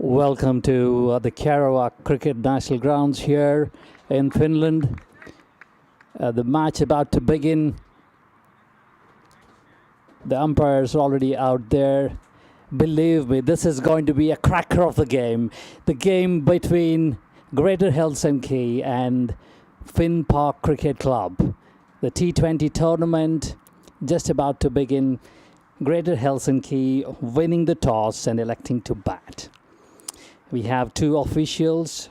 Welcome to the Kerala Cricket National Grounds here in Finland. The match about to begin. The umpires are already out there. Believe me, this is going to be a cracker of the game. The game between Greater Helsinki and Finn Park Cricket Club. The T20 tournament just about to begin. Greater Helsinki winning the toss and electing to bat. We have two officials,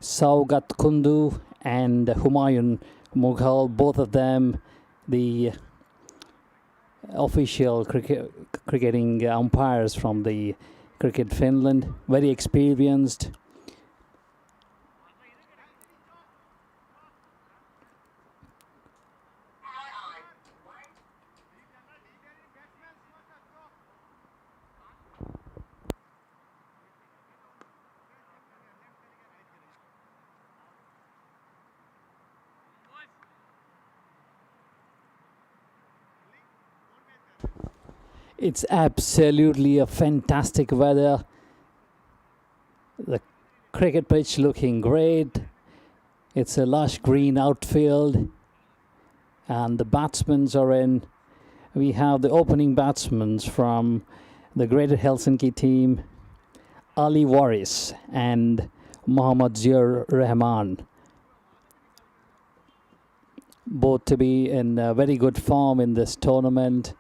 Saugat Kundu and Humayun Mughal, both of them the official cricketing umpires from the Cricket Finland, very experienced. It's absolutely a fantastic weather. The cricket pitch looking great. It's a lush green outfield. And the batsmen are in. We have the opening batsmen from the Greater Helsinki team, Ali Waris and Mohammad Ziaur Rahman. Both to be in very good form in this tournament.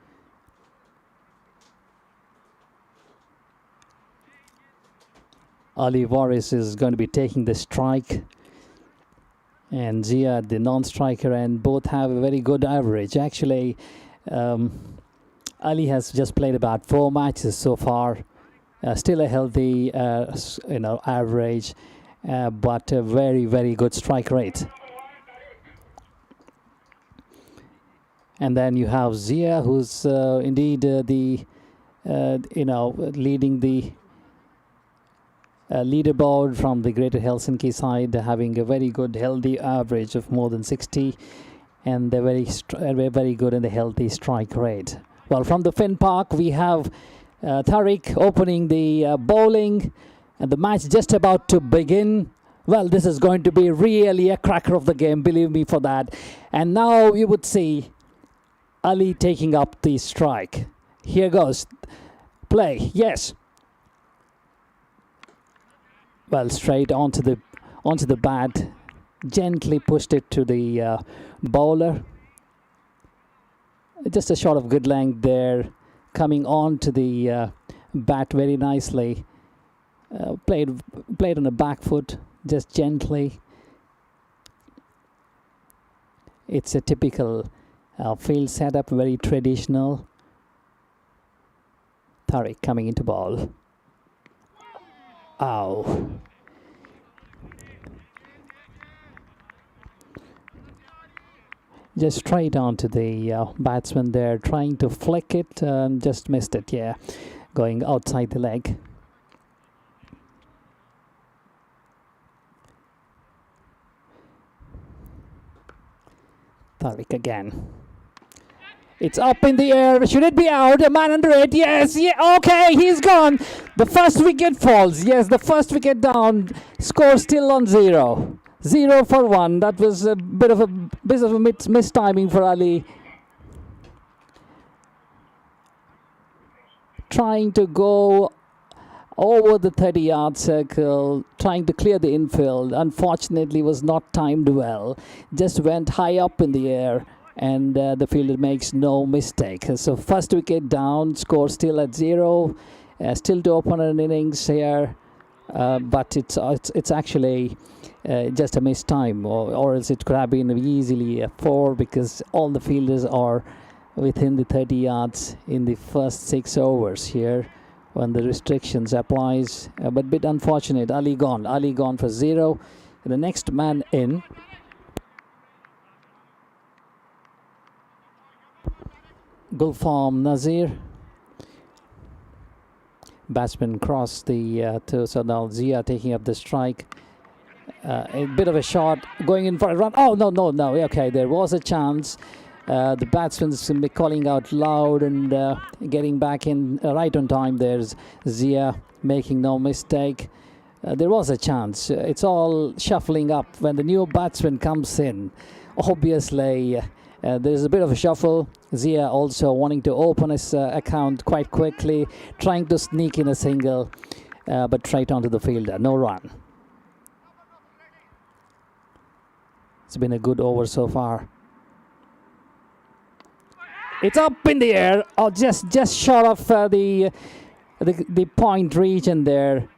Ali Waris is going to be taking the strike, and Zia the non-striker, and both have a very good average. Actually, Ali has just played about 4 matches so far, still a healthy average, but a very, very good strike rate. And then you have Zia, who's indeed leading the leaderboard from the Greater Helsinki side, having a very good healthy average of more than 60, and they're very good in the healthy strike rate. Well, from the Finn Park we have Tariq opening the bowling, and the match just about to begin. Well, this is going to be really a cracker of the game, believe me for that. And now you would see Ali taking up the strike. Here goes play. Yes. Well, straight onto the bat, gently pushed it to the bowler. Just a shot of good length there, coming on to the bat very nicely. Played on the back foot, just gently. It's a typical field setup, very traditional. Tariq coming into ball. Ow. Just straight onto the batsman there, trying to flick it, and just missed it, yeah. Going outside the leg. Tariq again. It's up in the air. Should it be out? A man under it. Yes. Yeah. Okay. He's gone. The first wicket falls. Yes. The first wicket down. Score still on 0. 0 for 1. That was a bit of a mistiming for Ali. Trying to go over the 30-yard circle, trying to clear the infield. Unfortunately, was not timed well. Just went high up in the air. And the fielder makes no mistake. So first wicket down, score still at 0. Still to open an innings here, but it's actually just a missed time, or else it could have been easily a 4, because all the fielders are within the 30 yards in the first 6 overs here when the restrictions applies. But bit unfortunate. Ali gone for 0. The next man in. Gulfam Nazir. Batsman crossed the so now Zia taking up the strike. A bit of a shot going in for a run. Oh, no. Okay, there was a chance. The batsman's calling out loud and getting back in right on time. There's Zia making no mistake. There was a chance. It's all shuffling up when the new batsman comes in. Obviously, there's a bit of a shuffle. Zia also wanting to open his account quite quickly, trying to sneak in a single, but right onto the fielder. No run. It's been a good over so far. It's up in the air, just short of the point region there.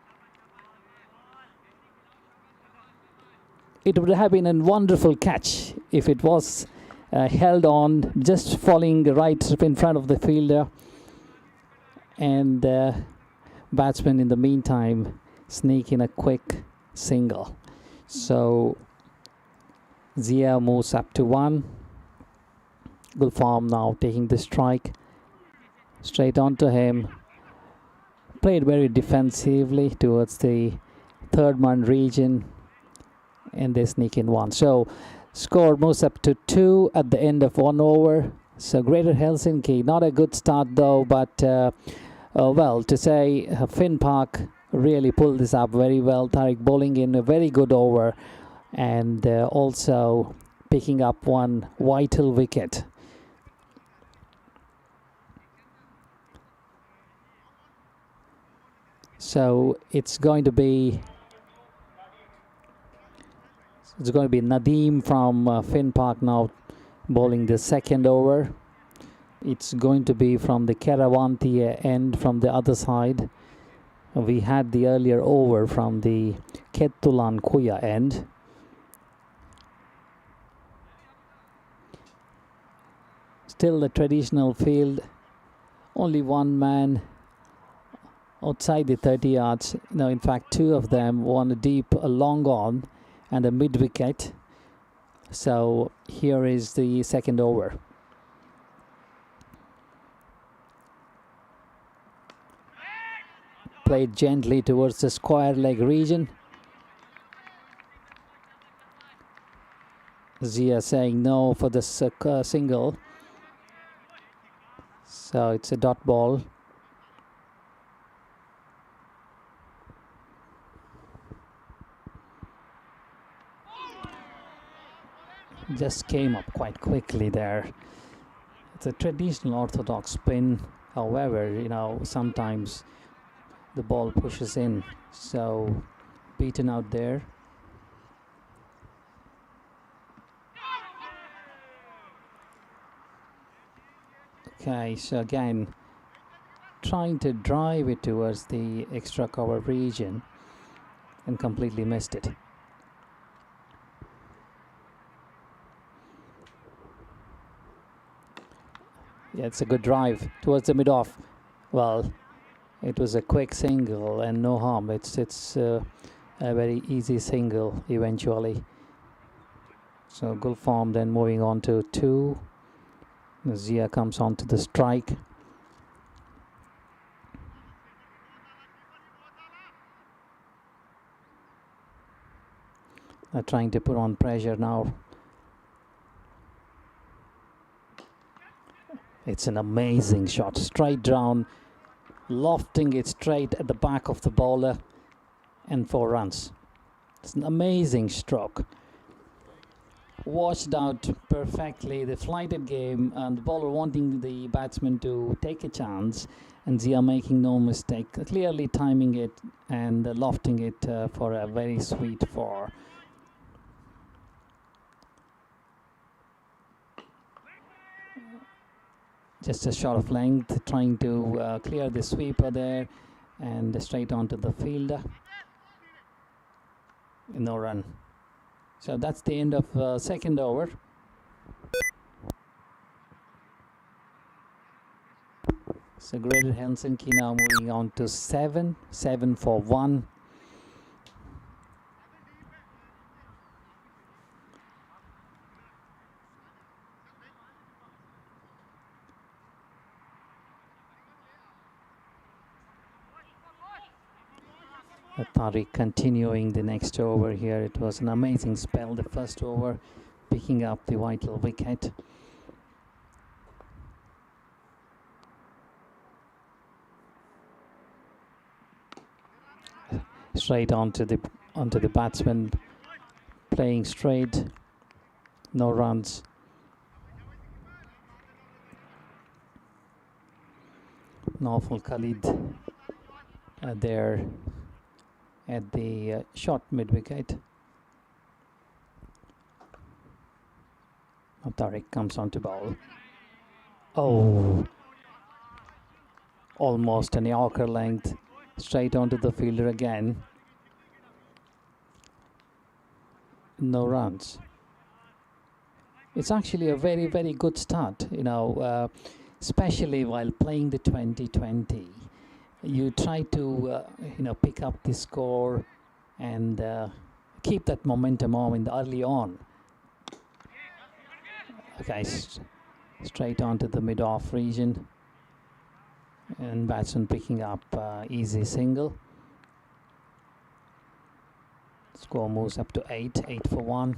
It would have been a wonderful catch if it was held on, just falling right in front of the fielder. And batsman in the meantime sneak in a quick single. So Zia moves up to 1. Gulfarm now taking the strike straight onto him. Played very defensively towards the third man region, and they sneak in 1. So score moves up to 2 at the end of 1 over. So Greater Helsinki, not a good start though, but well, to say Finn Park really pulled this up very well. Tariq bowling in a very good over, and also picking up 1 vital wicket. So it's going to be Nadeem from Finn Park now bowling the second over. It's going to be from the Keravanti end from the other side. We had the earlier over from the Kettulan Kuya end. Still the traditional field, only 1 man outside the 30 yards. No, in fact 2 of them, one deep, a long on and a mid wicket. So here is the second over. Played gently towards the square leg region. Zia saying no for the single. So it's a dot ball. Just came up quite quickly there. It's a traditional orthodox spin. However, you know, sometimes the ball pushes in. So beaten out there. Okay, so again trying to drive it towards the extra cover region and completely missed it. Yeah, it's a good drive towards the mid-off. Well, it was a quick single and no harm. It's a very easy single eventually. So Gulfarm then moving on to 2. Zia comes on to the strike. They're trying to put on pressure now. It's an amazing shot, straight down, lofting it straight at the back of the bowler, and 4 runs. It's an amazing stroke. Watched out perfectly, the flighted game, and the bowler wanting the batsman to take a chance, and Zia making no mistake, clearly timing it and lofting it for a very sweet 4. Just a shot of length, trying to clear the sweeper there and straight onto the fielder. No run. So that's the end of second over. So Greater Helsinki now moving on to 7 for 1. Tariq continuing the next over here. It was an amazing spell, the first over, picking up the vital wicket. Straight onto the batsman, playing straight, no runs. Nawfal Khalid there at the short mid-wicket. Now Tariq comes on to bowl. Oh, almost an Yorker length, straight onto the fielder again. No runs. It's actually a very, very good start, you know, especially while playing the 2020. You try to, you know, pick up the score and keep that momentum on in the early on. Okay, straight onto the mid-off region. And batsman picking up easy single. Score moves up to 8 for 1.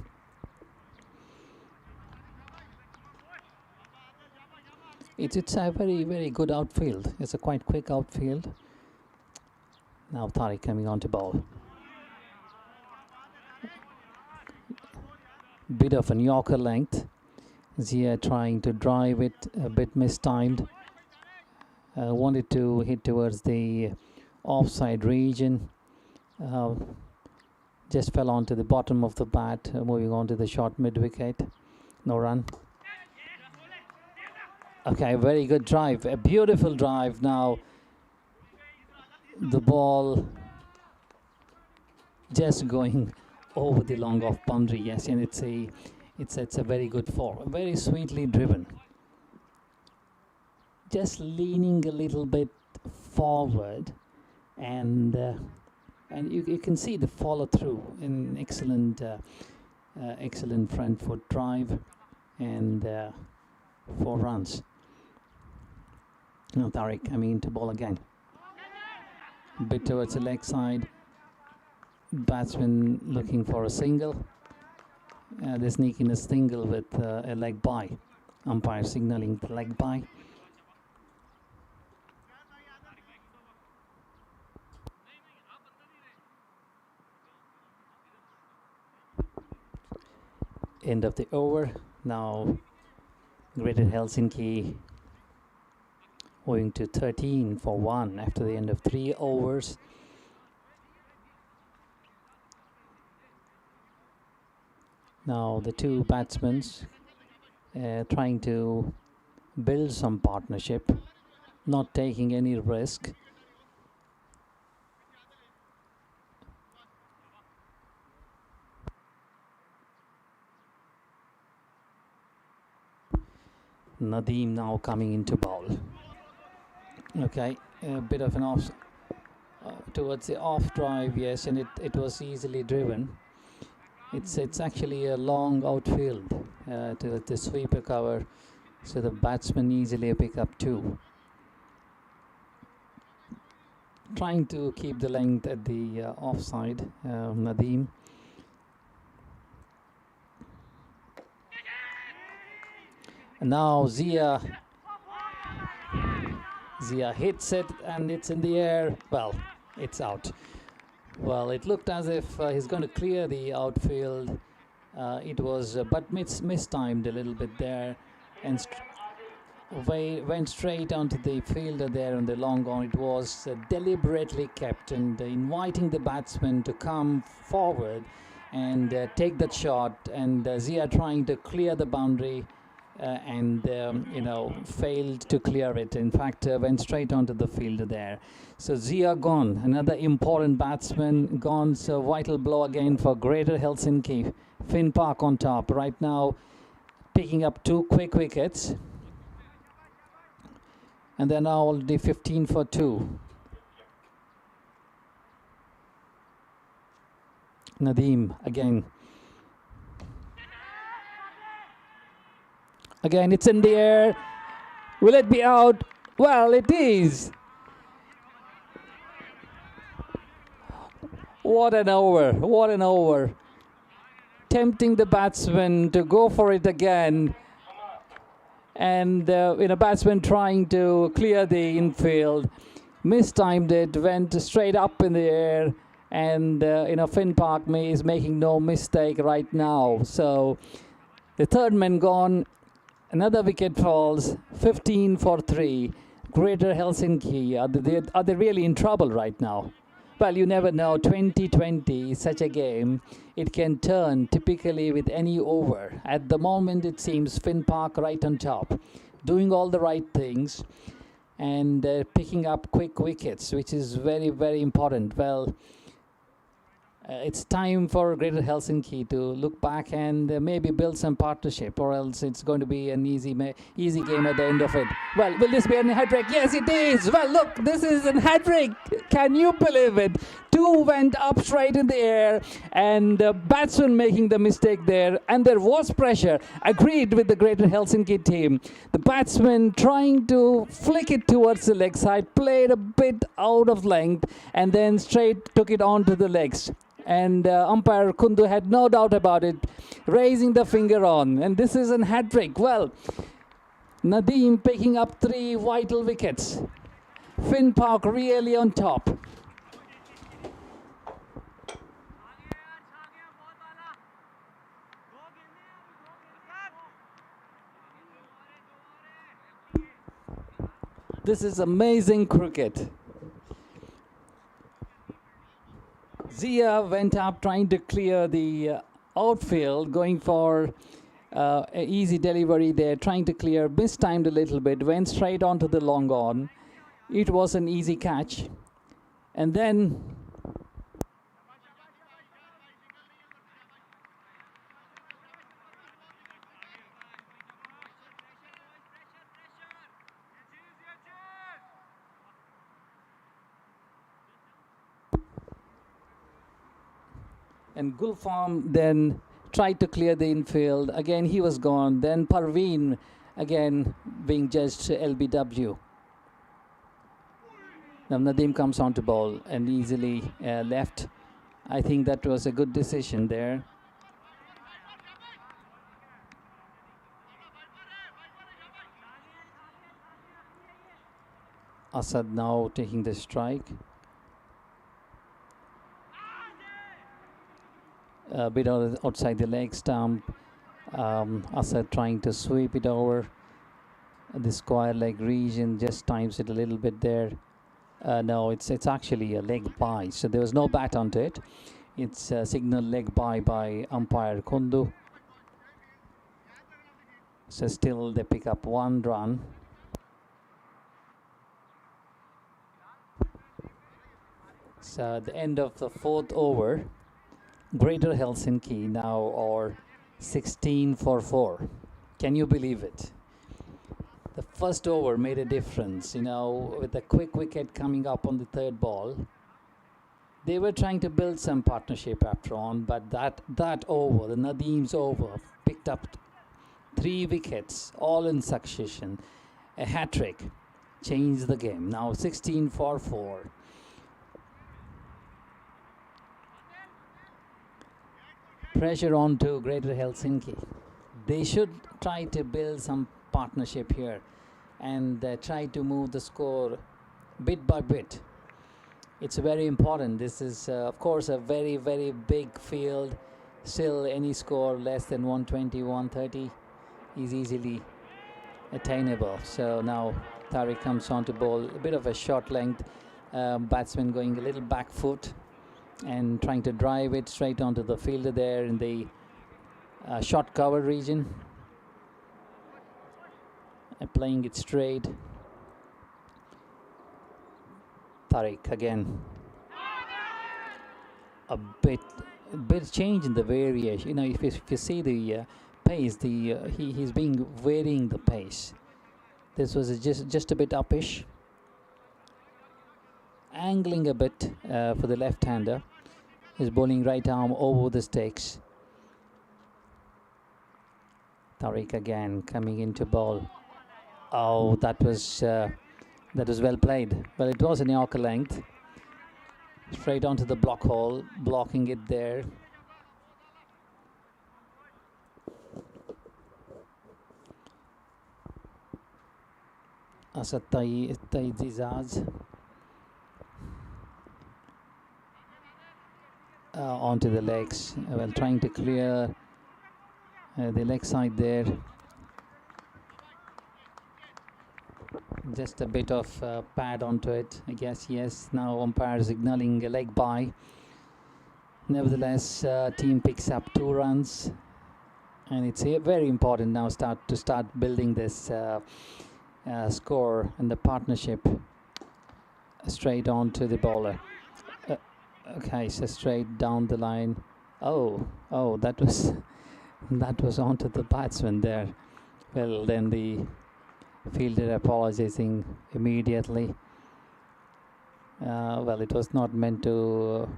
It's a very, very good outfield. It's a quite quick outfield. Now Tariq coming on to bowl. Bit of a Yorker length. Zia trying to drive it, a bit mistimed. Wanted to hit towards the offside region. Just fell onto the bottom of the bat, moving on to the short mid-wicket. No run. Okay, very good drive, a beautiful drive. Now the ball just going over the long off boundary. Yes, and it's a very good four, very sweetly driven. Just leaning a little bit forward, and you can see the follow through in excellent front foot drive, and 4 runs. Now Tariq coming into ball again. Bit towards the leg side. Batsman looking for a single. They're sneaking a single with a leg bye. Umpire signaling the leg bye. End of the over. Now Greater Helsinki owing to 13 for 1 after the end of 3 overs. Now the two batsmen trying to build some partnership, not taking any risk. Nadeem now coming into bowl. Okay, a bit of an off towards the off drive, yes, and it was easily driven. It's actually a long outfield to the sweeper cover, so the batsman easily pick up 2. Trying to keep the length at the offside, Nadeem. And now Zia hits it, and it's in the air. Well, it's out. Well, it looked as if he's going to clear the outfield. It was, but mistimed a little bit there, and went straight onto the fielder there on the long on. It was deliberately kept, and inviting the batsman to come forward and take that shot. And Zia trying to clear the boundary. And failed to clear it. In fact, went straight onto the fielder there. So Zia gone, another important batsman gone. So vital blow again for Greater Helsinki. Finn Park on top right now, picking up 2 quick wickets, and they're now already 15 for 2. Nadeem again. Again, it's in the air. Will it be out? Well, it is. What an over. What an over. Tempting the batsman to go for it again. And, batsman trying to clear the infield. Mistimed it, went straight up in the air. and Finn Park is making no mistake right now. So the third man gone, another wicket falls, 15 for 3. Greater Helsinki, are they really in trouble right now? Well, you never know. 2020, such a game, it can turn typically with any over. At the moment, it seems Finn Park right on top, doing all the right things and picking up quick wickets, which is very, very important. Well, it's time for Greater Helsinki to look back and maybe build some partnership, or else it's going to be an easy game at the end of it. Well, will this be a hat-trick? Yes, it is. Well, look, this is a hat-trick. Can you believe it? 2 went up straight in the air, and the batsman making the mistake there, and there was pressure. Agreed with the Greater Helsinki team. The batsman trying to flick it towards the leg side, played a bit out of length, and then straight took it onto the legs. And umpire Kundu had no doubt about it, raising the finger on. And this is a hat-trick. Well, Nadeem picking up 3 vital wickets. Finn Park really on top. This is amazing cricket. Zia went up trying to clear the outfield, going for an easy delivery there, trying to clear, mistimed a little bit, went straight onto the long on. It was an easy catch. And then Gulfarm then tried to clear the infield. Again, he was gone. Then Parveen again being judged LBW. Now Nadeem comes on to ball and easily left. I think that was a good decision there. Asad now taking the strike. A bit outside the leg stump. Asad trying to sweep it over the square leg region, just times it a little bit there. No, it's actually a leg bye, so there was no bat onto it. It's a signal leg bye by umpire Kundu. So still they pick up 1 run. So at the end of the 4th over, Greater Helsinki now are 16 for 4. Can you believe it? The first over made a difference, with a quick wicket coming up on the 3rd ball. They were trying to build some partnership after on, but that over, the Nadeem's over, picked up 3 wickets, all in succession. A hat-trick, changed the game. Now 16 for 4. Pressure on to Greater Helsinki. They should try to build some partnership here and try to move the score bit by bit. It's very important. This is, of course, a very, very big field. Still, any score less than 120, 130 is easily attainable. So now Tariq comes on to bowl. A bit of a short length. Batsman going a little back foot and trying to drive it straight onto the fielder there in the short cover region. Playing it straight. Tariq again. A bit change in the variation. If you see the pace, he's being varying the pace. This was just a bit uppish. Angling a bit for the left-hander. He's bowling right arm over the stakes. Tariq again coming into ball. Oh, that was well played. Well, it was an Yorker length. Straight onto the block hole, blocking it there. Asad Taizizaz. onto the legs, well, trying to clear the leg side there. Just a bit of pad onto it, I guess. Yes, now umpire signaling a leg by. Nevertheless, team picks up 2 runs, and it's very important now to start building this score and the partnership straight on to the bowler. Okay, so straight down the line. Oh, that was onto the batsman there. Well, then the fielder apologizing immediately. Well, it was not meant to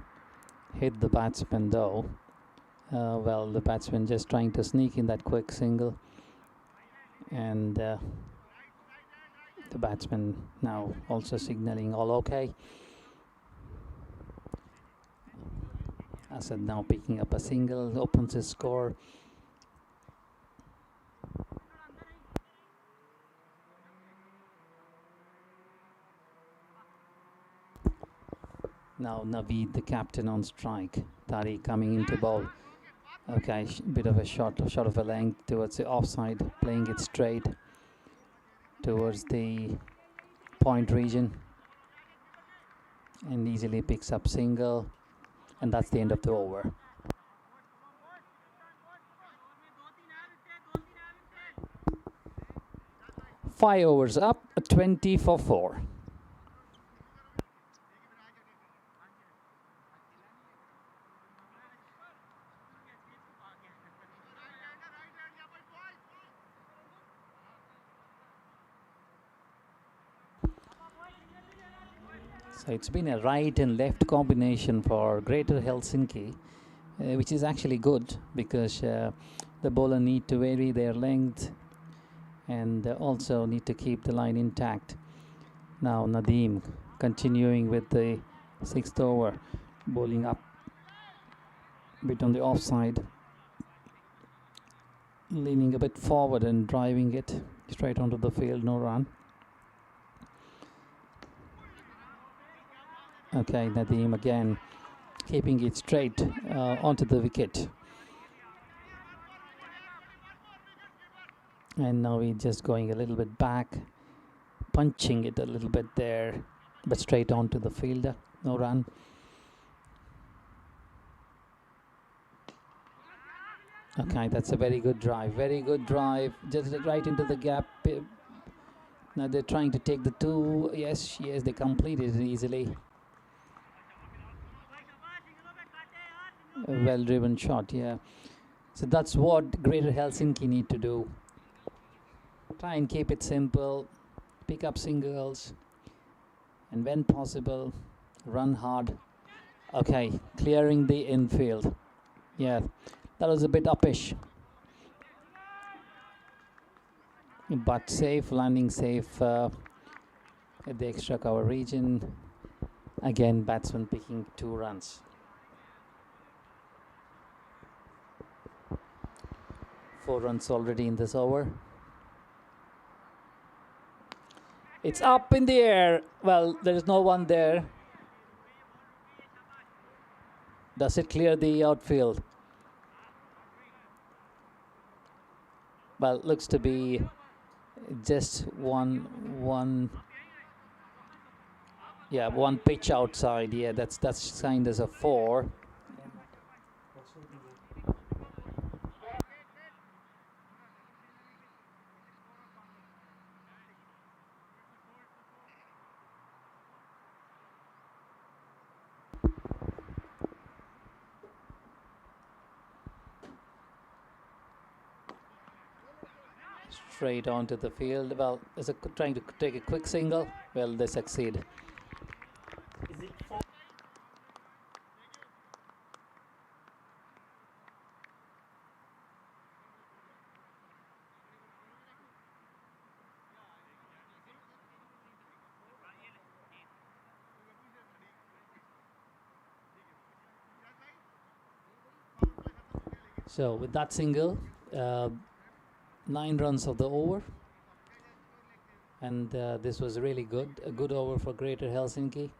hit the batsman though. Well, the batsman just trying to sneak in that quick single, and the batsman now also signaling all okay. Asad now picking up a single, opens his score. Now Naveed, the captain, on strike. Tariq coming into bowl. Okay, bit of a shot of a length towards the offside, playing it straight towards the point region, and easily picks up single, and that's the end of the over. Five overs up, 20 for 4. So it's been a right and left combination for Greater Helsinki, which is actually good because the bowler need to vary their length and also need to keep the line intact. Now Nadeem continuing with the 6th over, bowling up a bit on the offside, leaning a bit forward and driving it straight onto the field, no run. Okay, Nadeem again keeping it straight onto the wicket. And now we're just going a little bit back, punching it a little bit there, but straight onto the fielder, no run. Okay, that's a very good drive, just right into the gap. Now they're trying to take the 2. Yes, they completed it easily. A well-driven shot, yeah. So that's what Greater Helsinki need to do. Try and keep it simple, pick up singles, and when possible, run hard. Okay, clearing the infield. Yeah, that was a bit uppish, but safe, landing safe at the extra cover region. Again, batsman picking 2 runs. 4 runs already in this over. It's up in the air. Well, there is no one there. Does it clear the outfield? Well, looks to be just one pitch outside. Yeah, that's signed as a 4. Straight onto the field. Well, trying to take a quick single. Well, they succeed. So with that single, 9 runs of the over, and this was really good, a good over for Greater Helsinki.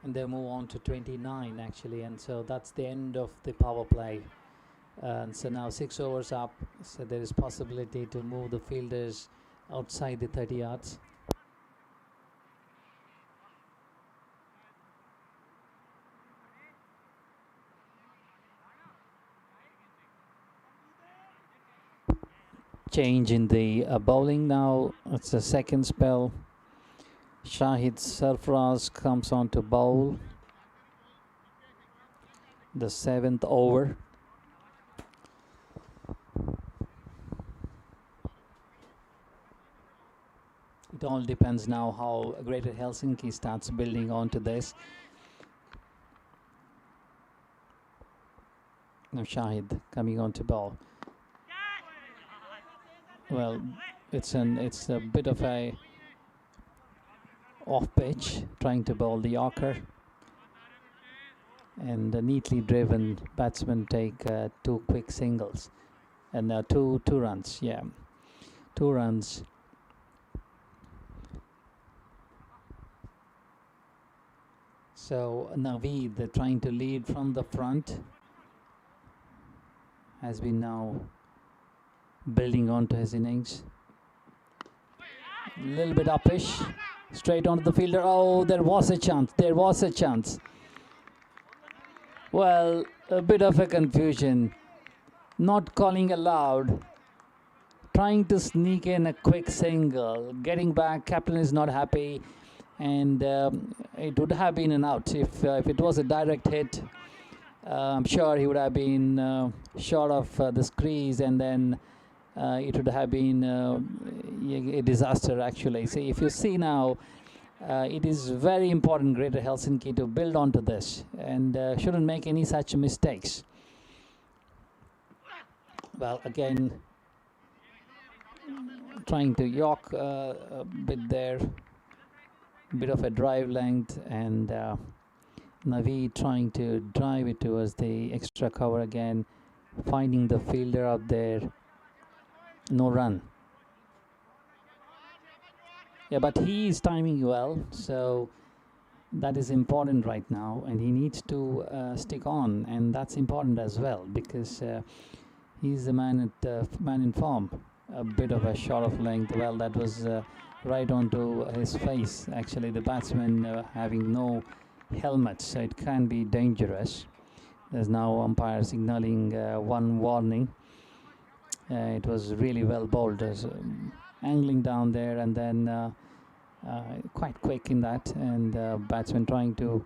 And they move on to 29 actually, and so that's the end of the power play. And so now 6 overs up, so there is possibility to move the fielders outside the 30 yards. Change in the bowling now. It's a second spell. Shahid Sarfaraz comes on to bowl the 7th over. It all depends now how Greater Helsinki starts building onto this. Now Shahid coming on to bowl. Well, it's a bit of a off pitch, trying to bowl the Yorker, and a neatly driven batsman take 2 quick singles, and two runs. Yeah, 2 runs. So Naveed, trying to lead from the front, has been now building onto his innings. A little bit uppish, straight onto the fielder. Oh, there was a chance. There was a chance. Well, a bit of a confusion. Not calling aloud. Trying to sneak in a quick single. Getting back. Captain is not happy. And it would have been an out. If it was a direct hit, I'm sure he would have been short of the crease, and then it would have been a disaster actually. See, if you see now, it is very important, Greater Helsinki, to build onto this, and shouldn't make any such mistakes. Well, again, trying to york a bit there, bit of a drive length, and Navi trying to drive it towards the extra cover again, finding the fielder out there. No run. Yeah, but he is timing well, so that is important right now, and he needs to stick on, and that's important as well, because he's the man in form. A bit of a shot of length. Well, that was right onto his face. Actually, the batsman having no helmet, so it can be dangerous. There's now umpire signaling one warning. It was really well bowled, angling down there, and then quite quick in that, and batsman trying to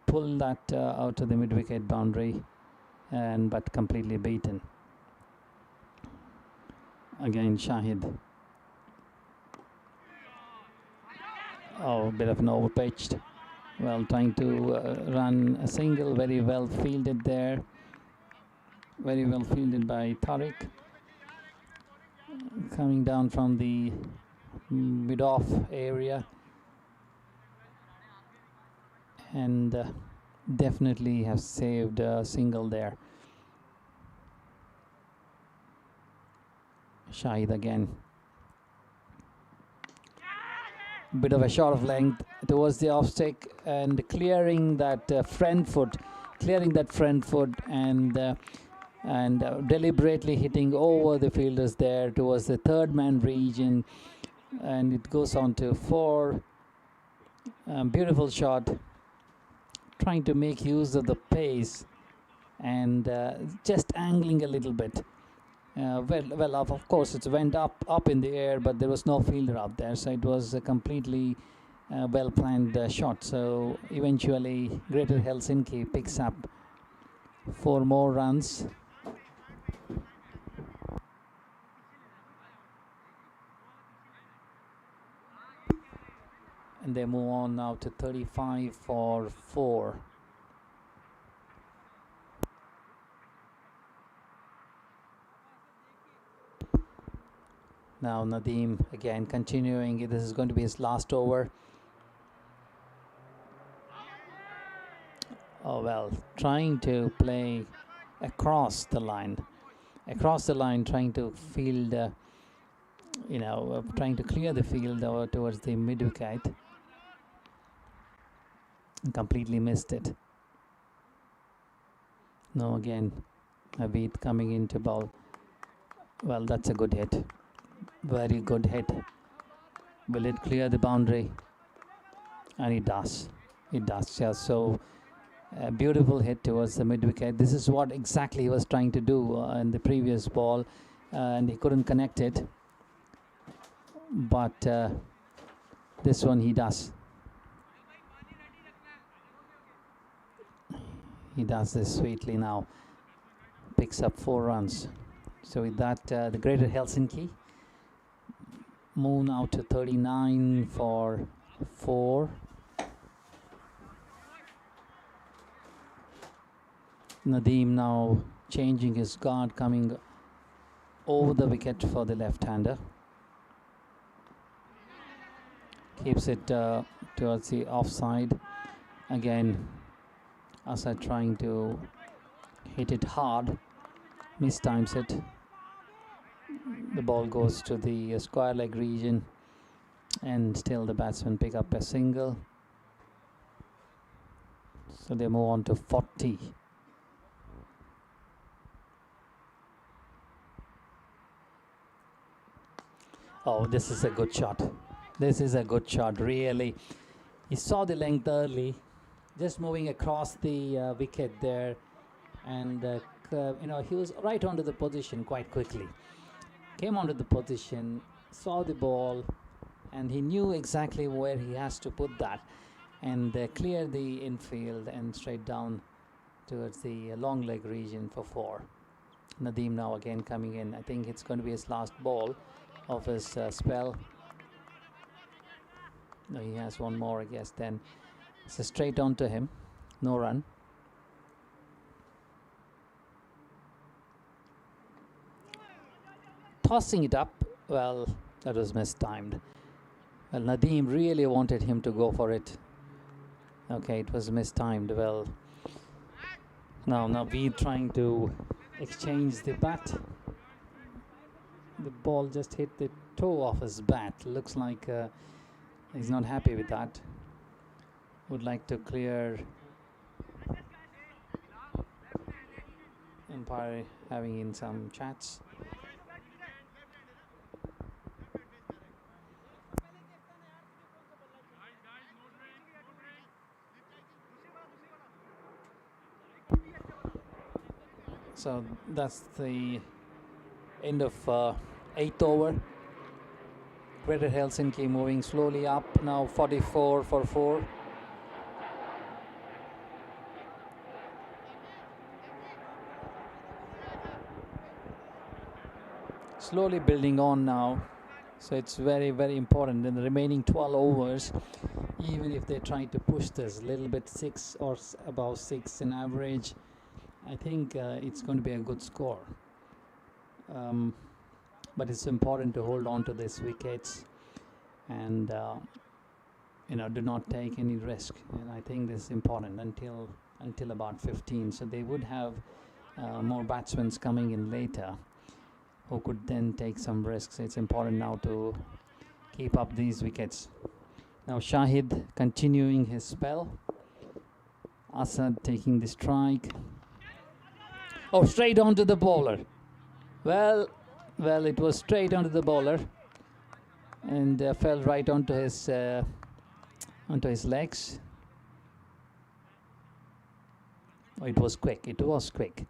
pull that out to the mid-wicket boundary, but completely beaten. Again, Shahid. Oh, a bit of an overpitched. Well, trying to run a single, very well fielded there. Very well fielded by Tariq. Coming down from the mid-off area. And definitely have saved a single there. Shahid again. Bit of a shot of length towards the off stick, and clearing that front foot, and deliberately hitting over the fielders there towards the third man region, and it goes on to 4. Beautiful shot, trying to make use of the pace, and just angling a little bit. Well, of course, it went up in the air, but there was no fielder out there, so it was a completely well-planned shot. So eventually, Greater Helsinki picks up 4 more runs. And they move on now to 35 for 4. Now Nadeem again continuing. This is going to be his last over. Oh well, trying to play across the line, trying to field, trying to clear the field towards the mid wicket. Completely missed it. Now again, Naveed coming into ball. Well, that's a good hit. Very good hit. Will it clear the boundary? And it does. It does. Yeah. So a beautiful hit towards the mid wicket. This is what exactly he was trying to do in the previous ball, and he couldn't connect it. But this one he does. He does this sweetly now. Picks up 4 runs. So with that, the Greater Helsinki move now to 39 for 4. Nadeem now changing his guard, coming over the wicket for the left-hander. Keeps it towards the offside. Again, Asad trying to hit it hard, mistimes it. The ball goes to the square leg region, and still the batsmen pick up a single. So they move on to 40. Oh, this is a good shot. This is a good shot, really. He saw the length early, just moving across the wicket there, and he was right onto the position quite quickly. Came onto the position, saw the ball, and he knew exactly where he has to put that, and cleared the infield and straight down towards the long leg region for 4. Nadeem now again coming in. I think it's going to be his last ball of his spell. No, he has one more, I guess. Then so straight on to him. No run. Tossing it up. Well, that was mistimed. Well, Nadeem really wanted him to go for it. Okay, it was mistimed. Well, now we trying to exchange the bat. The ball just hit the toe of his bat. Looks like he's not happy with that. Would like to clear. Umpire having in some chats. So that's the end of 8th over. Greater Helsinki moving slowly up now, 44 for 4. Slowly building on now, so it's very, very important in the remaining 12 overs. Even if they try to push this a little bit, 6 or above 6 in average, I think it's going to be a good score. But it's important to hold on to these wickets and do not take any risk. And I think this is important until about 15. So they would have more batsmen coming in later who could then take some risks. It's important now to keep up these wickets. Now Shahid continuing his spell. Asad taking the strike. Oh, straight onto the bowler. Well, it was straight onto the bowler and fell right onto his legs. Oh, it was quick.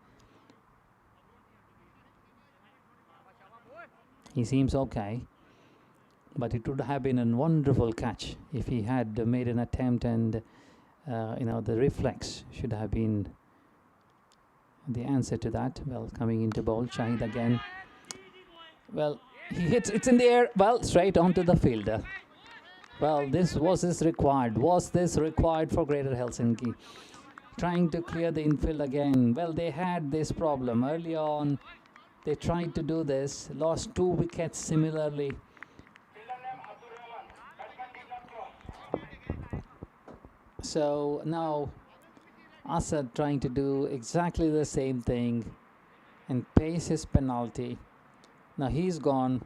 He seems okay, but it would have been a wonderful catch if he had made an attempt, and the reflex should have been the answer to that. Well, coming into bowl, Shahid again. Well, he hits, it's in the air, well, straight onto the fielder. Well, was this required for Greater Helsinki? Trying to clear the infield again. Well, they had this problem early on. They tried to do this, lost 2 wickets similarly. So now Asad trying to do exactly the same thing and pays his penalty. Now he's gone.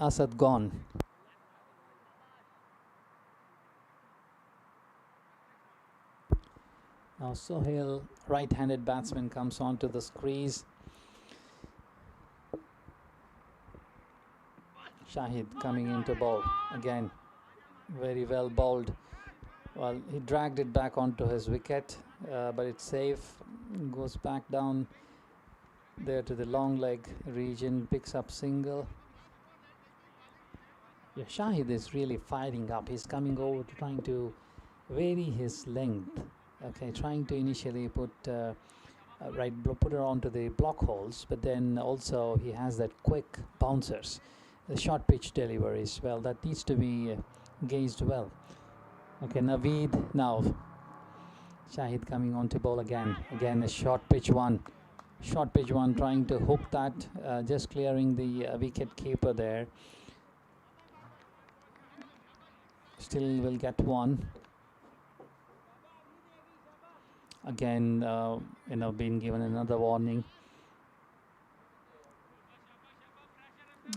Asad gone. Now Sohail, right-handed batsman, comes onto the crease. Shahid coming into bowl again. Very well bowled. Well, he dragged it back onto his wicket, but it's safe. Goes back down there to the long leg region, picks up single. Yeah, Shahid is really firing up. He's coming over to trying to vary his length. Okay, trying to initially put her onto the block holes, but then also he has that quick bouncers, the short pitch deliveries. Well, that needs to be gauged well. Okay, Naveed now. Shahid coming on to bowl again. Again a short pitch one, trying to hook that, just clearing the wicket keeper there. Still will get one. Again, being given another warning.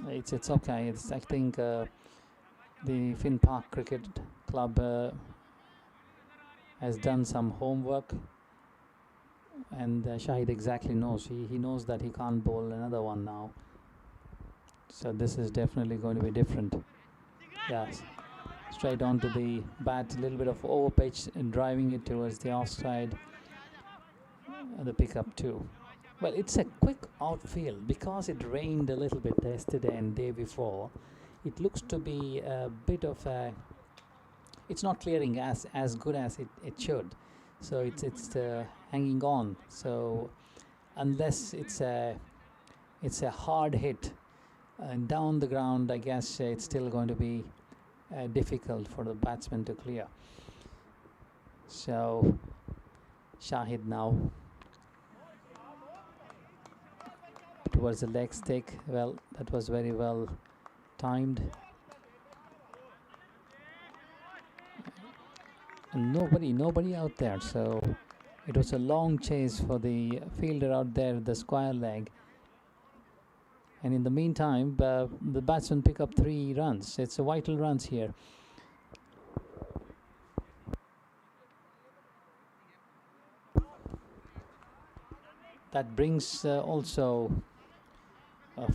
It's okay. I think the Finn Park Cricket Club has done some homework, and Shahid exactly knows. He knows that he can't bowl another one now. So this is definitely going to be different. Yes, straight onto the bat, a little bit of over pitch and driving it towards the offside. The pickup too. Well, it's a quick outfield because it rained a little bit yesterday and day before. It looks to be a bit of a. It's not clearing as good as it should, so it's hanging on. So unless it's a hard hit and down the ground, I guess it's still going to be difficult for the batsman to clear. So Shahid now towards the leg stick. Well, that was very well timed. And nobody out there, so it was a long chase for the fielder out there with the square leg. And in the meantime, the batsman pick up 3 runs. It's a vital runs here. That brings also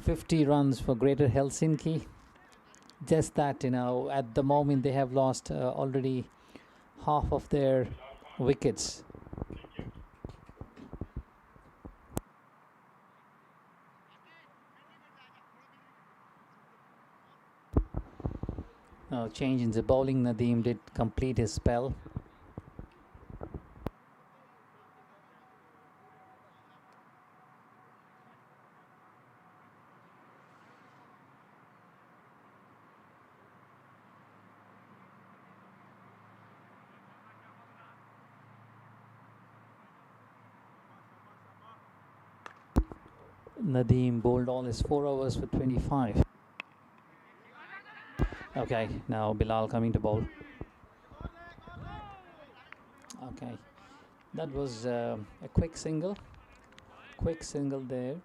50 runs for Greater Helsinki. Just that, at the moment they have lost already half of their wickets. Now change in the bowling. Nadeem did complete his spell. Nadeem bowled all his 4 overs for 25. Okay, now Bilal coming to bowl. Okay, that was a quick single there.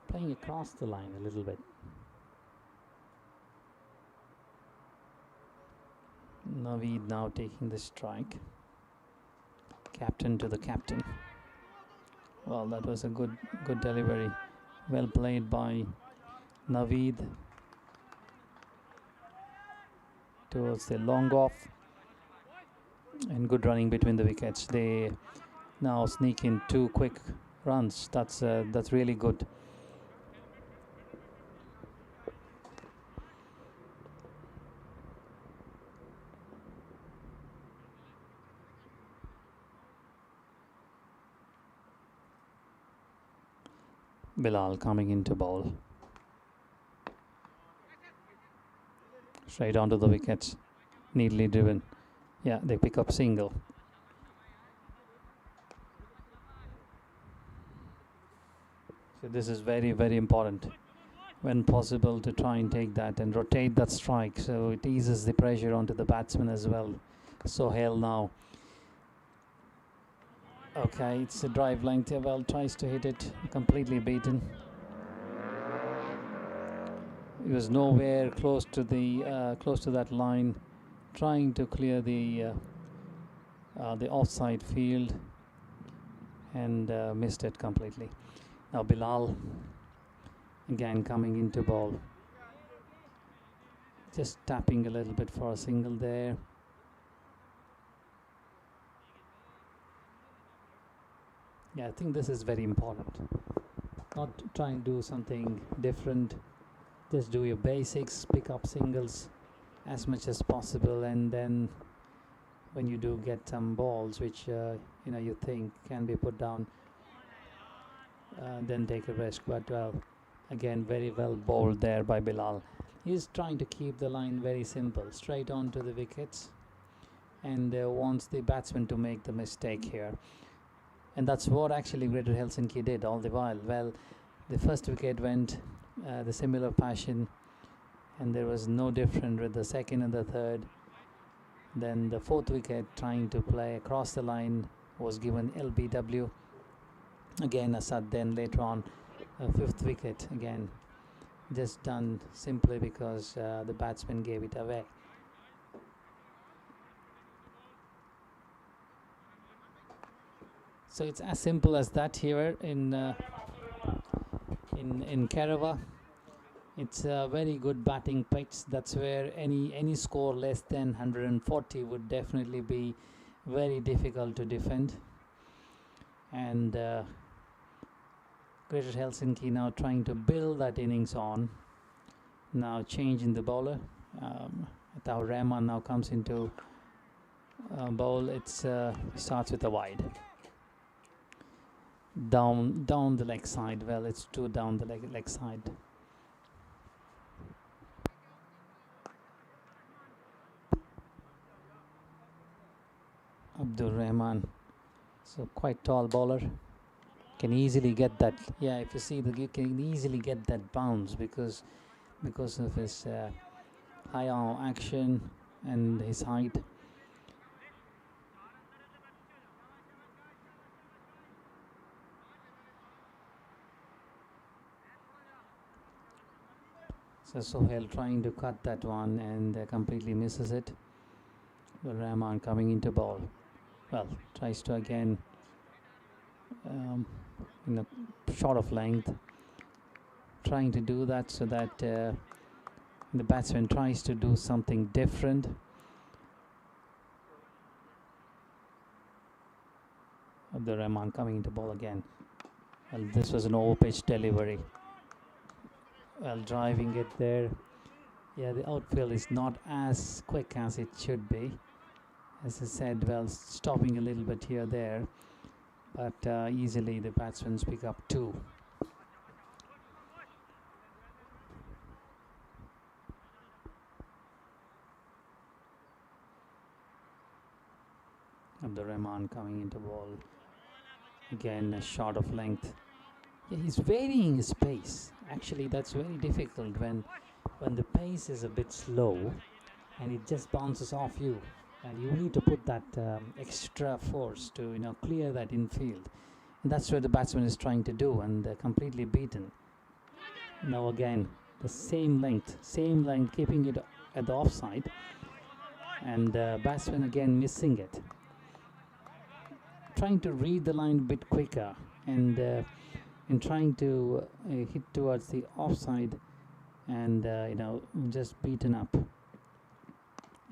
Playing across the line a little bit. Naveed now taking the strike. Captain to the captain. Well, that was a good delivery. Well played by Naveed towards the long off, and good running between the wickets. They now sneak in 2 quick runs. That's really good. Bilal coming into bowl. Straight onto the wickets. Neatly driven. Yeah, they pick up single. So this is very, very important. When possible, to try and take that and rotate that strike, so it eases the pressure onto the batsman as well. Sohail now. Okay, it's a drive length. Well, tries to hit it, completely beaten. He was nowhere close to that line, trying to clear the offside field, and missed it completely. Now Bilal again coming into ball, just tapping a little bit for a single there. Yeah, I think this is very important. Not try and do something different. Just do your basics, pick up singles as much as possible, and then when you do get some balls which you think can be put down, then take a risk. But well, again, very well bowled there by Bilal. He's trying to keep the line very simple, straight on to the wickets, and wants the batsman to make the mistake here. And that's what actually Greater Helsinki did all the while. Well, the first wicket went the similar passion, and there was no different with the second and the third. Then the fourth wicket, trying to play across the line, was given LBW. Again Asad. Then later on, fifth wicket again, just done simply because the batsman gave it away. So it's as simple as that here in Kerava. It's a very good batting pitch. That's where any score less than 140 would definitely be very difficult to defend. And Greater Helsinki now trying to build that innings on. Now changing the bowler. Taur Rahman now comes into bowl. It starts with a wide. Down the leg side. Well, it's two down the leg side. Abdul Rahman, so quite tall bowler, can easily get that. Yeah, if you see you can easily get that bounce because of his high arm action and his height. So Sohail trying to cut that one and completely misses it. Rahman coming into ball. Well, tries to again short of length, trying to do that so that the batsman tries to do something different. Abdul Rahman coming into ball again. Well, this was an over-pitch delivery. Well, driving it there. Yeah, the outfield is not as quick as it should be. As I said, well, stopping a little bit here there, but easily the batsmen pick up two. Abdul Rahman coming into ball. Again, a shot of length. Yeah, he's varying his pace. Actually, that's very difficult when the pace is a bit slow and it just bounces off you, and you need to put that extra force to clear that infield. And that's what the batsman is trying to do, and completely beaten. Now again, the same length, keeping it at the offside, and batsman again missing it. Trying to read the line a bit quicker and trying to hit towards the offside, and just beaten up.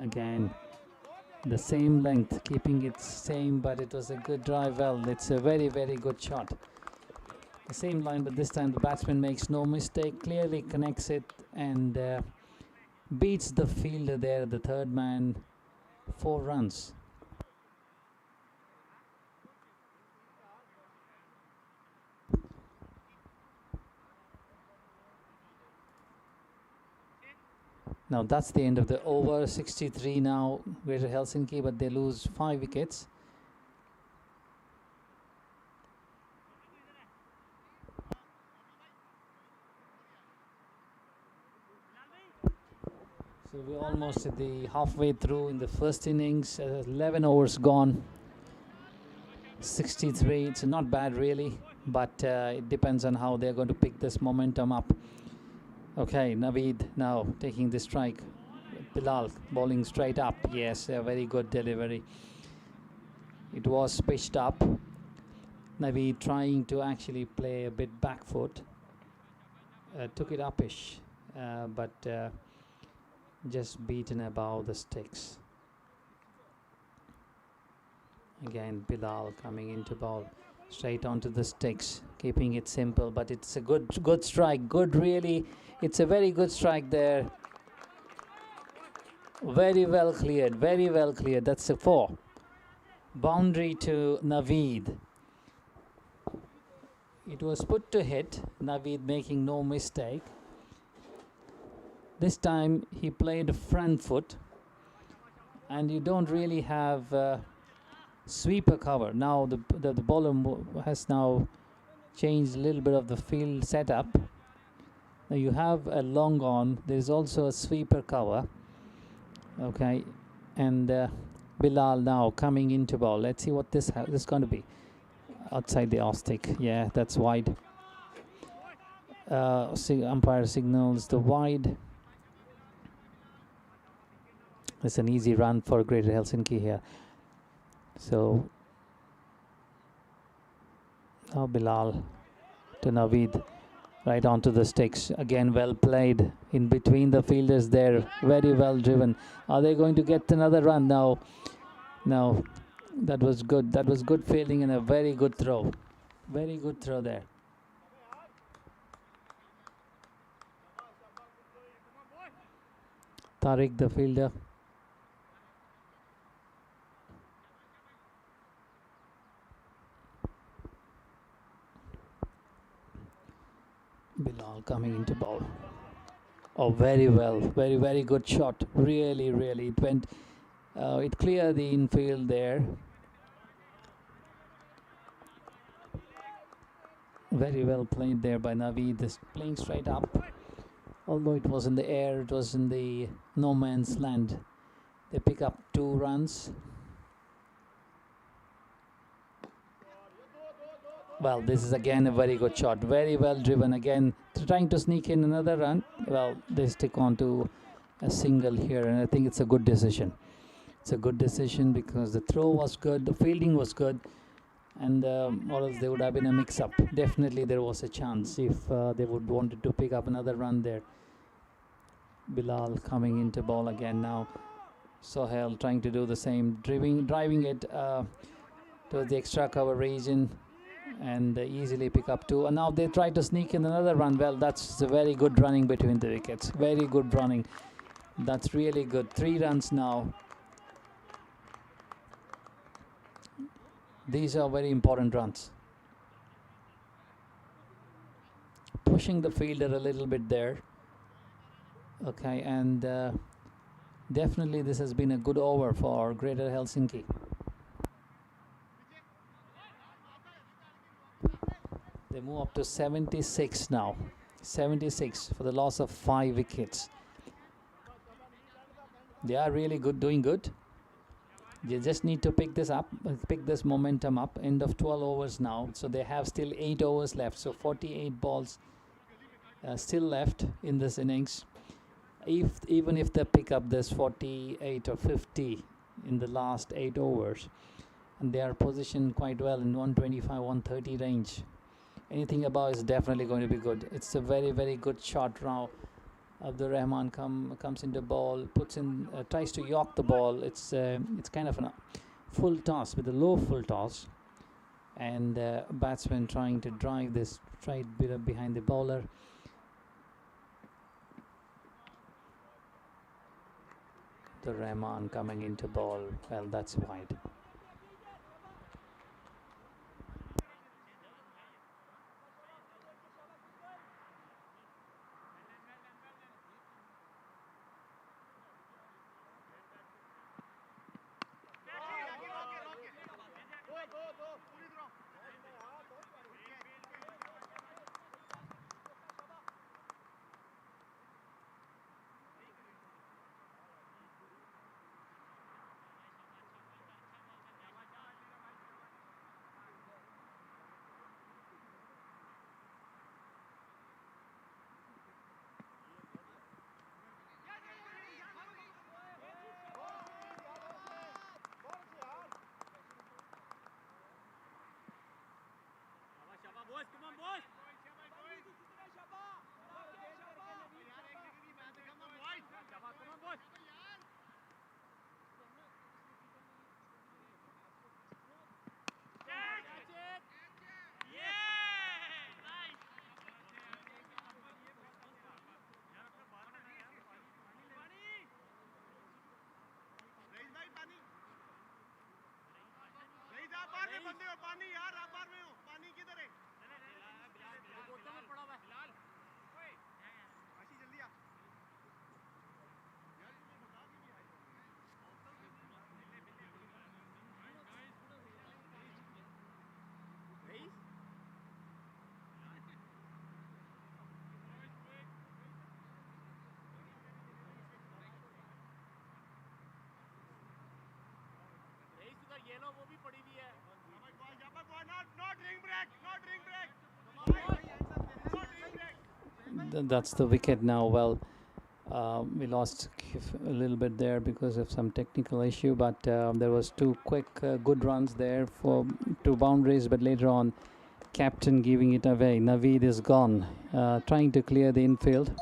Again, the same length, keeping it same, but it was a good drive. Well, it's a very, very good shot. The same line, but this time the batsman makes no mistake, clearly connects it, and beats the fielder there, the third man, 4 runs. Now that's the end of the over. 63 now, Greater Helsinki, but they lose 5 wickets. So we're almost at the halfway through in the first innings. 11 overs gone. 63. It's not bad really, but it depends on how they're going to pick this momentum up. Okay, Naveed now taking the strike. Bilal bowling straight up. Yes, a very good delivery. It was pitched up. Naveed trying to actually play a bit back foot. Took it upish, but just beaten above the sticks. Again, Bilal coming into ball straight onto the sticks, keeping it simple, but it's a good strike. Good, really. It's a very good strike there. Very well cleared. Very well cleared. That's a 4. Boundary to Naveed. It was put to hit. Naveed making no mistake. This time he played front foot, and you don't really have sweeper cover. Now the bowler has now changed a little bit of the field setup. Now you have a long on. There's also a sweeper cover. Okay, and Bilal now coming into ball. Let's see what this is going to be. Outside the off stick. Yeah, that's wide. Umpire signals the wide. It's an easy run for Greater Helsinki here. So now Bilal to Naveed, right onto the sticks. Again, well played in between the fielders there. Very well driven. Are they going to get another run now? No, that was good. That was good fielding and a very good throw. Very good throw there. Tariq, the fielder. Bilal coming into ball. Oh, very well. Very, very good shot. Really, really. It went, it cleared the infield there. Very well played there by Naveed. This playing straight up. Although it was in the air, it was in the no man's land. They pick up 2 runs. Well, this is again a very good shot. Very well driven. Again, trying to sneak in another run. Well, they stick on to a single here, and I think it's a good decision. It's a good decision because the throw was good, the fielding was good, and or else there would have been a mix-up. Definitely there was a chance if they would wanted to pick up another run there. Bilal coming into ball again now. Sohail trying to do the same, driving it to the extra cover region, and easily pick up 2. And now they try to sneak in another run. Well, that's a very good running between the wickets. Very good running. That's really good. 3 runs now. These are very important runs. Pushing the fielder a little bit there. Okay, and definitely this has been a good over for Greater Helsinki. They move up to 76 now. 76 for the loss of 5 wickets. They are really good, doing good. They just need to pick this momentum up. End of 12 overs now. So they have still 8 overs left. So 48 balls still left in this innings. Even if they pick up this 48 or 50 in the last 8 overs, and they are positioned quite well in 125, 130 range. Anything above is definitely going to be good. It's a very, very good shot now. Abdur Rahman comes into ball, puts in, tries to york the ball. It's kind of a full toss with a low full toss, and batsman trying to drive this straight bit behind the bowler. The Rahman coming into ball. Well, that's wide. That's the wicket now. Well, we lost a little bit there because of some technical issue, but there was two quick good runs there for two boundaries, but later on captain giving it away. Naveed is gone, trying to clear the infield.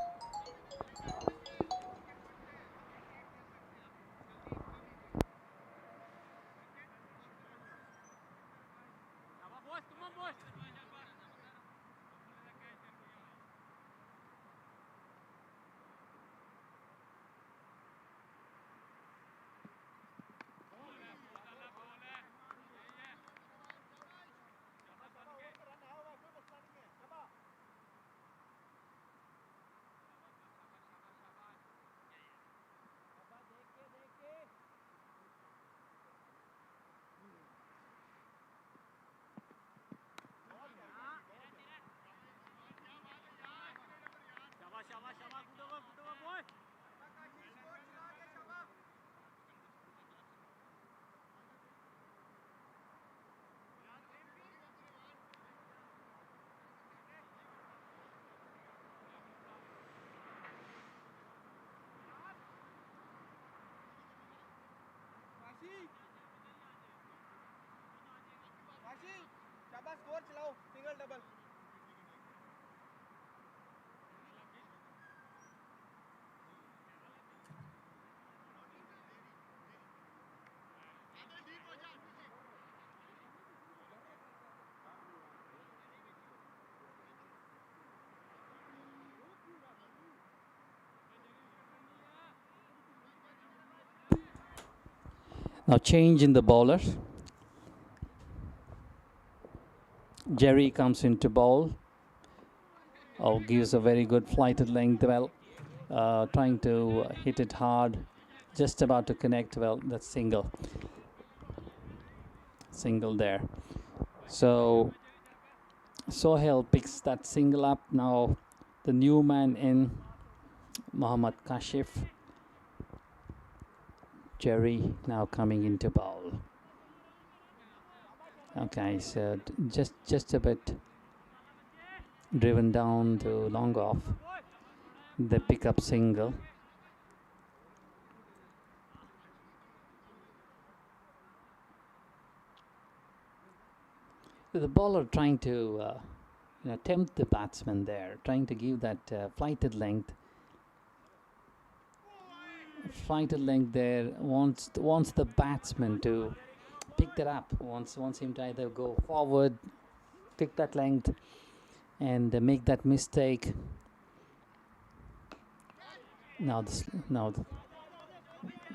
Now change in the bowler. Jerry comes into bowl. Oh, gives a very good flighted length. Well, trying to hit it hard. Just about to connect. Well, that's single. Single there. So Sohail picks that single up. Now the new man in, Mohammad Kashif. Jerry now coming into bowl. Okay, so just a bit driven down to long off. They pick up single. The bowler trying to tempt the batsman there, trying to give that flighted length. Flighted length there, wants the batsman to pick that up. Wants him to either go forward, pick that length, and make that mistake. Now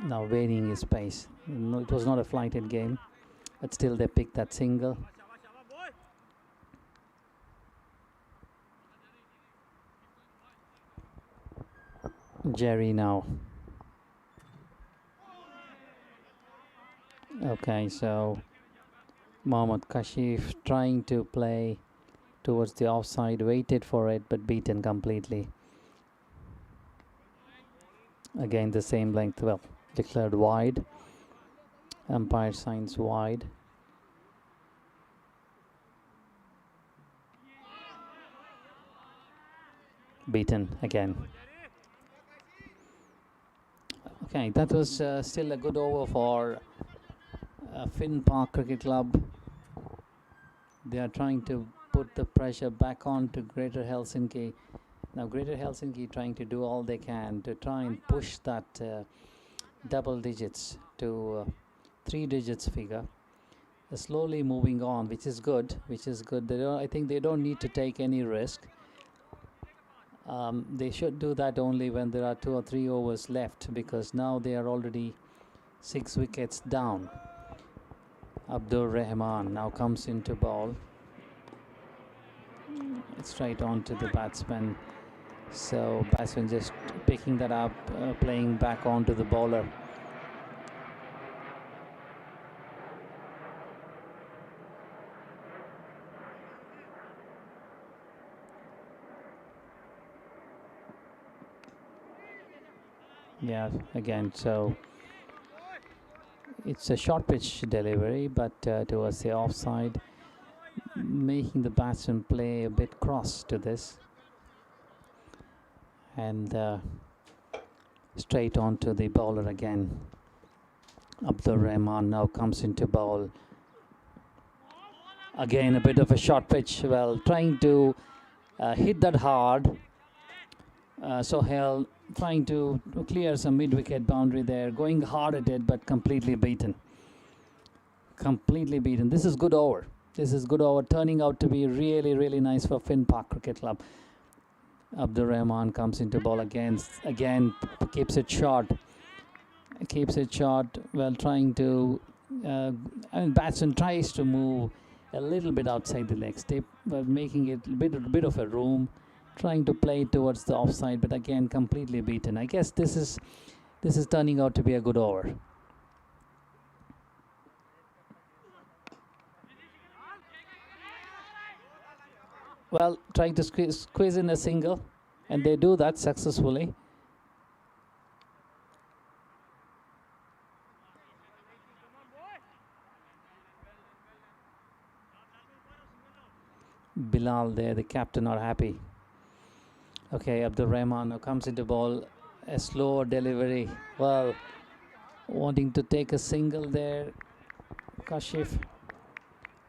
varying his pace. No, it was not a flighted game, but still they picked that single. Jerry now. Okay, so Mohammad Kashif trying to play towards the offside, waited for it but beaten completely. Again the same length, well, declared wide. Umpire signs wide. Beaten again. Okay, that was still a good over for Finn Park Cricket Club. They are trying to put the pressure back on to Greater Helsinki. Now Greater Helsinki trying to do all they can to try and push that double digits to 3 digits figure. Slowly moving on, which is good. I think they don't need to take any risk. They should do that only when there are 2 or 3 overs left, because now they are already 6 wickets down. Abdur Rahman now comes into ball. Straight on to the batsman. So batsman just picking that up, playing back onto the bowler. Yeah, again, so it's a short pitch delivery, but towards the offside, making the batsman play a bit cross to this. And straight on to the bowler again. Abdur Rahman now comes into bowl. Again, a bit of a short pitch. Well, trying to hit that hard. Sohail trying to clear some mid-wicket boundary there, going hard at it, but completely beaten. Completely beaten. This is good over. This is good over, turning out to be really, really nice for Finn Park Cricket Club. Abdur Rahman comes into ball again, keeps it short. Keeps it short, well, trying to, batsman tries to move a little bit outside the leg step, but making it a bit of a room, trying to play towards the offside, but again completely beaten. I guess this is turning out to be a good over. Well, trying to squeeze in a single, and they do that successfully. Bilal there, the captain, not happy. Okay, Abdur Rahman now comes into ball. A slow delivery. Well, wanting to take a single there. Kashif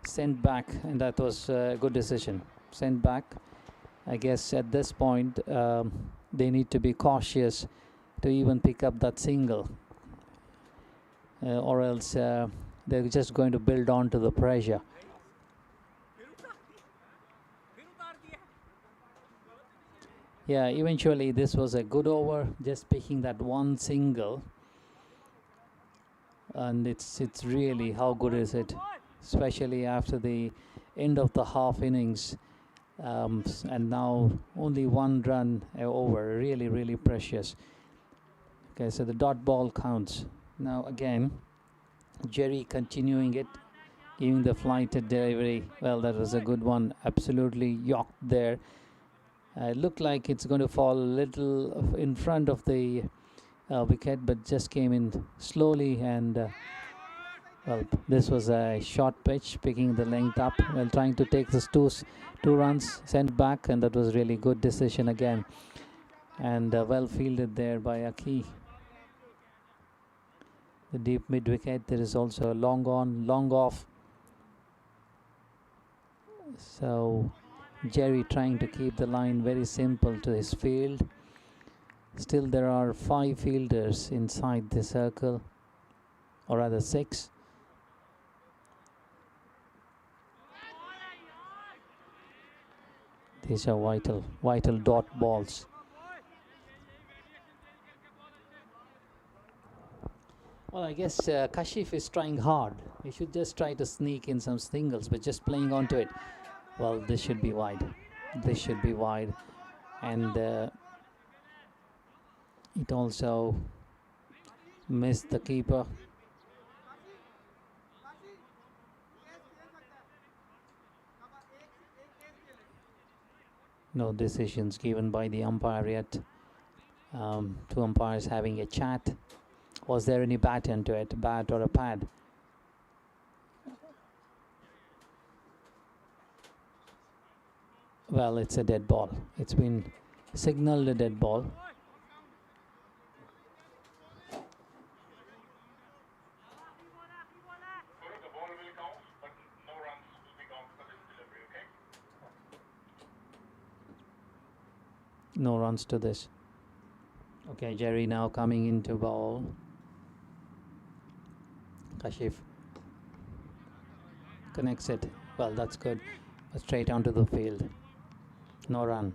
sent back, and that was a good decision. Sent back. I guess at this point they need to be cautious to even pick up that single, or else they're just going to build on to the pressure. Yeah, eventually this was a good over, just picking that one single, and it's really, how good is it, especially after the end of the half innings, and now only one run over. Really, really precious. Okay, so the dot ball counts. Now again, Jerry continuing it, giving the flighted delivery. Well, that was a good one. Absolutely yorked there. It looked like it's going to fall a little in front of the wicket, but just came in slowly, and well, this was a short pitch, picking the length up, well, trying to take this two runs, sent back, and that was really good decision again, and well fielded there by Aki. The deep mid wicket. There is also a long on, long off. So Jerry trying to keep the line very simple to his field. Still there are 5 fielders inside the circle, or rather 6. These are vital dot balls. Well, I guess Kashif is trying hard. He should just try to sneak in some singles, but just playing onto it. Well, this should be wide. This should be wide. And it also missed the keeper. No decisions given by the umpire yet. 2 umpires having a chat. Was there any bat into it? Bat or a pad? Well, it's a dead ball. It's been signaled a dead ball. No runs to this. Okay, Jerry now coming into ball. Kashif connects it. Well, that's good. Straight onto the field. No run.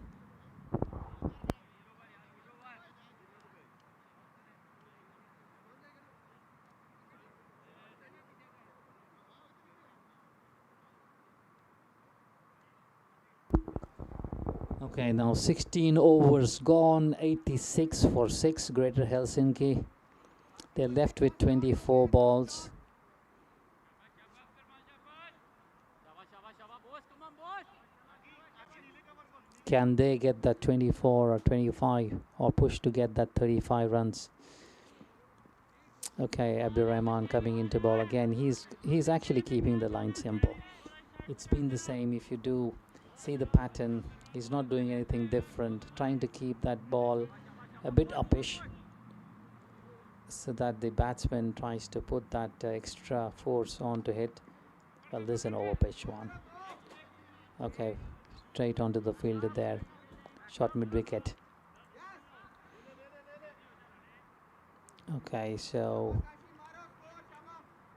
Okay, now 16 overs gone, 86 for 6, Greater Helsinki. They're left with 24 balls. Can they get that 24 or 25 or push to get that 35 runs? Okay, Abdurrahman coming into ball again. He's actually keeping the line simple. It's been the same. If you do see the pattern, he's not doing anything different, trying to keep that ball a bit uppish so that the batsman tries to put that extra force on to hit. Well, this is an overpitch one. Okay, straight onto the fielder there. Shot mid-wicket. Okay, so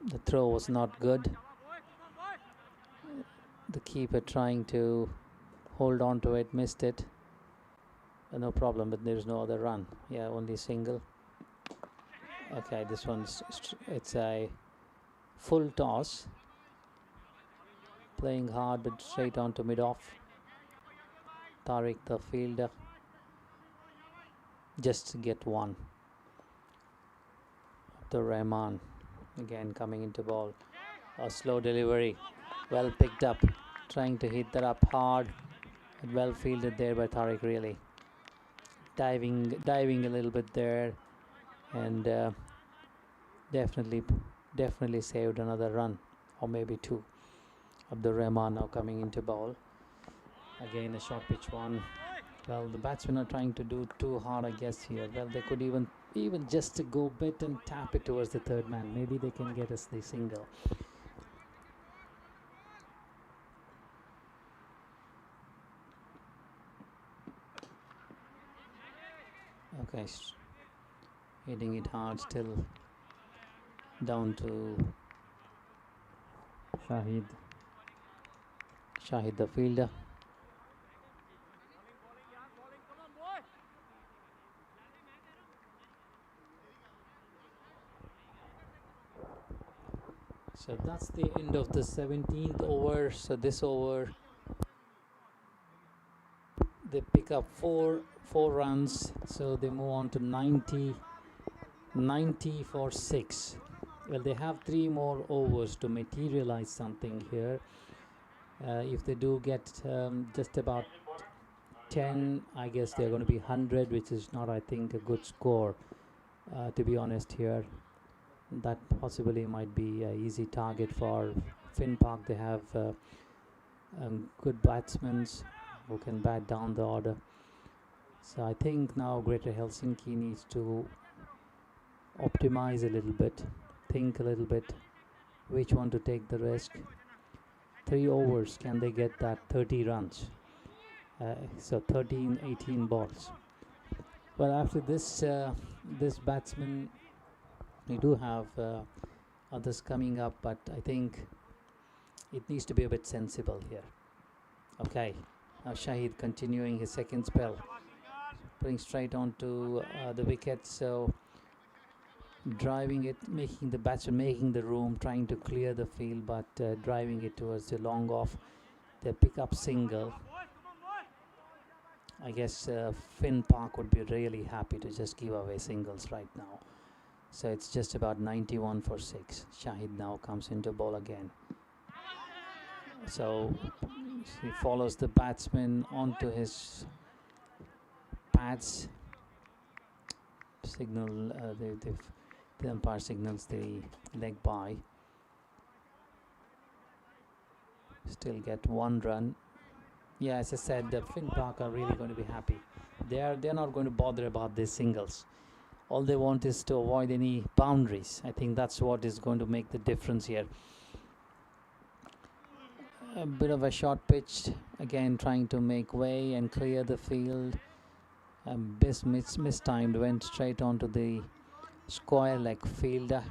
the throw was not good. The keeper trying to hold on to it, missed it. No problem, but there's no other run. Yeah, only single. Okay, this one's it's a full toss. Playing hard, but straight on to mid-off. Tariq, the fielder, just to get one. Rahman again coming into ball. A slow delivery, well picked up, trying to hit that up hard, and well fielded there by Tariq. Really diving a little bit there, and definitely saved another run or maybe two. Rahman now coming into ball. Again a short pitch one. Well, the batsmen are trying to do too hard, I guess, here. Well, they could even just to go bit and tap it towards the third man. Maybe they can get us the single. Okay, hitting it hard, still down to Shahid the fielder. So that's the end of the 17th over. So this over they pick up four runs, so they move on to 90 for 6. Well, they have 3 more overs to materialize something here. If they do get just about 10, I guess they're going to be 100, which is not, I think, a good score, to be honest here. That possibly might be an easy target for Finn Park. They have good batsmen who can bat down the order. So I think now Greater Helsinki needs to optimize a little bit, think a little bit which one to take the risk. 3 overs, can they get that 30 runs? So 18 balls. Well, after this batsman, we do have others coming up, but I think it needs to be a bit sensible here. Okay, now Shahid continuing his second spell, putting straight onto the wicket. So driving it, making the batsman making the room, trying to clear the field, but driving it towards the long off. They pick up single. I guess Finn Park would be really happy to just give away singles right now. So it's just about 91 for 6. Shahid now comes into ball again. So he follows the batsman onto his pads. Signal, the umpire signals the leg by. Still get 1 run. Yeah, as I said, the Finn Park are really going to be happy. They're not going to bother about these singles. All they want is to avoid any boundaries. I think that's what is going to make the difference here. A bit of a short pitch, again trying to make way and clear the field. Mistimed, went straight onto the square leg fielder.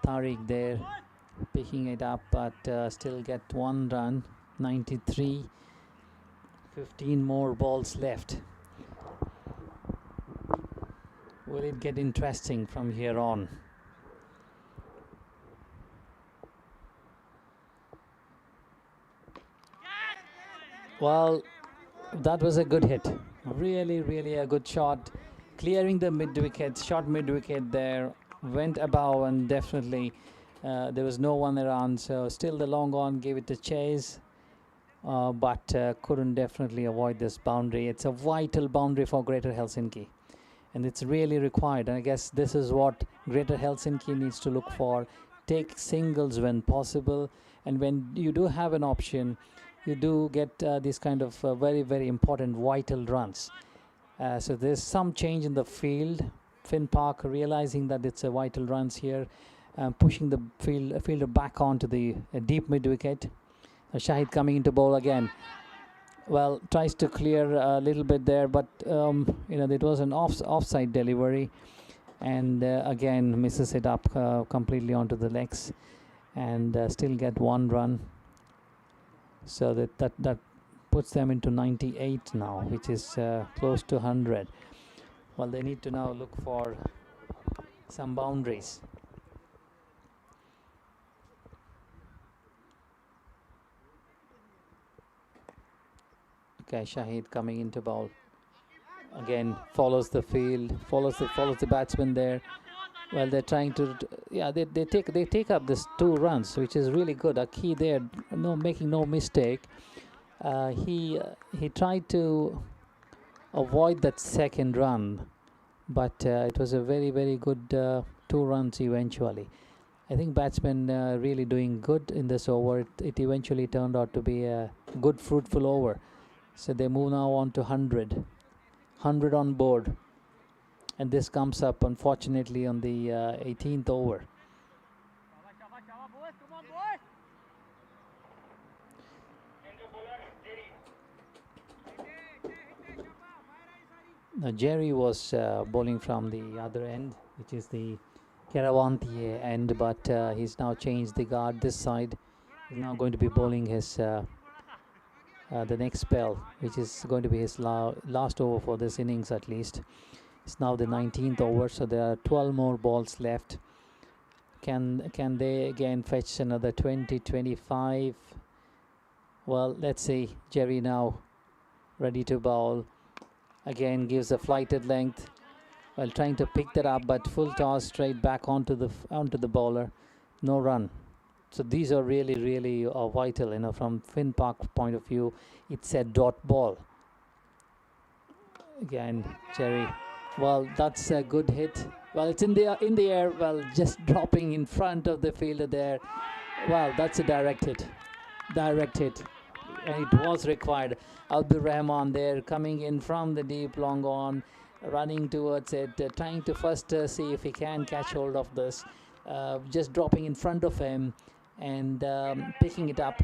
Tariq there picking it up, but still get 1 run. 93. 15 more balls left. Will it get interesting from here on? Well, That was a good hit. Really, really a good shot. Clearing the mid wicket, shot mid wicket there, went above, and definitely there was no one around. So still the long on gave it a chase, but couldn't definitely avoid this boundary. It's a vital boundary for Greater Helsinki, and it's really required. And I guess this is what Greater Helsinki needs to look for. Take singles when possible, and when you do have an option, you do get these kind of very, very important vital runs. So there's some change in the field. Finn Park realizing that it's a vital runs here, pushing the fielder back onto the deep mid wicket. Shahid coming into bowl again. Well, tries to clear a little bit there, but it was an offside delivery, and again misses it up completely onto the legs, and still get one run. So that puts them into 98 now, which is close to 100. Well, they need to now look for some boundaries. Okay, Shahid coming into bowl. Again, follows the field, follows the batsman there. Well, they're trying to, they take up this 2 runs, which is really good. A key there, making no mistake. He tried to avoid that second run, but it was a very, very good 2 runs eventually. I think batsmen really doing good in this over. It eventually turned out to be a good, fruitful over. So they move now on to 100 on board, and this comes up unfortunately on the 18th over. Now Jerry was bowling from the other end, which is the Keravanti end, but he's now changed the guard this side. He's now going to be bowling his the next spell, which is going to be his last over for this innings at least. It's now the 19th over, so there are 12 more balls left. Can they again fetch another 20, 25? Well, let's see. Jerry now ready to bowl. Again gives a flighted length while trying to pick that up, but full toss straight back onto the bowler. No run. So these are really, really vital. From Finn Park's point of view, it's a dot ball. Again, Jerry. Well, that's a good hit. Well, it's in the air. Well, just dropping in front of the fielder there. Well, that's a direct hit. And it was required. Abdur Rahman there coming in from the deep long on, running towards it, trying to first see if he can catch hold of this. Just dropping in front of him and picking it up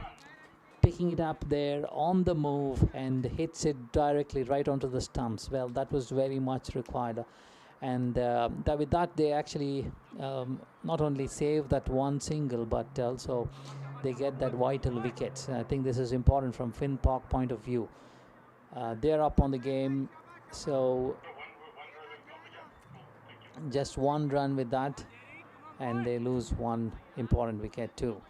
there on the move, and hits it directly right onto the stumps. Well, that was very much required, and with that they actually not only save that one single, but also they get that vital wicket. I think this is important from Finn Park point of view. They're up on the game, so just one run with that, and they lose one important wicket too.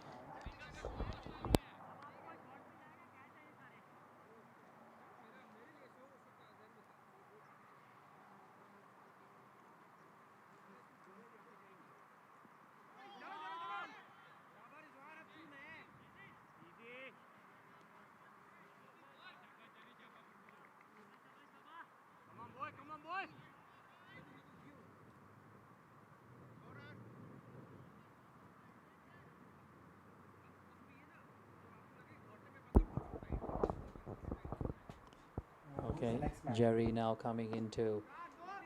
Okay, Jerry now coming into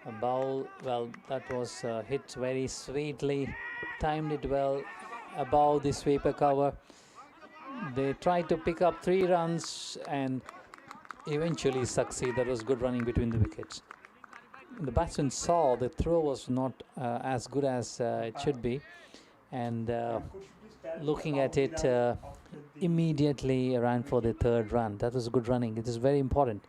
a bowl. Well, that was hit very sweetly, timed it well above the sweeper cover. They tried to pick up 3 runs and eventually succeed. That was good running between the wickets. The batsman saw the throw was not as good as it should be, and looking at it, immediately ran for the 3rd run. That was good running. It is very important.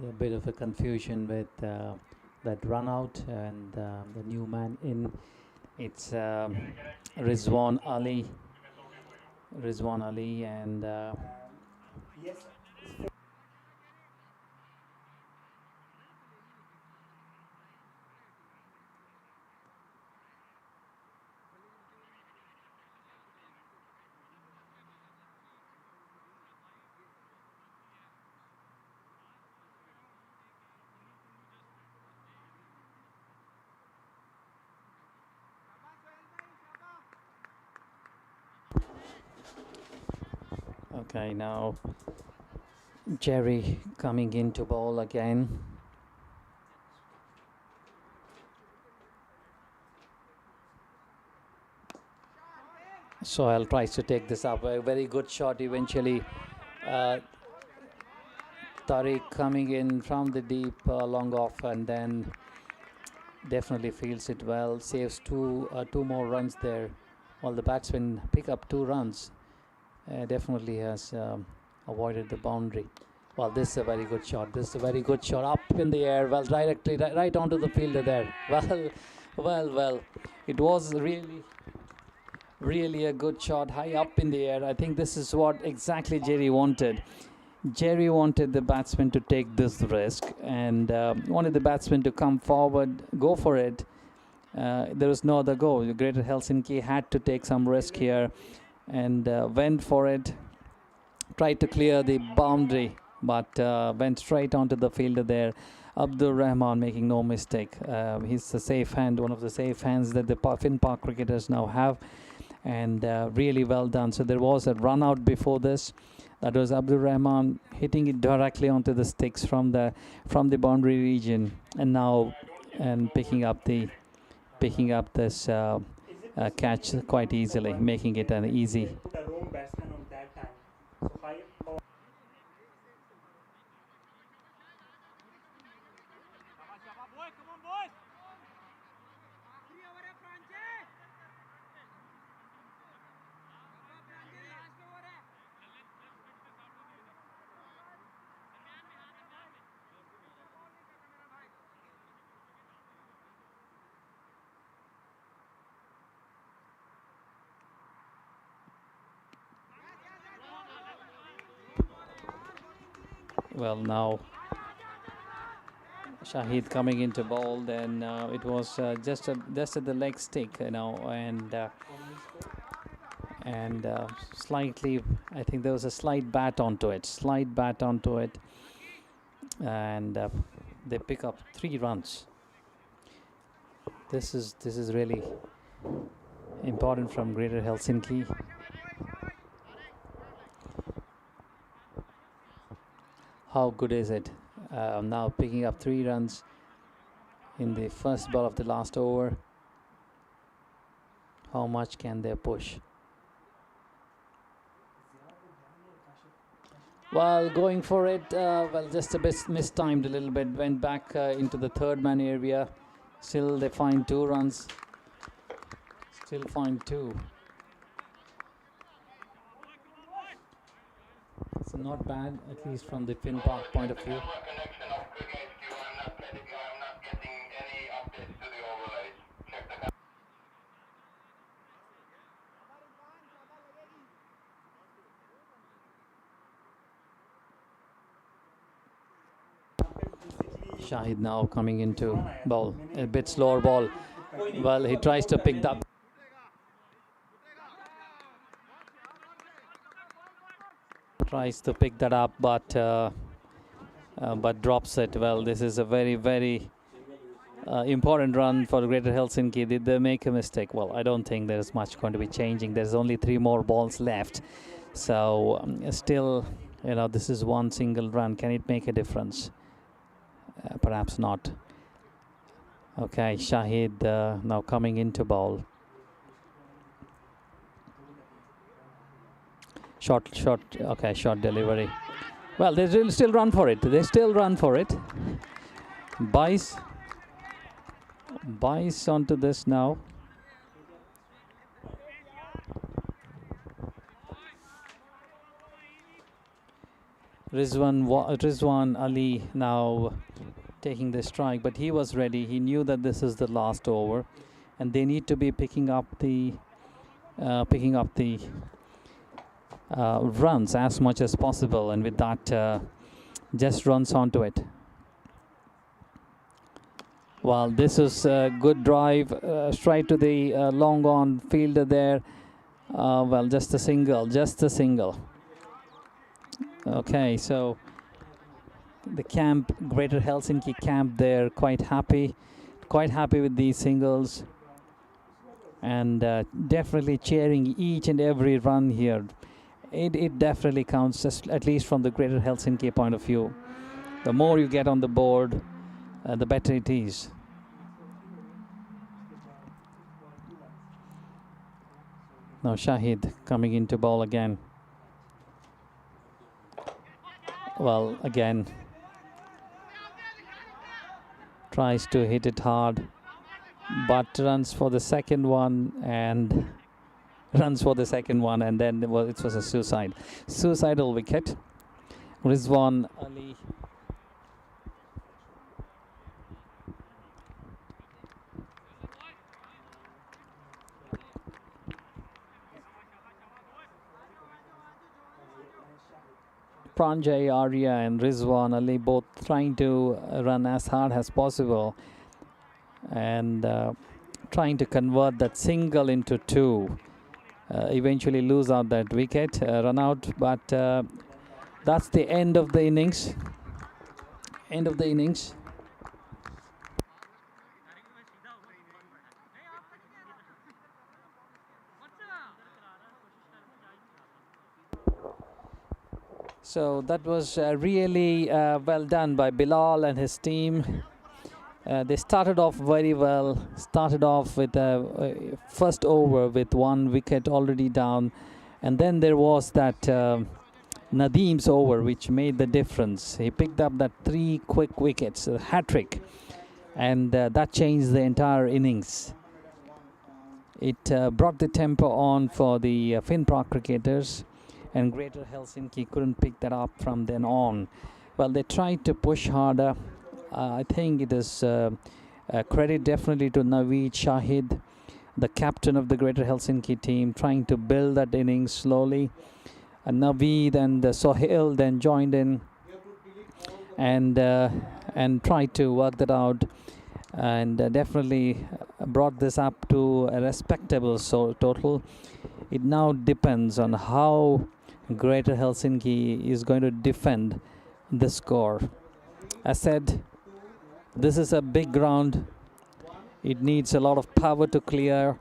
A bit of a confusion with that run out and the new man in. It's Rizwan Ali. Rizwan Ali and okay, now Jerry coming into ball again. Sohail tries to take this up. A very good shot eventually. Tariq coming in from the deep long off and then definitely fields it well. Saves two more runs there. While the batsman pick up 2 runs. Definitely has avoided the boundary. Well, this is a very good shot. This is a very good shot up in the air. Well, directly right onto the fielder there. Well. It was really a good shot high up in the air. I think this is what exactly Jerry wanted. Jerry wanted the batsman to take this risk and wanted the batsman to come forward, go for it. There was no other go. Greater Helsinki had to take some risk here and went for it. Tried to clear the boundary, but went straight onto the fielder there. Abdur Rahman making no mistake. He's a safe hand, one of the safe hands that the Finn Park cricketers now have, and really well done. So there was a run out before this. That was Abdur Rahman hitting it directly onto the sticks from the boundary region, and now picking up this catch quite easily, making it an easy. Well, now Shahid coming into bowl, then it was just at the leg stick, and slightly, I think there was a slight bat onto it, and they pick up 3 runs. This is really important from Greater Helsinki. How good is it? Now picking up 3 runs in the first ball of the last over. How much can they push? Well, going for it, just a bit mistimed a little bit. Went back into the third man area. Still they find 2 runs. Still find 2. So not bad, at least from the Finn Park point of view. Shahid now coming into ball, a bit slower ball. Well, he tries to pick that. Tries to pick that up, but drops it. Well, this is a very, very important run for Greater Helsinki. Did they make a mistake? Well, I don't think there's much going to be changing. There's only 3 more balls left. So still, this is one single run. Can it make a difference? Perhaps not. Okay, Shahid now coming into ball. Short, okay, short delivery. Well, they still run for it. They still run for it. Buys onto this now. Rizwan Ali now taking the strike, but he was ready. He knew that this is the last over, and they need to be picking up the runs as much as possible, and with that, just runs onto it. Well, this is a good drive, straight to the long on fielder there. Well, just a single. Okay, so the camp, Greater Helsinki camp, they're quite happy with these singles, and definitely cheering each and every run here. It definitely counts, at least from the Greater Helsinki point of view. The more you get on the board, the better it is. Now Shahid coming into ball again. Well, again, tries to hit it hard, but runs for the second one, and then it was a suicidal wicket. Rizwan Ali Pranjay Arya and Rizwan Ali both trying to run as hard as possible, and trying to convert that single into 2. Eventually lose out that wicket, run out, but that's the end of the innings. So that was really well done by Bilal and his team. They started off very well. Started off with a first over with 1 wicket already down, and then there was that Nadim's over which made the difference. He picked up that 3 quick wickets, a hat-trick, and that changed the entire innings. It brought the tempo on for the Finn Park cricketers, and Greater Helsinki couldn't pick that up from then on. Well, they tried to push harder. I think it is credit definitely to Naveed Shahid, the captain of the Greater Helsinki team, trying to build that innings slowly. Naveed and Sohail then joined in and tried to work that out, and definitely brought this up to a respectable total. It now depends on how Greater Helsinki is going to defend the score. As said, this is a big ground. It needs a lot of power to clear.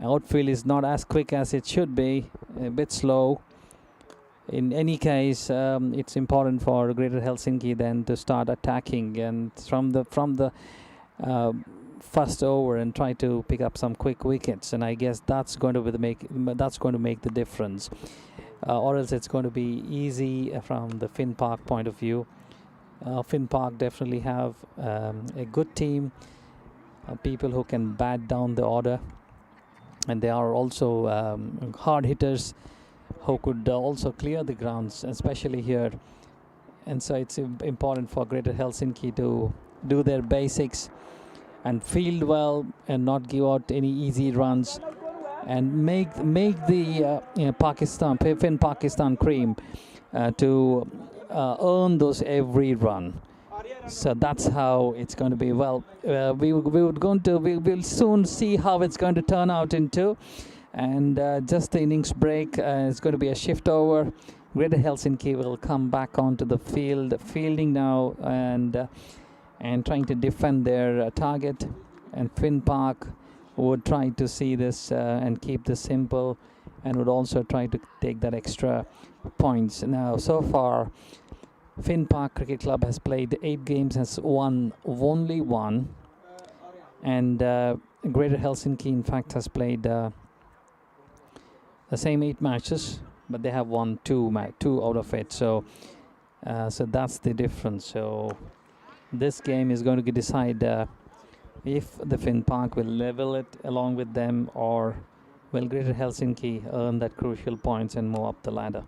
Outfield is not as quick as it should be, a bit slow. In any case, it's important for Greater Helsinki then to start attacking, and from the first over, and try to pick up some quick wickets. And I guess that's going to make the difference, or else it's going to be easy from the Finn Park point of view. Finn Park definitely have a good team, people who can bat down the order, and they are also hard hitters who could also clear the grounds, especially here. And so it's important for Greater Helsinki to do their basics and field well, and not give out any easy runs, and make the Finn Pakistan cream to earn those every run. So that's how it's going to be. Well, we'll soon see how it's going to turn out into. And just the innings break, it's going to be a shift over. Greater Helsinki will come back onto the field, fielding now, and and trying to defend their target. And Finn Park would try to see this and keep this simple, and would also try to take that extra points. Now, so far, Finn Park Cricket Club has played 8 games, has won only one, and Greater Helsinki, in fact, has played the same 8 matches, but they have won two out of it. So that's the difference. So this game is going to decide if the Finn Park will level it along with them, or will Greater Helsinki earn that crucial points and move up the ladder.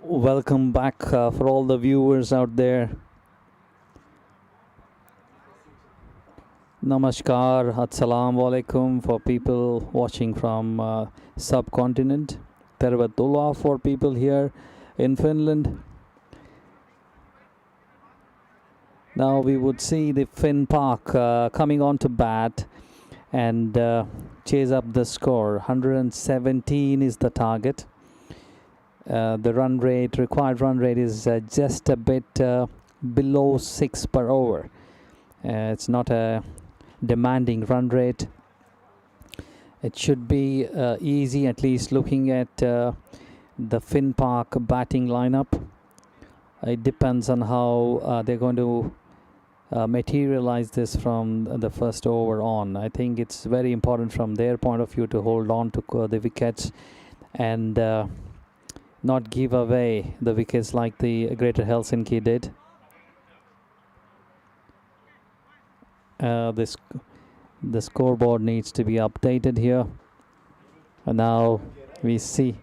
Welcome back for all the viewers out there. Namaskar, Assalamu alaikum for people watching from subcontinent. Tervetuloa for people here in Finland. Now we would see the Finn Park coming on to bat and chase up the score. 117 is the target. The required run rate is just a bit below 6 per over. It's not a demanding run rate. It should be easy, at least looking at the Finn Park batting lineup. It depends on how they're going to materialize this from the first over on. I think it's very important from their point of view to hold on to the wickets and not give away the wickets like the Greater Helsinki did. The scoreboard needs to be updated here, and now we see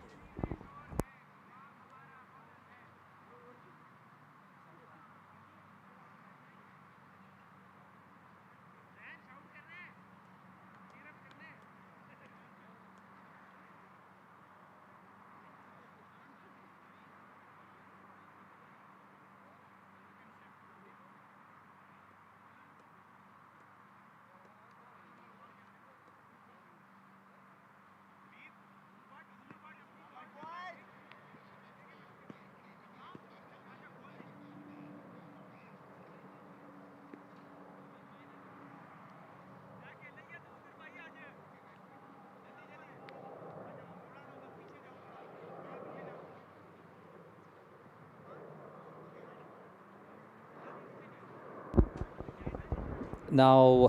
now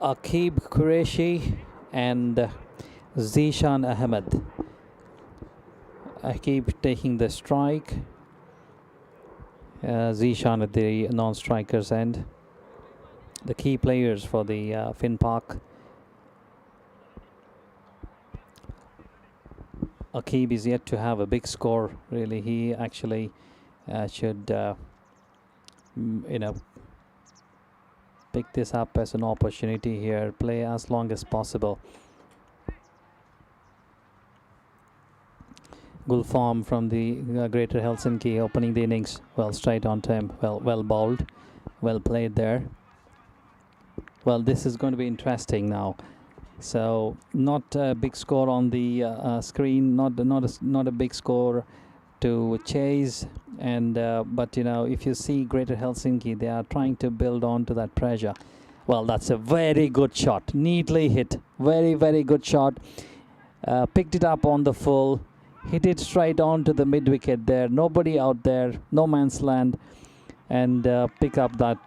Aqib Qureshi and Zishan Ahmed. Aqib taking the strike, Zishan at the non-strikers end. The key players for the Finn Park. Aqib is yet to have a big score. Really, he actually should, pick this up as an opportunity here. Play as long as possible. Gulfarm from the Greater Helsinki opening the innings. Well, straight on to him. Well bowled. Well played there. Well, this is going to be interesting now. So not a big score on the screen. Not a big score to chase. And but if you see Greater Helsinki, they are trying to build on to that pressure. Well, that's a very good shot. Neatly hit. Very good shot. Picked it up on the full. Hit it straight on to the mid wicket there. Nobody out there. No man's land. And pick up that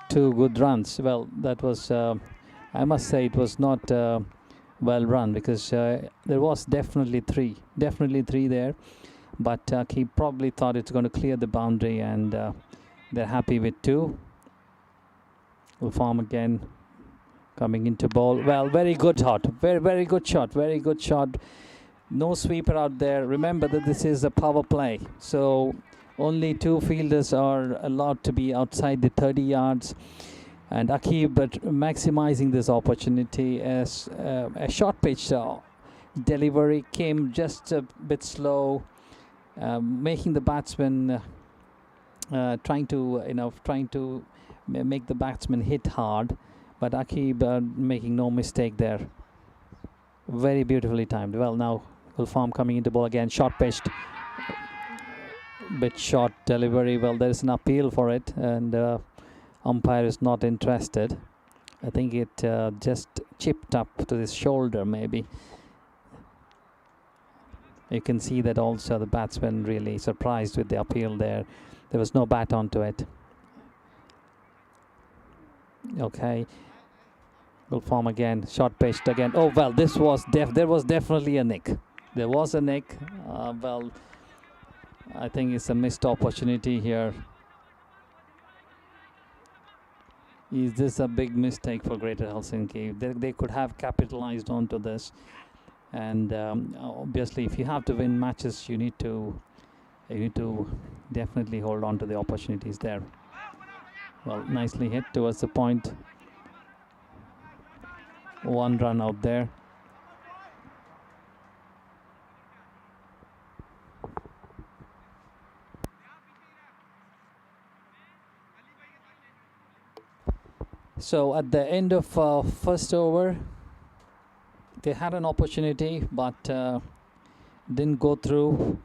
2 good runs. Well, that was, I must say, it was not well run, because there was definitely three there, but he probably thought it's going to clear the boundary, and they're happy with 2. Gulfarm again coming into ball. Well, very good shot. Very good shot. Very good shot. No sweeper out there. Remember that this is a power play, so only 2 fielders are allowed to be outside the 30 yards. And Aqib maximizing this opportunity as a short pitch delivery came just a bit slow, making the batsman trying to make the batsman hit hard, but Aqib making no mistake there. Very beautifully timed. Well, now Gulfarm coming into ball again. Short pitched. Bit short delivery. Well, there is an appeal for it, and umpire is not interested. I think it just chipped up to his shoulder, maybe. You can see that also the batsman really surprised with the appeal there. There was no bat onto it. Okay. Gulfarm again. Short pitched again. Oh, well, this was there was definitely a nick. There was a nick. Well, I think it's a missed opportunity here. Is this a big mistake for Greater Helsinki? They could have capitalized onto this, And obviously, if you have to win matches, you need to definitely hold on to the opportunities there. Well, nicely hit towards the point. 1 run out there. So at the end of first over, they had an opportunity, but didn't go through.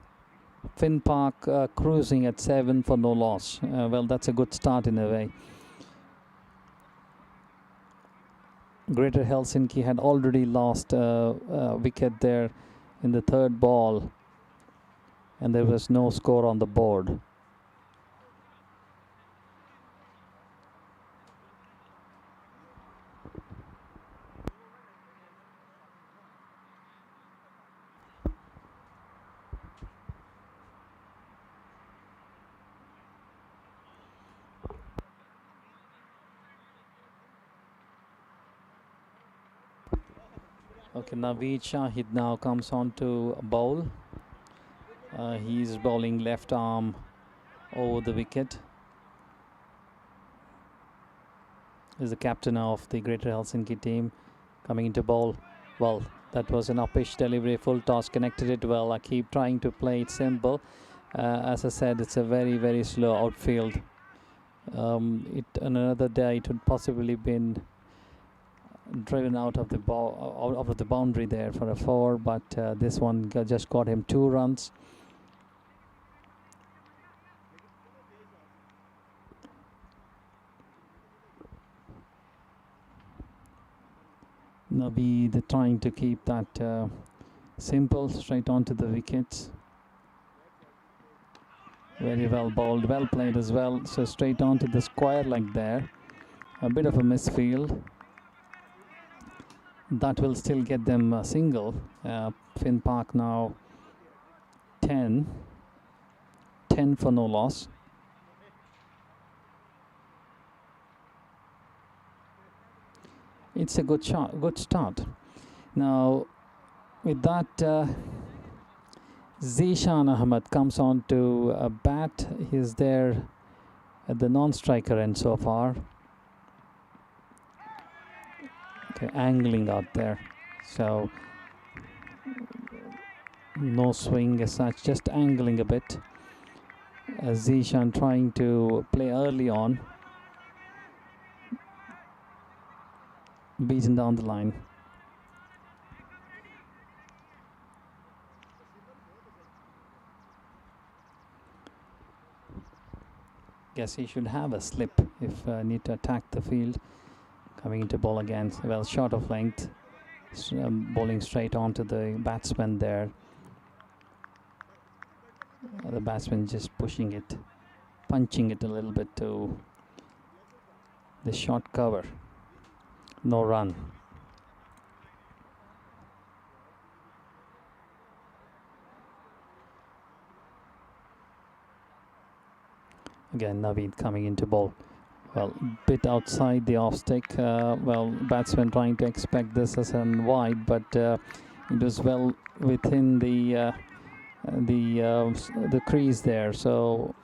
Finn Park cruising at 7 for no loss. Well, that's a good start in a way. Greater Helsinki had already lost a wicket there in the third ball, and there was no score on the board. Okay, Naveed Shahid now comes on to bowl. He's bowling left arm over the wicket. Is the captain of the Greater Helsinki team coming into bowl. Well, that was an uppish delivery, full toss, connected it well. I keep trying to play it simple. As I said, it's a very, very slow outfield. Another day it would possibly been driven out of the ball, out of the boundary there for a 4, but this one just got him 2 runs. Naveed trying to keep that simple, straight onto the wickets. Very well bowled, well played as well. So straight onto the square like there. A bit of a misfield. That will still get them a single. Finn Park now 10 for no loss. It's a good start. Now with that, Zishan Ahmed comes on to bat. He's there at the non-striker end so far. Okay, angling out there, so no swing as such, just angling a bit. Zishan trying to play early on, beaten down the line. Guess he should have a slip if need to attack the field. Coming into ball again, well, short of length, bowling straight onto the batsman there. The batsman just pushing it, punching it a little bit to the short cover. No run. Again, Naveed coming into ball. Well, bit outside the off stick. Well, batsman trying to expect this as a wide, but it was well within the crease there. So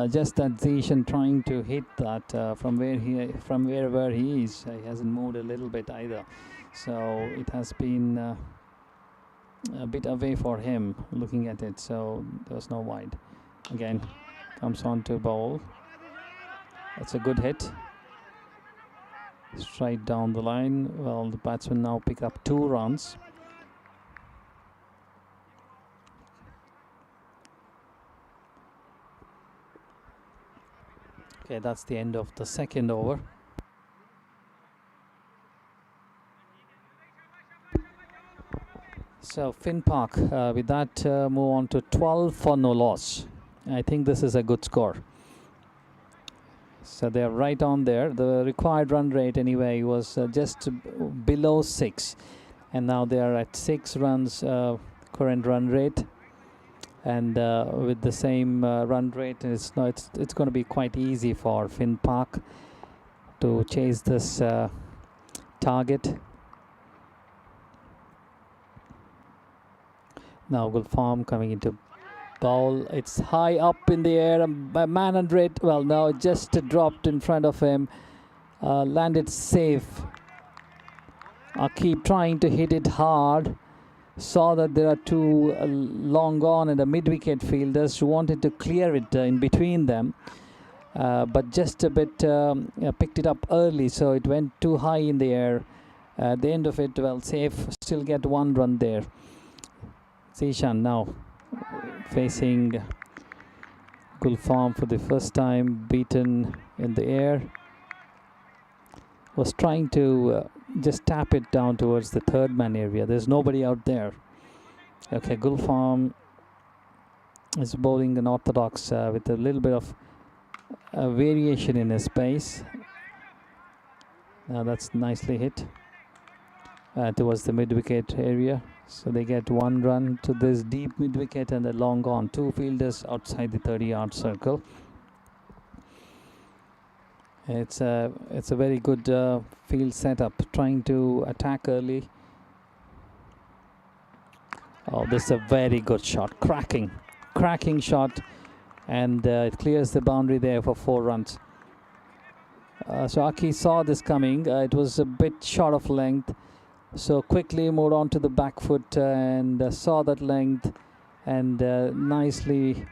just that Zishan trying to hit that from wherever he is. He hasn't moved a little bit either. So it has been a bit away for him looking at it. So there was no wide. Again, comes on to bowl. That's a good hit. Straight down the line. Well, the batsman now pick up 2 runs. Okay, that's the end of the second over. So Finn Park with that move on to 12 for no loss. I think this is a good score. So they're right on there. The required run rate anyway was just below 6, and now they are at 6 runs current run rate, and with the same run rate, it's going to be quite easy for Finn Park to chase this target. Now Gulfarm coming into bowl. It's high up in the air. A man under it. Well, no, just dropped in front of him. Landed safe. Keep trying to hit it hard. Saw that there are two long on and a mid-wicket fielders who wanted to clear it in between them. But just a bit picked it up early, so it went too high in the air. At the end of it, well, safe. Still get one run there. Zishan now facing Gulfarm for the first time, beaten in the air. Was trying to just tap it down towards the third man area. There's nobody out there. Okay, Gulfarm is bowling an orthodox with a little bit of variation in his pace. Now that's nicely hit towards the mid-wicket area. So they get one run to this deep mid-wicket and a long on. Two fielders outside the 30-yard circle. It's a very good field setup, trying to attack early. Oh, this is a very good shot, cracking shot, and it clears the boundary there for 4 runs. So Aki saw this coming. It was a bit short of length, so quickly moved on to the back foot and saw that length and nicely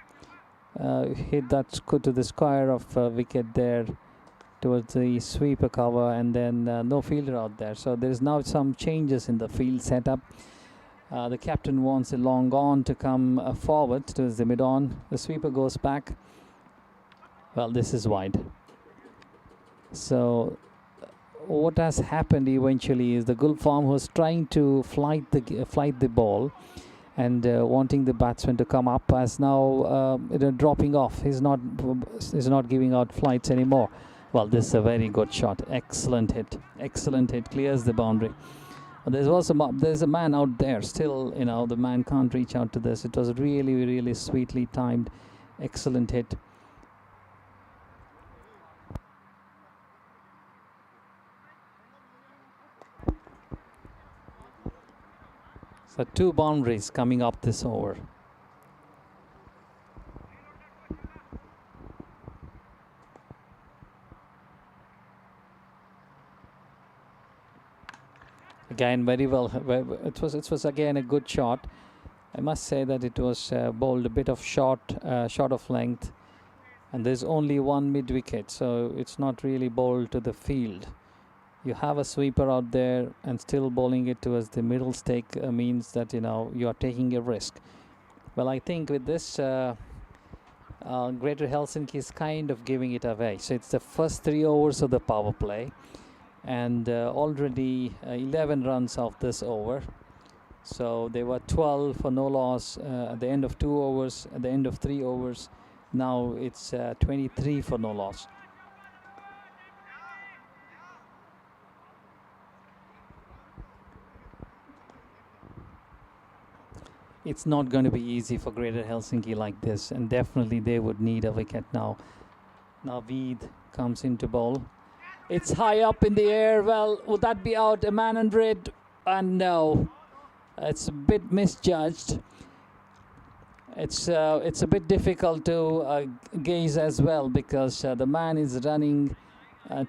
hit that to the square of wicket there towards the sweeper cover, and then no fielder out there. So there is now some changes in the field setup. The captain wants a long on to come forward towards the mid-on. The sweeper goes back. Well, this is wide. So what has happened eventually is the Gulfarm was trying to flight the ball and wanting the batsman to come up, as now dropping off. He's not giving out flights anymore. Well, this is a very good shot. Excellent hit. Clears the boundary. There's a man out there still. The man can't reach out to this. It was really sweetly timed. Excellent hit. So 2 boundaries coming up this over. Again, very well. It was again a good shot. I must say that it was bowled a bit of short of length, and there's only one mid-wicket, so it's not really bowled to the field. You have a sweeper out there, and still bowling it towards the middle stake means that you are taking a risk. Well, I think with this, Greater Helsinki is kind of giving it away. So it's the first 3 overs of the power play, and already 11 runs of this over. So they were 12 for no loss at the end of 2 overs, at the end of 3 overs. Now it's 23 for no loss. It's not going to be easy for Greater Helsinki like this, and definitely they would need a wicket now. Naveed comes into bowl. It's high up in the air. Well, would that be out? A man under it? And no, it's a bit misjudged. It's a bit difficult to gaze as well, because the man is running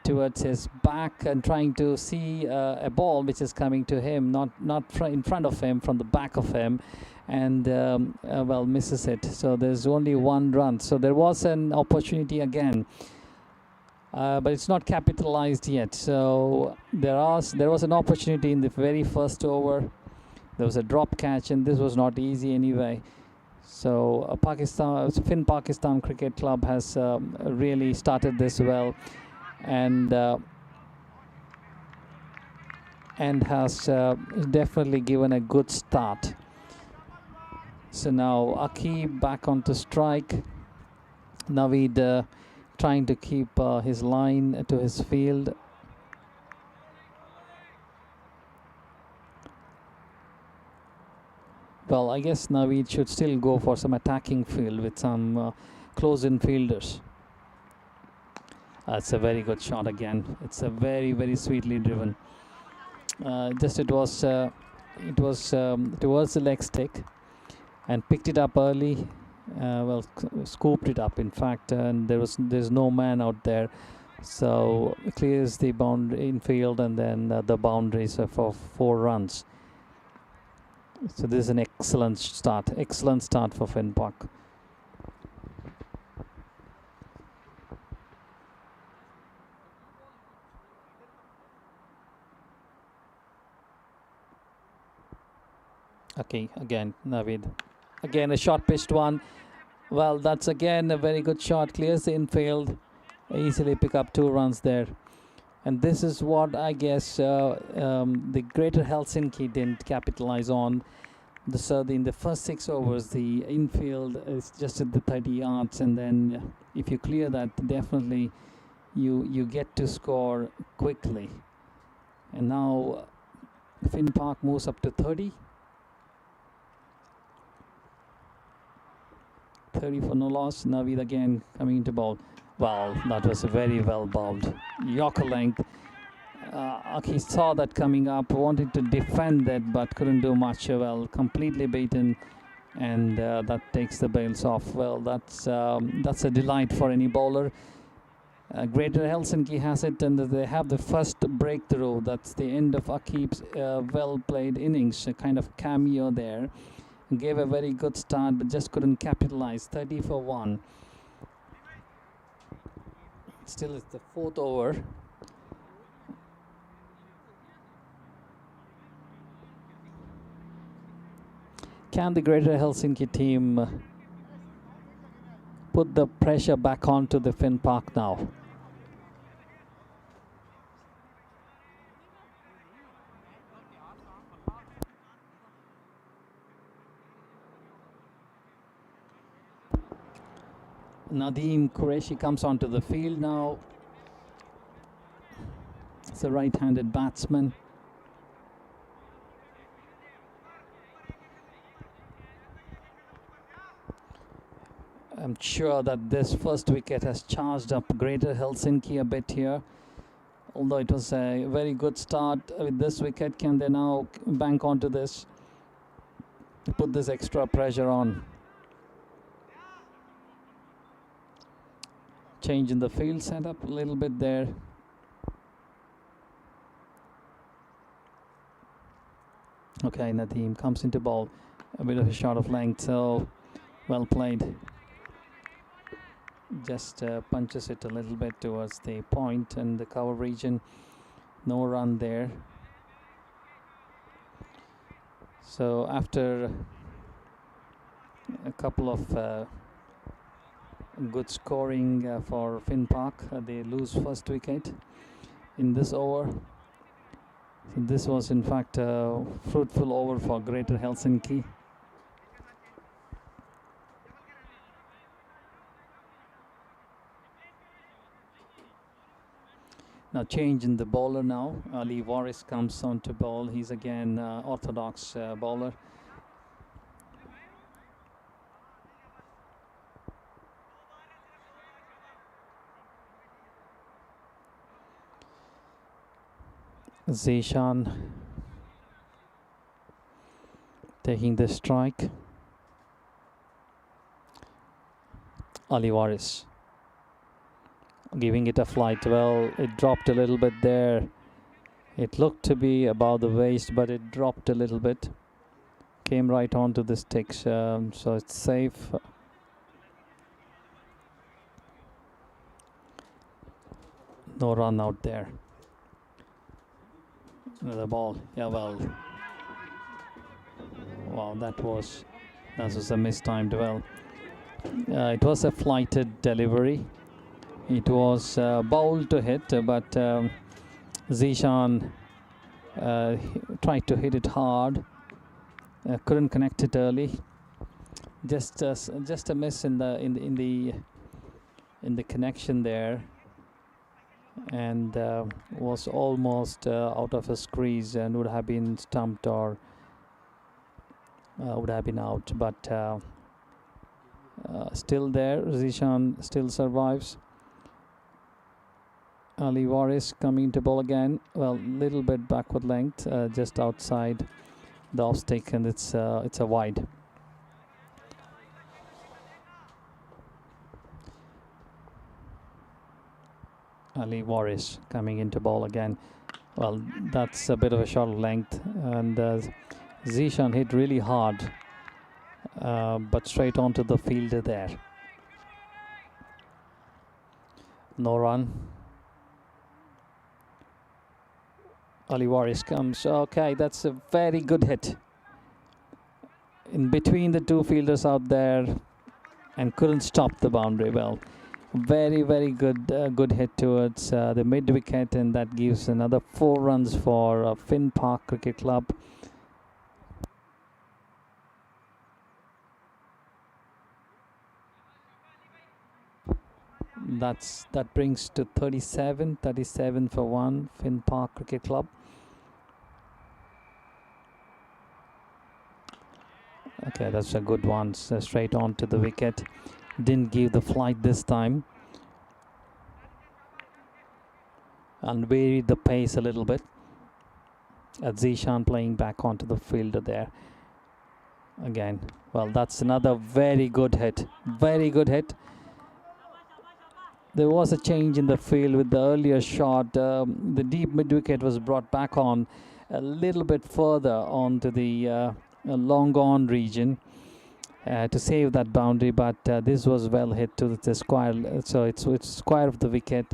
towards his back and trying to see a ball which is coming to him, not in front of him, from the back of him, and well, misses it. So there's only 1 run. So there was an opportunity again, but it's not capitalized yet. So there was an opportunity in the very first over. There was a drop catch, and this was not easy anyway. So Pakistan Cricket Club has really started this well, and has definitely given a good start. So now Aki back onto strike. Naveed trying to keep his line to his field. Well, I guess Naveed should still go for some attacking field with some close-in fielders. It's a very good shot again. It's a very sweetly driven. It was towards the leg stick, and picked it up early. Scooped it up, in fact, and there's no man out there, so clears the boundary infield, and then the boundaries for 4 runs. So this is an excellent start for Finn Park. Okay, again Navid, again a short pitched one. Well, that's again a very good shot, clears the infield, easily pick up 2 runs there. And this is what I guess the Greater Helsinki didn't capitalize on. In the first 6 overs, the infield is just at the 30 yards, and then if you clear that, definitely you get to score quickly. And now Finn Park moves up to 30. 30 for no loss. Naveed again coming into ball. Well, that was a very well bowled Yorker length. He saw that coming up, wanted to defend that, but couldn't do much. Well, completely beaten, and that takes the bails off. Well, that's a delight for any bowler. Greater Helsinki has it, and they have the first breakthrough. That's the end of Akib's well-played innings, a kind of cameo there. Gave a very good start, but just couldn't capitalize. 30 for 1. Still, it's the 4th over. Can the Greater Helsinki team put the pressure back onto the Finn Park now? Nadeem Qureshi comes onto the field now. It's a right-handed batsman. I'm sure that this first wicket has charged up Greater Helsinki a bit here. Although it was a very good start with this wicket, can they now bank onto this to put this extra pressure on? Change in the field setup a little bit there. Okay, Nadeem comes into ball. A bit of a shot of length, so well played. Just punches it a little bit towards the point and the cover region. No run there. So after a couple of good scoring for Finn Park, they lose first wicket in this over. So this was in fact a fruitful over for Greater Helsinki. Now change in the bowler now. Ali Waris comes on to bowl. He's again orthodox bowler. Zishan taking the strike. Ali Waris giving it a flight. Well, it dropped a little bit there. It looked to be above the waist, but it dropped a little bit. Came right onto the sticks, so it's safe. No run out there. Another ball. Yeah, well. Wow, that was a mistimed. Well, it was a flighted delivery. It was bowled to hit, but Zishan tried to hit it hard. Couldn't connect it early. Just a miss in the connection there, and was almost out of his crease and would have been stumped or would have been out. But still there, Zishan still survives. Ali Waris coming to ball again. Well, little bit backward length, just outside the off stick, and it's a wide. Ali Waris coming into ball again. Well, that's a bit of a short length, and Zishan hit really hard, but straight onto the fielder there. No run. Ali Waris comes. Okay, that's a very good hit. In between the two fielders out there, and couldn't stop the boundary. Well, very good hit towards the mid wicket, and that gives another 4 runs for Finn Park Cricket Club. That brings to 37 for 1, Finn Park Cricket Club. Okay, that's a good one. So straight on to the wicket. Didn't give the flight this time. And varied the pace a little bit. Zishan playing back onto the fielder there. Again, well, that's another very good hit. Very good hit. There was a change in the field with the earlier shot. The deep mid-wicket was brought back on a little bit further onto the long on region to save that boundary, but this was well hit to the square, so it's square of the wicket,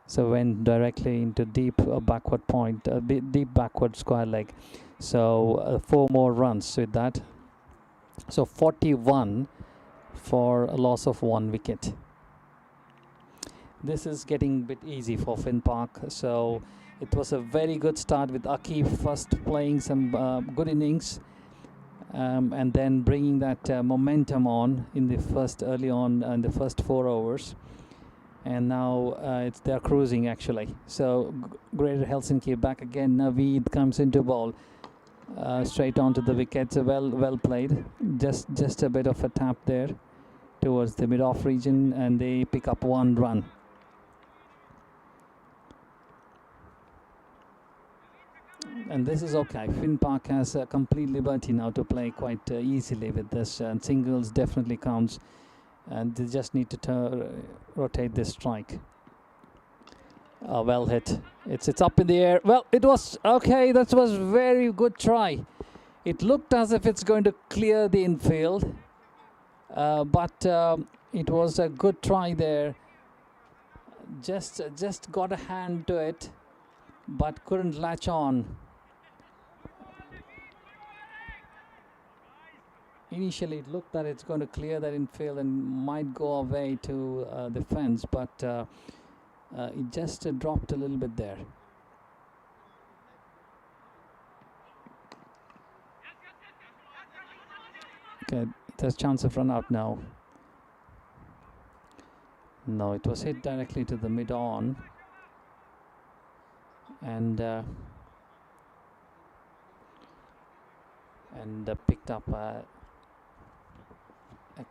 so went directly into deep backward point, deep backward square leg. So 4 more runs with that. So 41 for a loss of 1 wicket. This is getting a bit easy for Finn Park. So it was a very good start with Akif first playing some good innings, and then bringing that momentum on in the early on in the first 4 overs, and now they're cruising actually. So Greater Helsinki back again. Naveed comes into ball, straight onto the wickets. Well played. Just a bit of a tap there towards the mid-off region, and they pick up 1 run. And this is okay. Finn Park has complete liberty now to play quite easily with this, and singles definitely counts, and they just need to rotate this strike. Well hit. It's up in the air. Well, it was okay. That was very good try. It looked as if it's going to clear the infield, but it was a good try there. Just got a hand to it, but couldn't latch on. Initially, it looked that it's going to clear that infield and might go away to the fence, but it just dropped a little bit there. Okay, there's a chance of run out now. No, it was hit directly to the mid-on, and picked up a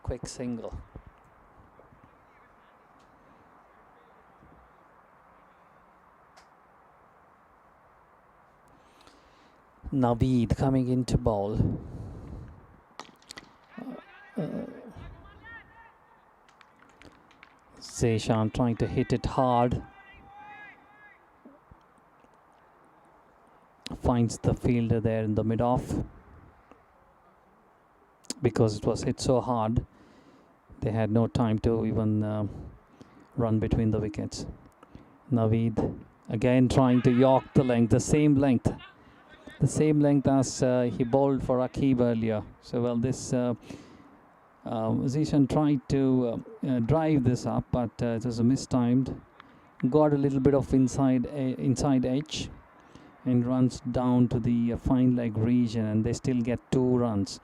quick single. Naveed coming into ball. Zishan trying to hit it hard. Finds the fielder there in the mid-off. Because it was hit so hard, they had no time to even run between the wickets. Naveed again trying to york the length, the same length as he bowled for Akib earlier. So well, this Zishan tried to drive this up, but it was mistimed. Got a little bit of inside edge, and runs down to the fine leg region, and they still get 2 runs.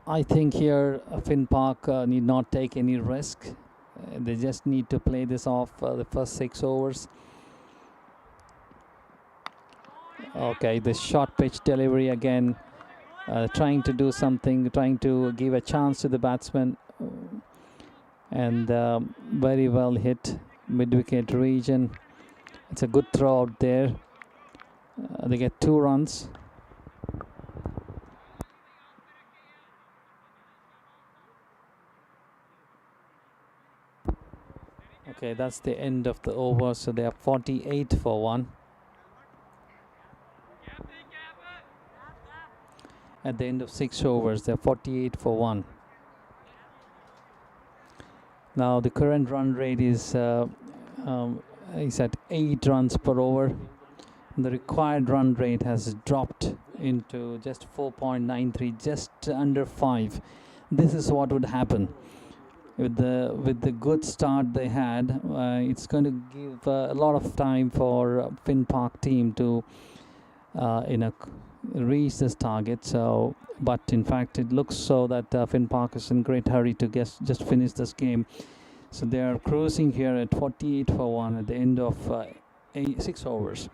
I think here Finn Park need not take any risk. They just need to play this off the first 6 overs. Okay, the short pitch delivery again, trying to do something, trying to give a chance to the batsman, and very well hit mid-wicket region. It's a good throw out there. They get 2 runs. Okay, that's the end of the over. So they are 48 for 1. At the end of 6 overs, they're 48 for 1. Now the current run rate is at 8 runs per over. The required run rate has dropped into just 4.93, just under 5. This is what would happen with the good start they had. It's going to give a lot of time for Finn Park team to reach this target. So, but in fact, it looks so that Finn Park is in great hurry to just finish this game. So they are cruising here at 48 for 1 at the end of 6 overs.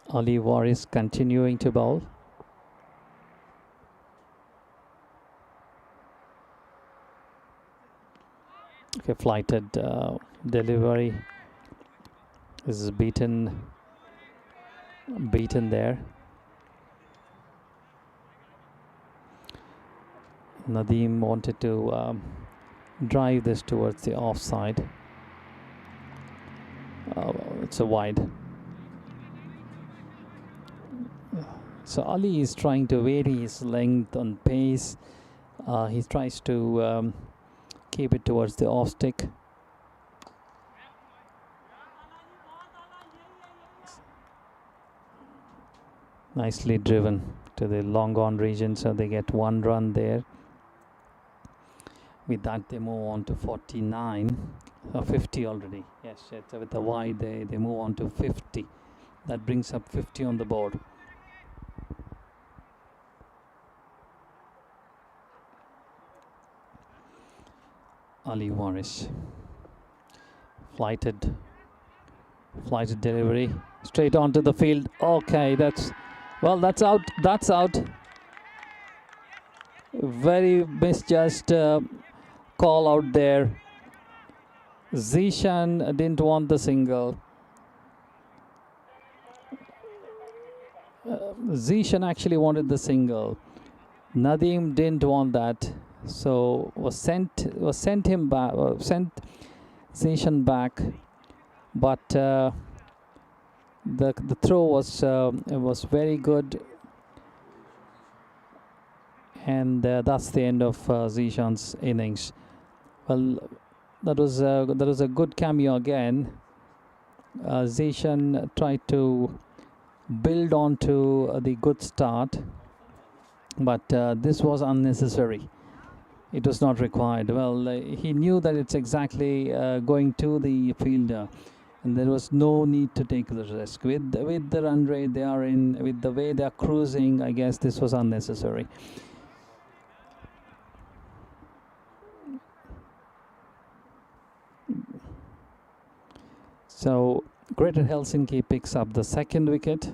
Ali Waris continuing to bowl. Okay, flighted delivery. This is beaten there. Nadeem wanted to drive this towards the offside. It's a wide. So Ali is trying to vary his length on pace. He tries to keep it towards the off stick. Nicely driven to the long on region, so they get 1 run there. With that, they move on to 49, 50 already. Yes, with the wide, they move on to 50. That brings up 50 on the board. Ali Waris. Flighted delivery. Straight onto the field. Okay, that's out. That's out. Very misjudged call out there. Zishan didn't want the single. Zishan actually wanted the single. Nadeem didn't want that, so sent Zishan back, but the throw was very good, and that's the end of Zishan's innings. Well, that was a good cameo again. Zishan tried to build on to the good start, but this was unnecessary. It was not required. Well, he knew that it's exactly going to the fielder, and there was no need to take the risk. With the run rate they are in, with the way they are cruising, I guess this was unnecessary. So Greater Helsinki picks up the 2nd wicket.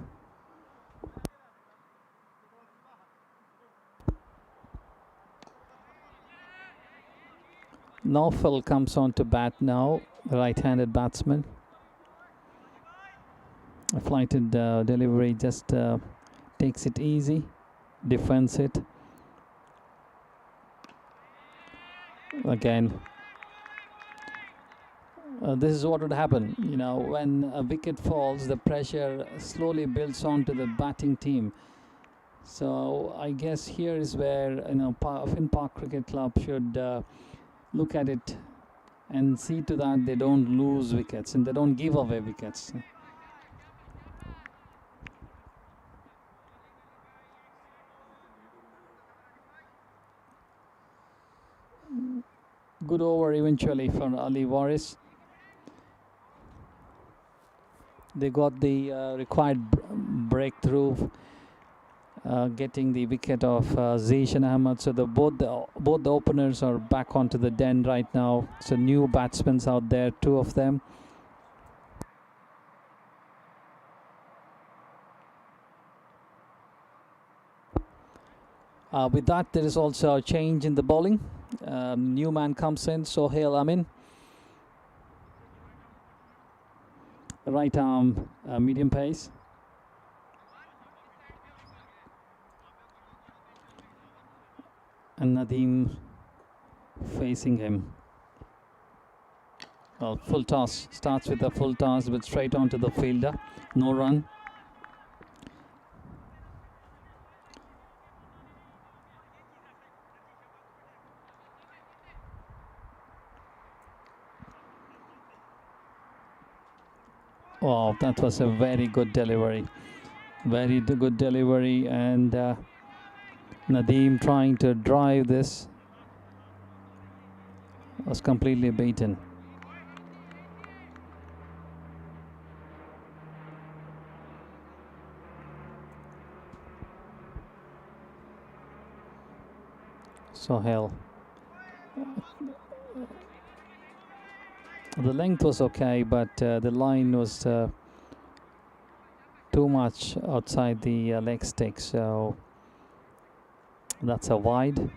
Naufal comes on to bat now, the right-handed batsman. A flighted delivery, just takes it easy, defends it. Again, this is what would happen, when a wicket falls, the pressure slowly builds onto the batting team. So I guess here is where Finn Park Cricket Club should look at it and see to that they don't lose wickets and they don't give away wickets. Good over eventually for Ali Waris. They got the required breakthrough, getting the wicket of Zishan Ahmed. So both the openers are back onto the den right now. So new batsmen out there, 2 of them. With that, there is also a change in the bowling. New man comes in, Sohail Amin. Right arm, medium pace. and Nadeem facing him. Well, full toss, starts with a full toss but straight onto the fielder, no run. Oh, that was a very good delivery. Very good delivery, and Nadeem trying to drive this was completely beaten. Sohail. The length was okay, but the line was too much outside the leg stick, so that's a wide.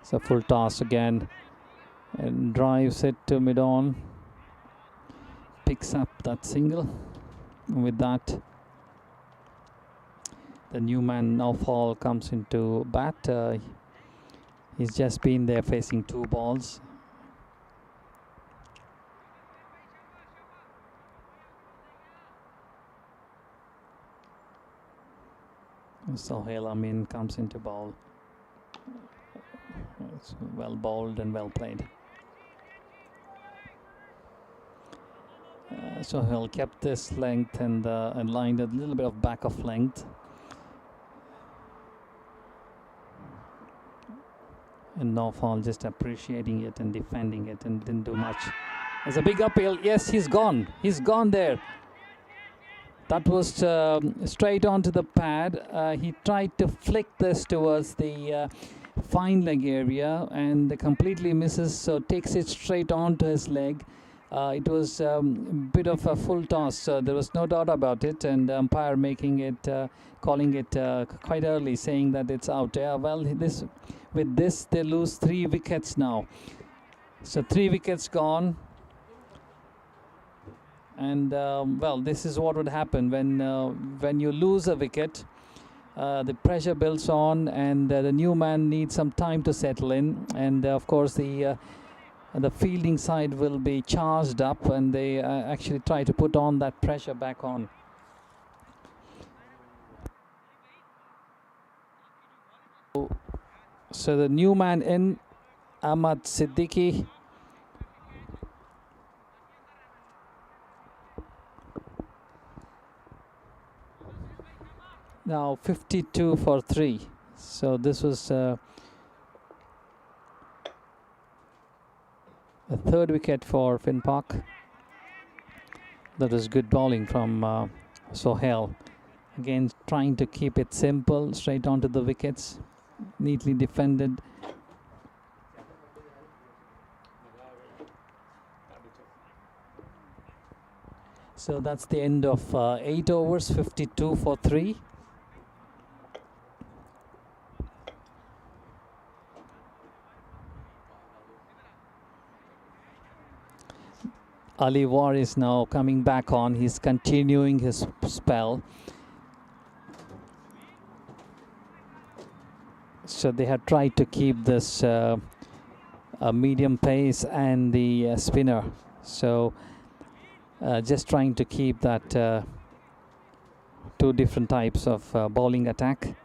It's a full toss again and drives it to mid-on. Picks up that single. With that, the new man Naufal comes into bat. He's just been there facing 2 balls. Sohail Amin comes into bowl. It's well bowled and well played. Sohail kept this length and lined a little bit of back of length. And Naufal just appreciating it and defending it and didn't do much. There's a big uphill. Yes, he's gone. He's gone there. That was straight onto the pad. He tried to flick this towards the fine leg area and completely misses, so takes it straight onto his leg. It was a bit of a full toss, so there was no doubt about it, and the umpire making it, calling it quite early, saying that it's out. Well, with this they lose 3 wickets now. So 3 wickets gone. And well, this is what would happen when you lose a wicket. The pressure builds on, and the new man needs some time to settle in. And of course, the fielding side will be charged up, and they actually try to put on that pressure back on. So the new man in, Ahmad Siddiqui. Now 52 for 3. So this was a 3rd wicket for Finn Park. That was good bowling from Sohail. Again, trying to keep it simple, straight onto the wickets, neatly defended. So that's the end of 8 overs, 52 for 3. Ali War is now coming back on. He's continuing his spell. So they have tried to keep this medium pace and the spinner. So just trying to keep that 2 different types of bowling attack.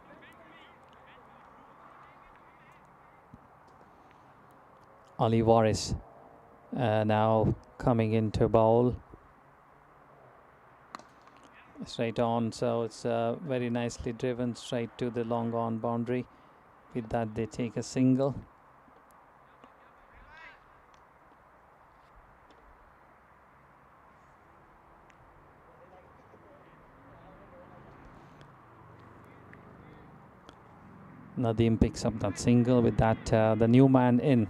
Ali Waris now coming into bowl. Straight on, so it's very nicely driven straight to the long on boundary. With that, they take a single. Nadeem picks up that single. With that, the new man in.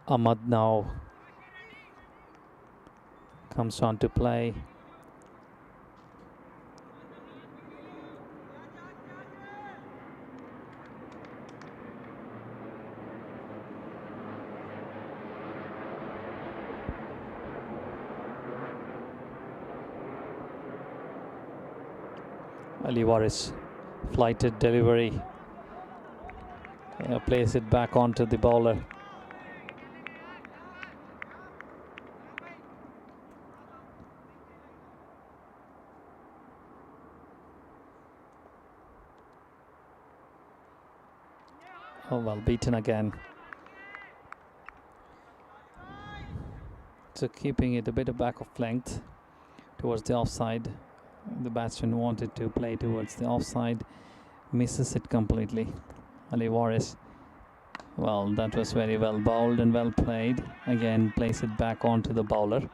Ahmad now comes on to play. Alivaris, flighted delivery. Place it back onto the bowler. Oh well, beaten again. So keeping it a bit back of length towards the offside. The batsman wanted to play towards the offside, misses it completely. Alivaris. Well, that was very well bowled and well played. Again, place it back onto the bowler.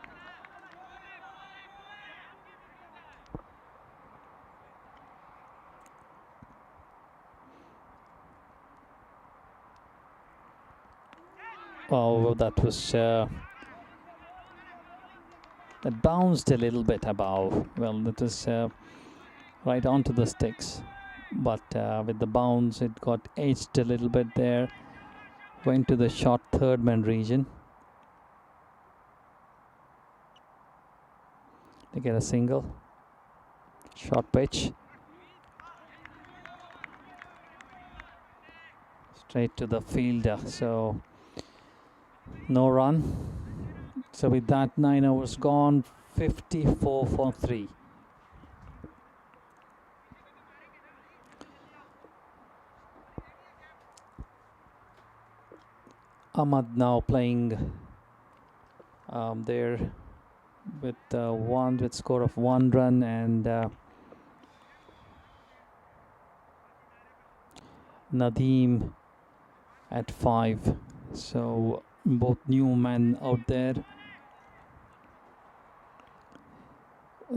Oh, that was that bounced a little bit above. Well, that was right onto the sticks, but with the bounce, it got edged a little bit there. Went to the short third man region. They get a single. Short pitch. Straight to the fielder. So no run. So with that, 9 overs gone, 54 for 3. Ahmad now playing there with with score of 1 run, and Nadeem at 5. So both new men out there.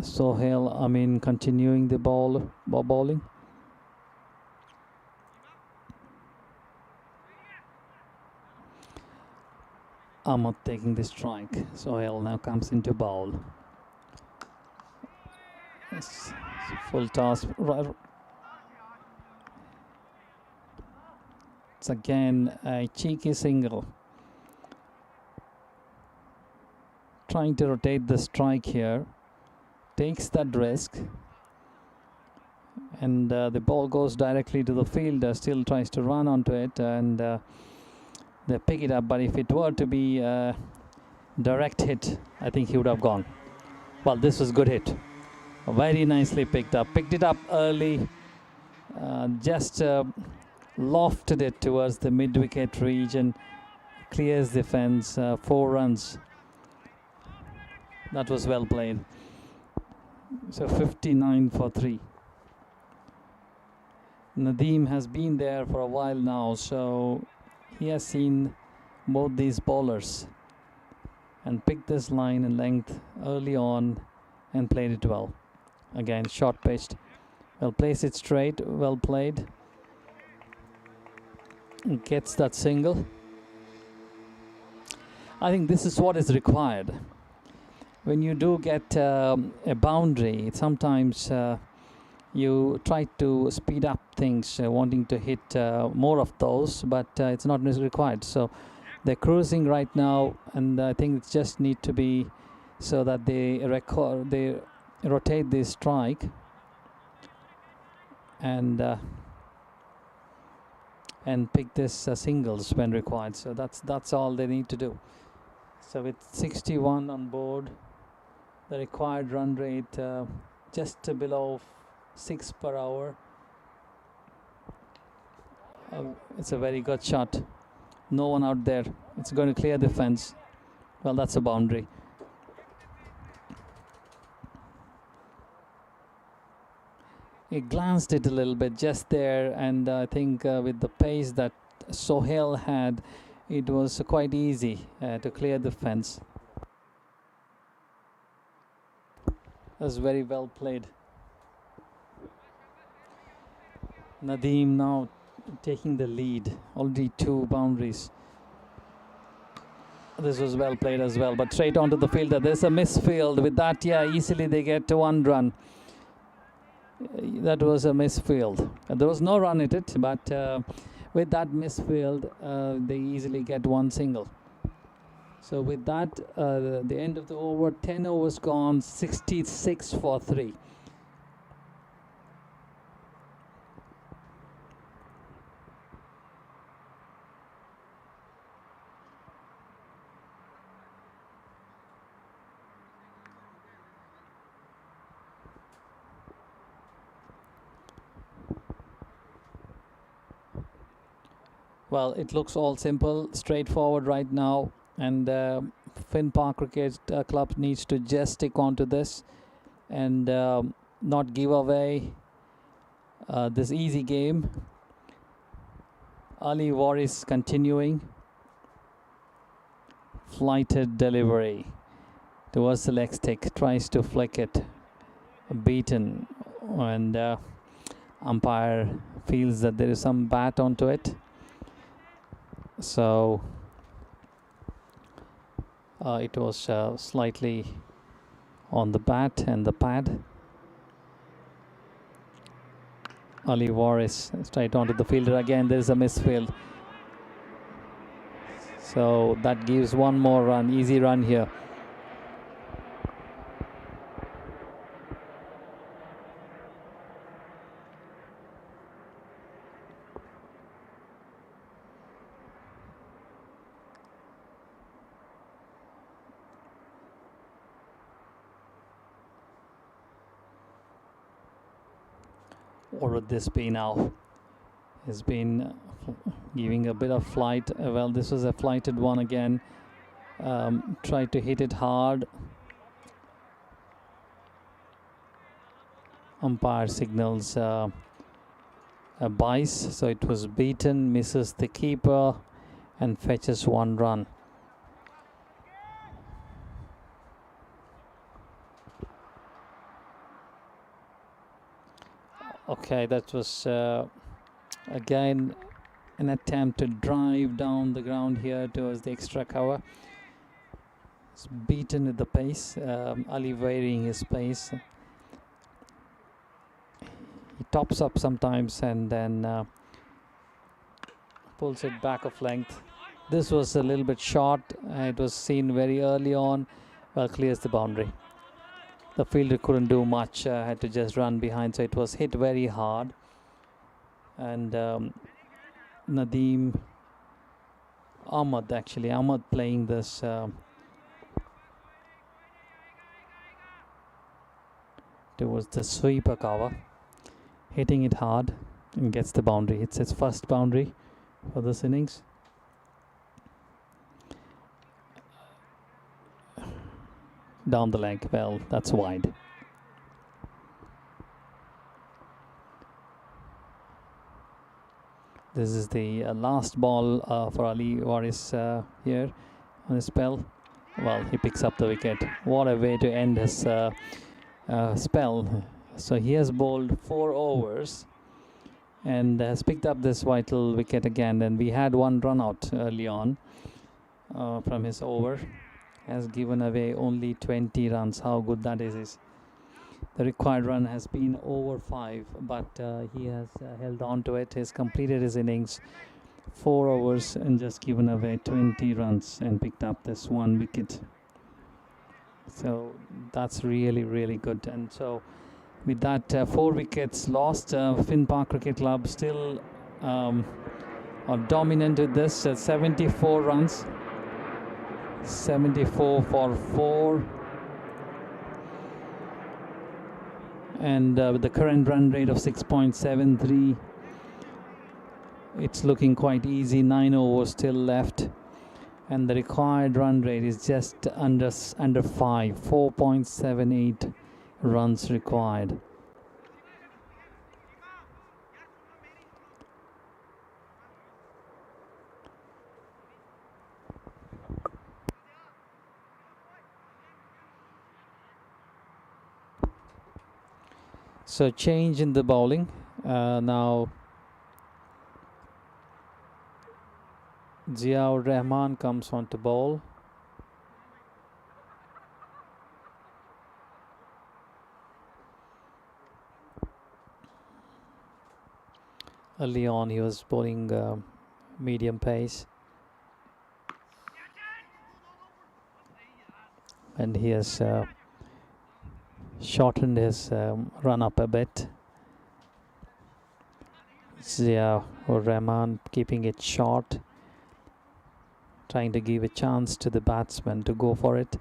Sohail Amin continuing the bowling. Ahmad taking the strike. Sohail now comes into bowl. Yes, full toss. It's again a cheeky single. Trying to rotate the strike here. Takes that risk. And the ball goes directly to the fielder. Still tries to run onto it, and they pick it up. But if it were to be a direct hit, I think he would have gone. Well, this was good hit. Very nicely picked up. Picked it up early. Just lofted it towards the mid-wicket region. Clears the fence. 4 runs. That was well played. So 59 for 3. Nadeem has been there for a while now, so he has seen both these bowlers and picked this line and length early on and played it well. Again, short pitched. Well, place it straight, well played. Gets that single. I think this is what is required. When you do get a boundary, sometimes you try to speed up things, wanting to hit more of those, but it's not necessarily required. So they're cruising right now, and I think it just need to be so that they rotate the strike and pick this singles when required. So that's all they need to do. So with 61 on board, the required run rate just below 6 per hour. It's a very good shot. No one out there. It's going to clear the fence. Well, that's a boundary. He glanced it a little bit just there, and I think with the pace that Sohail had, it was quite easy to clear the fence. That was very well played. Nadeem now taking the lead. Already 2 boundaries. This was well played as well, but straight onto the fielder. There's a misfield. With that, yeah, easily they get to 1 run. That was a misfield. There was no run at it, but with that misfield, they easily get 1 single. So with that, the end of the over, 10 overs gone, 66 for 3. Well, it looks all simple, straightforward right now, and Finn Park Cricket Club needs to just stick on to this and not give away this easy game. Ali Waris continuing. Flighted delivery towards the leg stick, tries to flick it, beaten, and umpire feels that there is some bat onto it, so it was slightly on the bat and the pad. Ali Waris straight onto the fielder again. There is a misfield, so that gives one more run, easy run here. What would this be now? Has been giving a bit of flight. Well, this was a flighted one again. Tried to hit it hard. Umpire signals a bice, so it was beaten, misses the keeper and fetches one run. Okay, that was again an attempt to drive down the ground here towards the extra cover. It's beaten at the pace, Ali varying his pace. He tops up sometimes and then pulls it back of length. This was a little bit short. It was seen very early on. Well, clears the boundary. The fielder couldn't do much, had to just run behind, so it was hit very hard. And Nadeem Ahmad playing this towards the sweeper cover, hitting it hard and gets the boundary. It's his first boundary for this innings. Down the leg, well, that's wide. This is the last ball for Ali Waris here on his spell. Well, he picks up the wicket. What a way to end his spell. So he has bowled 4 overs and has picked up this vital wicket again. And we had one run out early on from his over. Has given away only 20 runs. How good that is. The required run has been over 5, but he has held on to it. He's completed his innings, 4 overs, and just given away 20 runs and picked up this 1 wicket. So that's really, really good. And so with that 4 wickets lost, Finn Park Cricket Club still are dominant with this. 74 runs. 74 for 4, and with the current run rate of 6.73, it's looking quite easy. 9 overs still left, and the required run rate is just under 5, 4.78 runs required. So change in the bowling. Now Ziaur Rahman comes on to bowl. Early on he was bowling medium pace, and he has shortened his run up a bit. Ziaur Rahman keeping it short, trying to give a chance to the batsman to go for it.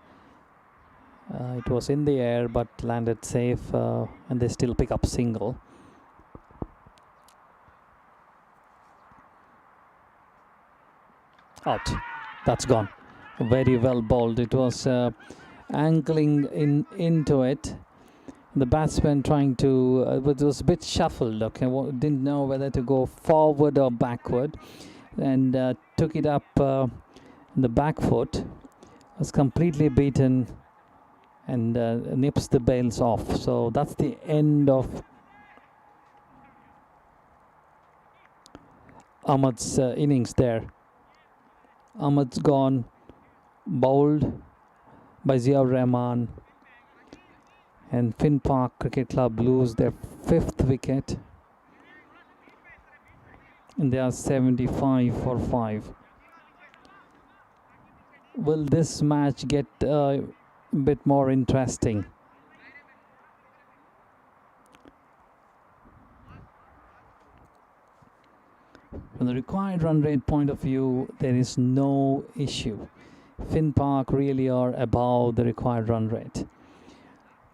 It was in the air but landed safe, and they still pick up single. Out. That's gone. Very well bowled. It was angling into it. The batsman trying to, it was a bit shuffled. Okay, didn't know whether to go forward or backward, and took it up the back foot. Was completely beaten and nips the bails off. So that's the end of Ahmed's innings there. Ahmed's gone, bowled by Ziaur Rahman, and Finn Park Cricket Club lose their 5th wicket, and they are 75 for 5. Will this match get a bit more interesting? From the required run rate point of view, there is no issue. Finn Park really are above the required run rate,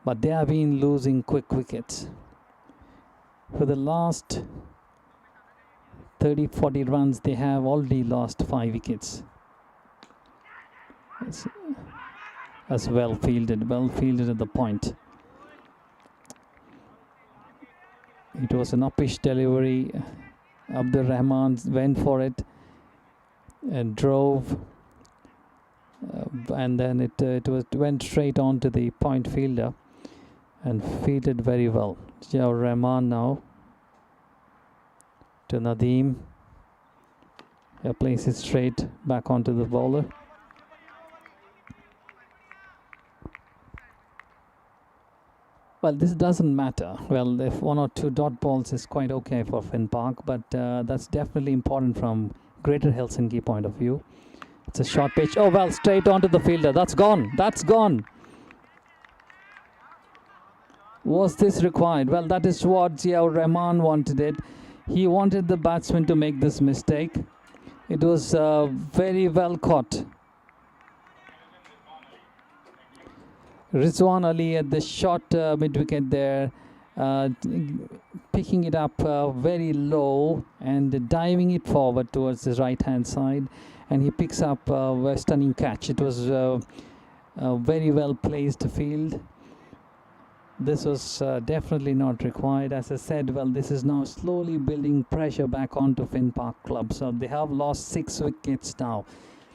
but they have been losing quick wickets. For the last 30-40 runs, they have already lost 5 wickets. As well fielded at the point. It was an uppish delivery. Abdur Rahman went for it and drove, and then it went straight on to the point fielder and fielded very well. Ziaur Rahman now to Nadeem. He plays it straight back onto the bowler. Well, this doesn't matter. Well, if 1 or 2 dot balls is quite okay for Finn Park, but that's definitely important from Greater Helsinki point of view. It's a short pitch. Oh, well, straight onto the fielder. That's gone. That's gone. Was this required? Well, that is what Ziaur Rahman wanted it. He wanted the batsman to make this mistake. It was very well caught. Rizwan Ali at the short mid-wicket there, picking it up very low and diving it forward towards his right-hand side, and he picks up a stunning catch. It was a very well placed field. This was definitely not required. As I said, well, this is now slowly building pressure back onto Finn Park Club. So they have lost 6 wickets now.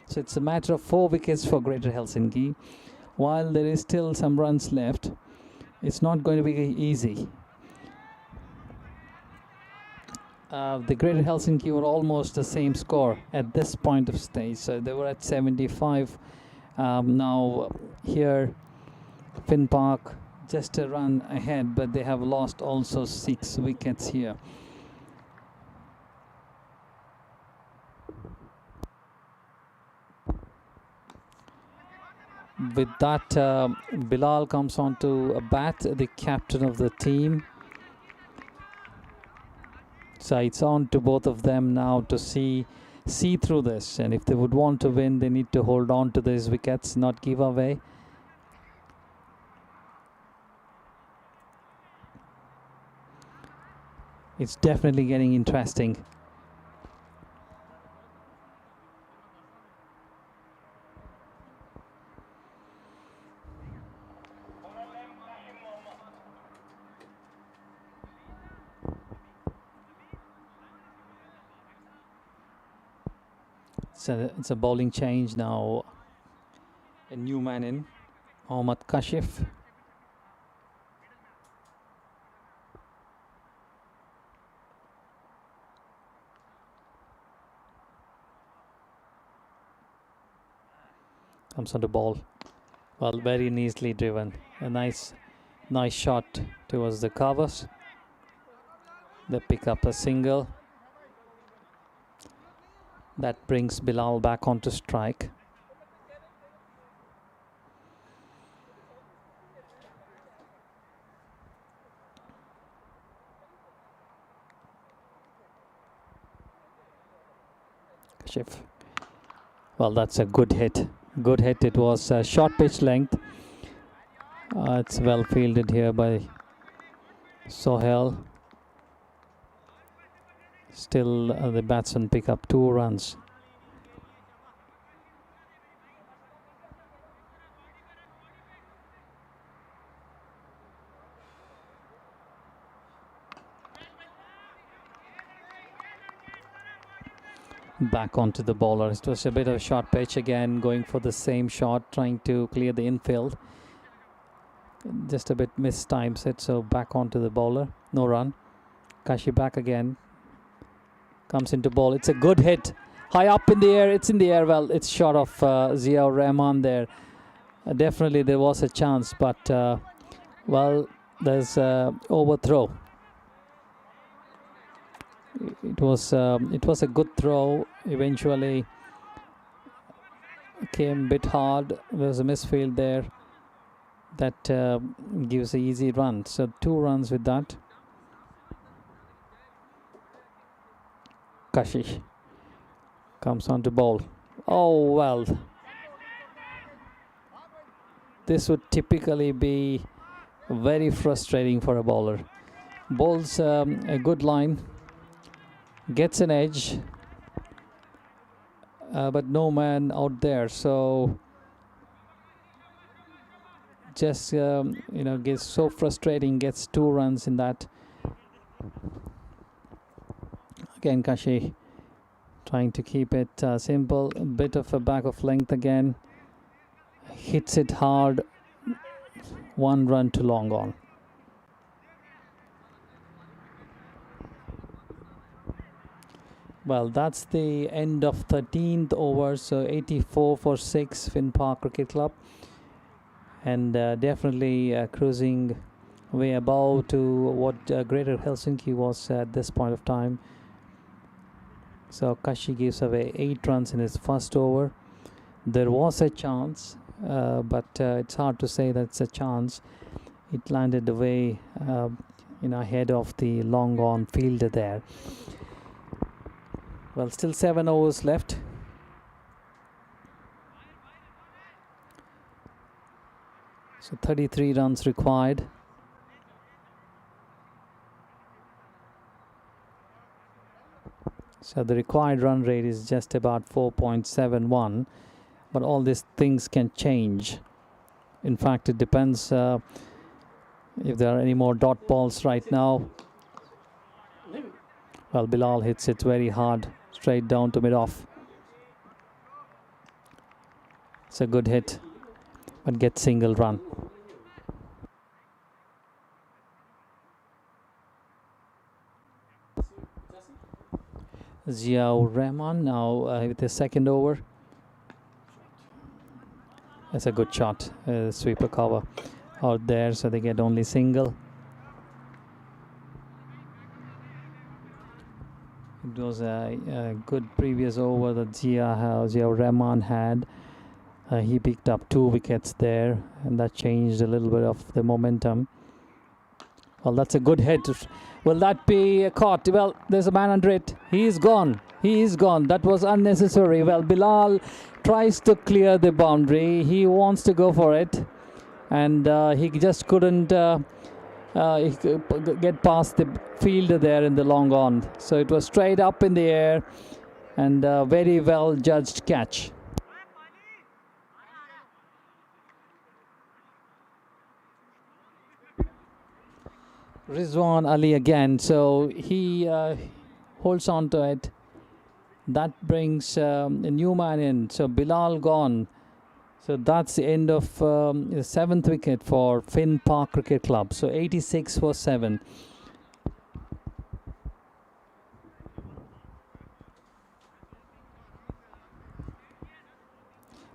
So it's a matter of 4 wickets for Greater Helsinki. While there is still some runs left, it's not going to be easy. The Greater Helsinki were almost the same score at this point of stage. So they were at 75. Now here, Finn Park just a run ahead, but they have lost also 6 wickets here. With that, Bilal comes on to a bat, the captain of the team. So it's on to both of them now to see through this. And if they would want to win, they need to hold on to these wickets, not give away. It's definitely getting interesting. It's a bowling change now. A new man in, Mohammad Kashif. Comes on the ball. Well, very nicely driven. A nice shot towards the covers. They pick up a single. That brings Bilal back onto strike. Kashif. Well, that's a good hit. Good hit. It was a short pitch length. It's well fielded here by Sohail. Still, the batsmen pick up 2 runs. Back onto the bowler. It was a bit of a short pitch again, going for the same shot, trying to clear the infield. Just a bit mistimes it, so back onto the bowler. No run. Kashi back again. Comes into ball. It's a good hit. High up in the air. It's in the air. Well, it's short of Ziaur Rahman there. Definitely there was a chance, but well, there's overthrow. It was a good throw. Eventually came a bit hard. There was a misfield there that gives an easy run. So 2 runs with that. Kashish comes on to bowl. Oh well, this would typically be very frustrating for a bowler. Bowls a good line, gets an edge, but no man out there, so just gets so frustrating. Gets 2 runs in that. Again, Kashi trying to keep it simple. A bit of a back of length again. Hits it hard. 1 run to long on. Well, that's the end of 13th over. So 84 for 6, Finn Park Cricket Club. And definitely cruising way above to what Greater Helsinki was at this point of time. So Kashi gives away 8 runs in his first over. There was a chance, but it's hard to say that it's a chance. It landed away, ahead of the long on fielder there. Well, still 7 overs left. So 33 runs required. So the required run rate is just about 4.71, but all these things can change. In fact, it depends if there are any more dot balls right now. Well, Bilal hits it very hard, straight down to mid-off. It's a good hit, but gets single run. Ziaur Rahman now with the second over. That's a good shot. Sweeper cover out there, so they get only single. It was a good previous over that Ziaur Rahman had. He picked up 2 wickets there, and that changed a little bit of the momentum. Well, that's a good hit. Will that be caught? Well, there's a man under it. He is gone. He is gone. That was unnecessary. Well, Bilal tries to clear the boundary. He wants to go for it, and he just couldn't get past the fielder there in the long on. So it was straight up in the air, and very well judged catch. Rizwan Ali again, so he holds on to it. That brings a new man in, so Bilal gone. So that's the end of the 7th wicket for Finn Park Cricket Club. So 86 for 7.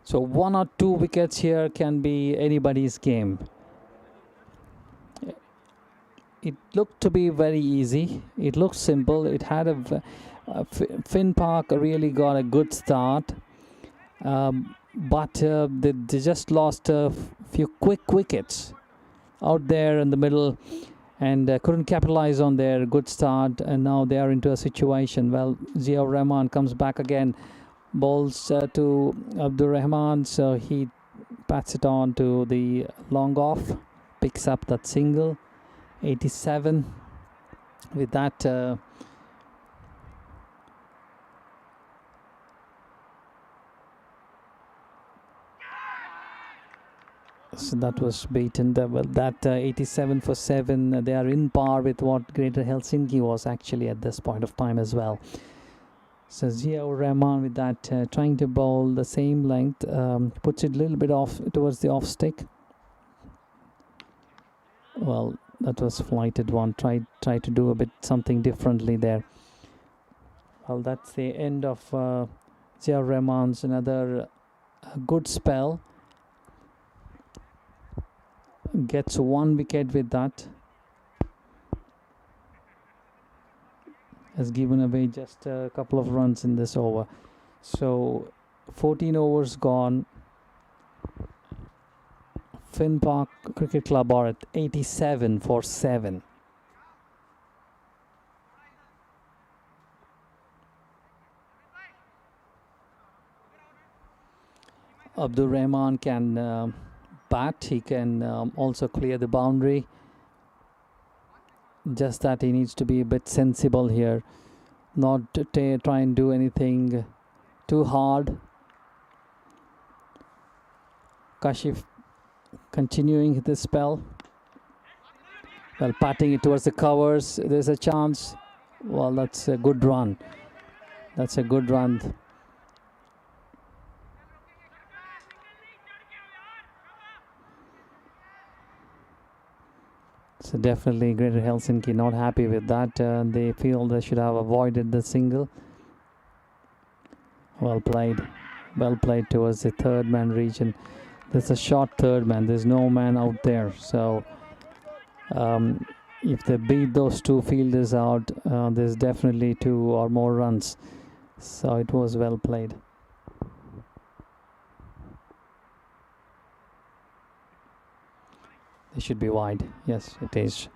So 1 or 2 wickets here can be anybody's game. It looked to be very easy. It looked simple. It had Finn Park really got a good start, but they just lost a few quick wickets out there in the middle, and couldn't capitalize on their good start. And now they are into a situation. Well, Ziaur Rahman comes back again, bowls to Abdur Rahman, so he pats it on to the long off, picks up that single. 87 with that. So that was beaten. Well, that 87 for 7. They are in par with what Greater Helsinki was actually at this point of time as well. So Ziaur Rahman with that, trying to bowl the same length, puts it a little bit off towards the off stick. Well, that was flighted one. Try to do a bit something differently there. Well, that's the end of Ziaur Rahman's another good spell. Gets 1 wicket with that. Has given away just a couple of runs in this over. So 14 overs gone. Finn Park Cricket Club are at 87 for 7. Abdur Rahman can bat. He can also clear the boundary. Just that he needs to be a bit sensible here, not to try and do anything too hard. Kashif continuing this spell. Well, patting it towards the covers. There's a chance. Well, that's a good run. That's a good run. So definitely Greater Helsinki not happy with that. They feel they should have avoided the single. Well played. Well played towards the third man region. There's a short third man. There's no man out there. So if they beat those two fielders out, there's definitely 2 or more runs. So it was well played. They should be wide. Yes, it is.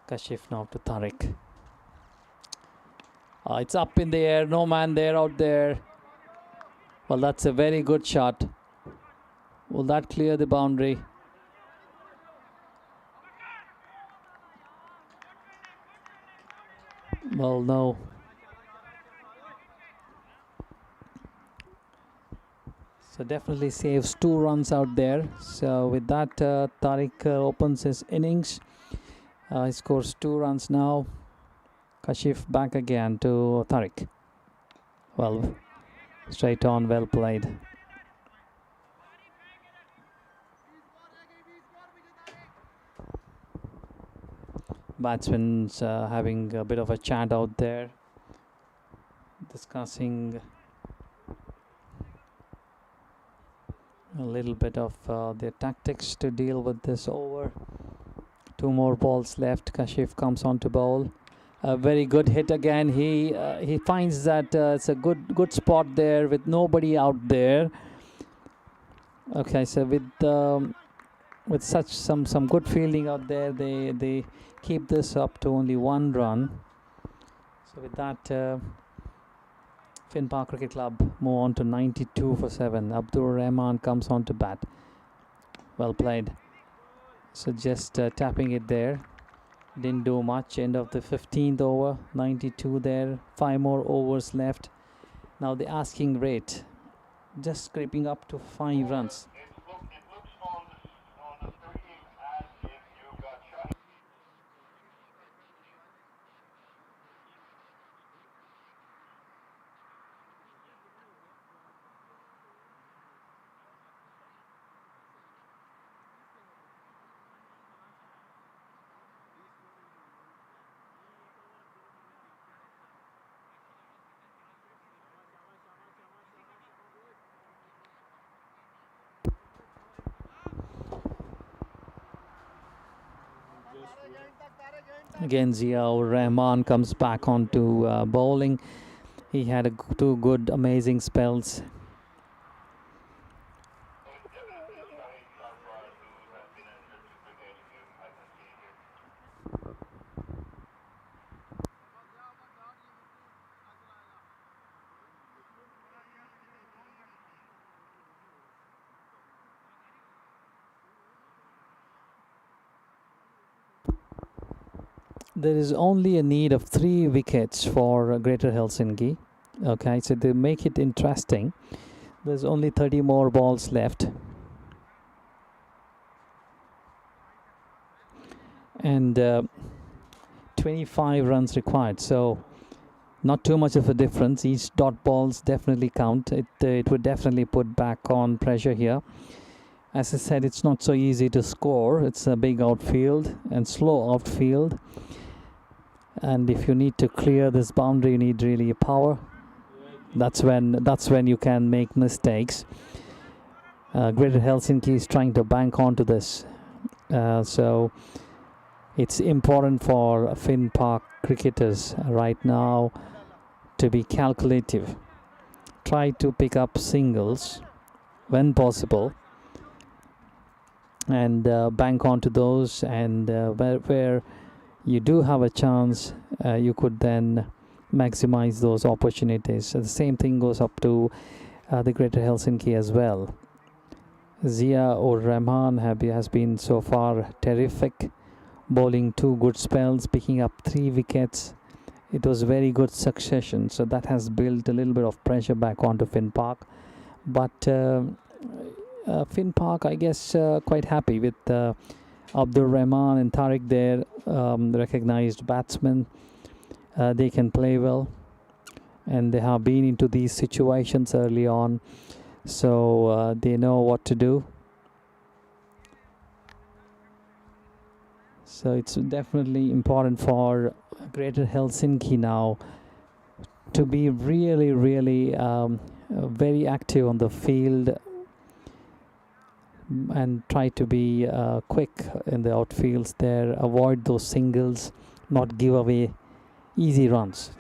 Kashif now to Tariq. It's up in the air. No man there out there. Well, that's a very good shot. Will that clear the boundary? Well, no. So definitely saves 2 runs out there. So with that, Tariq opens his innings. He scores 2 runs now. Kashif back again to Tariq. Well, straight on, well played. Batsmen's having a bit of a chat out there, discussing a little bit of their tactics to deal with this over. 2 more balls left. Kashif comes on to bowl. A very good hit again. He finds that it's a good spot there with nobody out there. Okay, so with such some good fielding out there, they keep this up to only 1 run. So with that, Finn Park Cricket Club move on to 92 for 7. Abdur Rahman comes on to bat. Well played. So just tapping it there. Didn't do much. End of the 15th over. 92 there. 5 more overs left. Now the asking rate just creeping up to 5 runs. Again, Ziaur Rahman comes back onto bowling. He had 2 good, amazing spells. There is only a need of 3 wickets for Greater Helsinki. Okay, so they make it interesting. There's only 30 more balls left. And 25 runs required. So not too much of a difference. Each dot balls definitely count. It would definitely put back on pressure here. As I said, it's not so easy to score. It's a big outfield and slow outfield. And if you need to clear this boundary, you need really power. That's when you can make mistakes. Greater Helsinki is trying to bank onto this. So it's important for Finn Park cricketers right now to be calculative. Try to pick up singles when possible and bank onto those, and where you do have a chance, you could then maximize those opportunities. The same thing goes up to the Greater Helsinki as well. Zia or Rahman has been so far terrific, bowling 2 good spells, picking up 3 wickets. It was very good succession, so that has built a little bit of pressure back onto Finn Park. But Finn Park, I guess, quite happy with Abdur Rahman and Tariq there, recognized batsmen. They can play well, and they have been into these situations early on, so they know what to do. So it's definitely important for Greater Helsinki now to be really, really very active on the field and try to be quick in the outfields there, avoid those singles, not give away easy runs.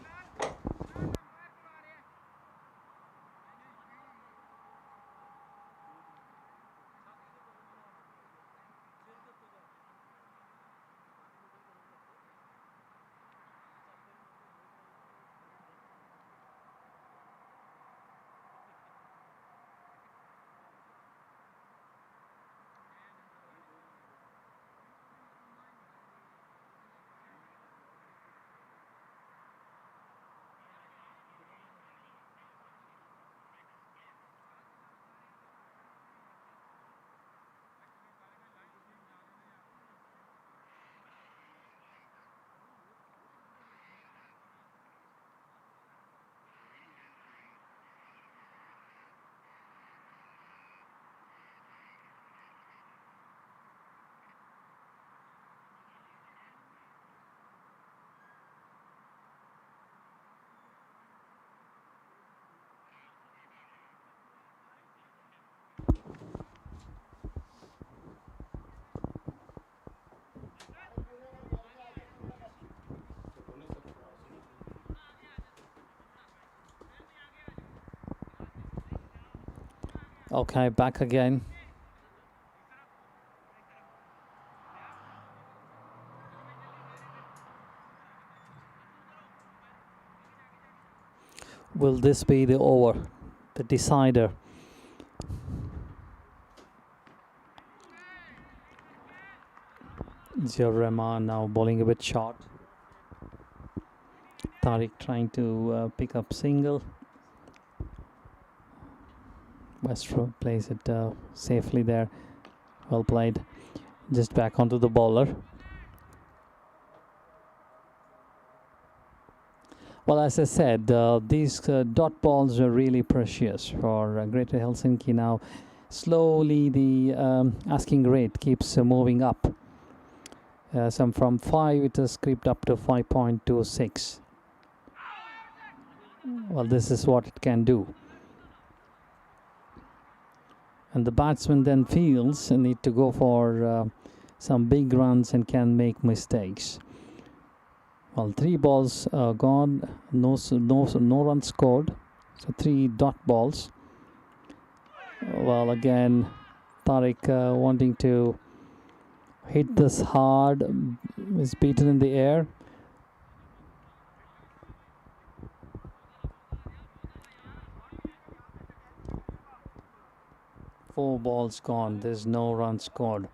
Okay, back again. Will this be the over, the decider? Zia Rahman now bowling a bit short. Tariq trying to pick up single. Westro plays it safely there. Well played. Just back onto the bowler. Well, as I said, these dot balls are really precious for Greater Helsinki now. Slowly, the asking rate keeps moving up. Some from 5, it has crept up to 5.26. Well, this is what it can do. And the batsman then feels the need to go for some big runs and can make mistakes. Well, 3 balls gone, no runs scored, so 3 dot balls. Well, again, Tariq wanting to hit this hard, is beaten in the air. Four balls gone, there's no run scored.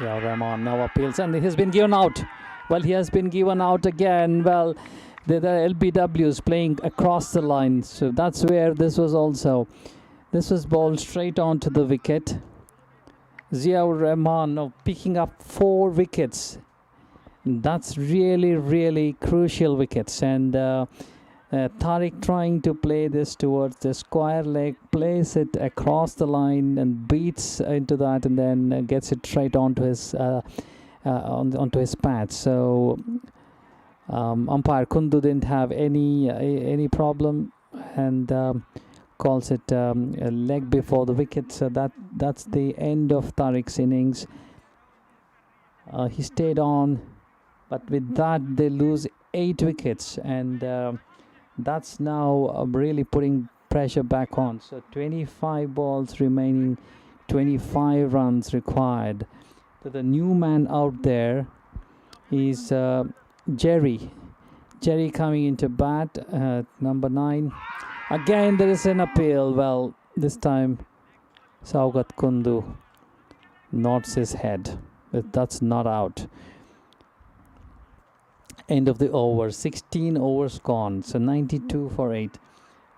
Yeah, Rahman now appeals and he has been given out. Well, he has been given out again. Well, the LBWs playing across the line. So that's where this was also. This was ball straight onto the wicket. Ziaur Rahman now picking up 4 wickets. That's really crucial wickets. And Tariq trying to play this towards the square leg, plays it across the line and beats into that, and then gets it straight onto his onto his pad. So umpire Kundu didn't have any problem and calls it a leg before the wicket. So that's the end of Tariq's innings. He stayed on, but with that they lose 8 wickets, and that's now really putting pressure back on. So 25 balls remaining, 25 runs required. So the new man out there is Jerry coming into bat, number 9. Again there is an appeal. Well, this time Saugat Kundu nods his head. That's not out. End of the over. 16 overs gone. So 92 for 8.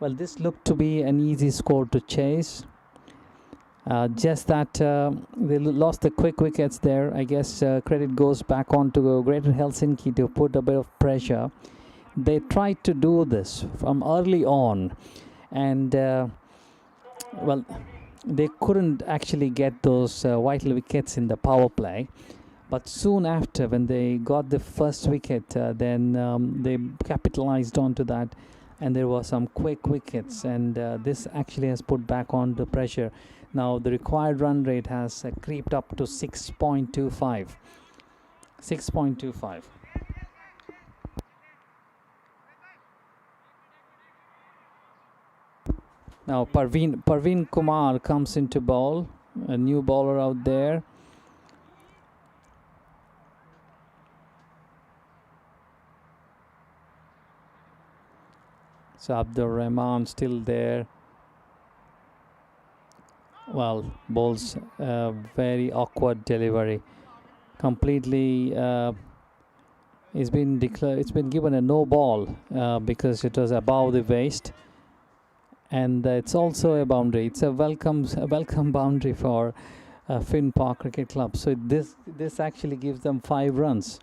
Well, this looked to be an easy score to chase. Just that they lost the quick wickets there. I guess credit goes back on to Greater Helsinki to put a bit of pressure. They tried to do this from early on, and well, they couldn't actually get those vital wickets in the power play. But soon after, when they got the first wicket, then they capitalized onto that, and there were some quick wickets, and this actually has put back on the pressure. Now the required run rate has creeped up to 6.25. 6.25. Now Parveen Kumar comes into ball, a new bowler out there. So Abdur Rahman still there. Well, bowls very awkward delivery. Completely it's been declared. It's been given a no ball because it was above the waist, and it's also a boundary. It's a welcome boundary for Finn Park Cricket Club. So this actually gives them 5 runs.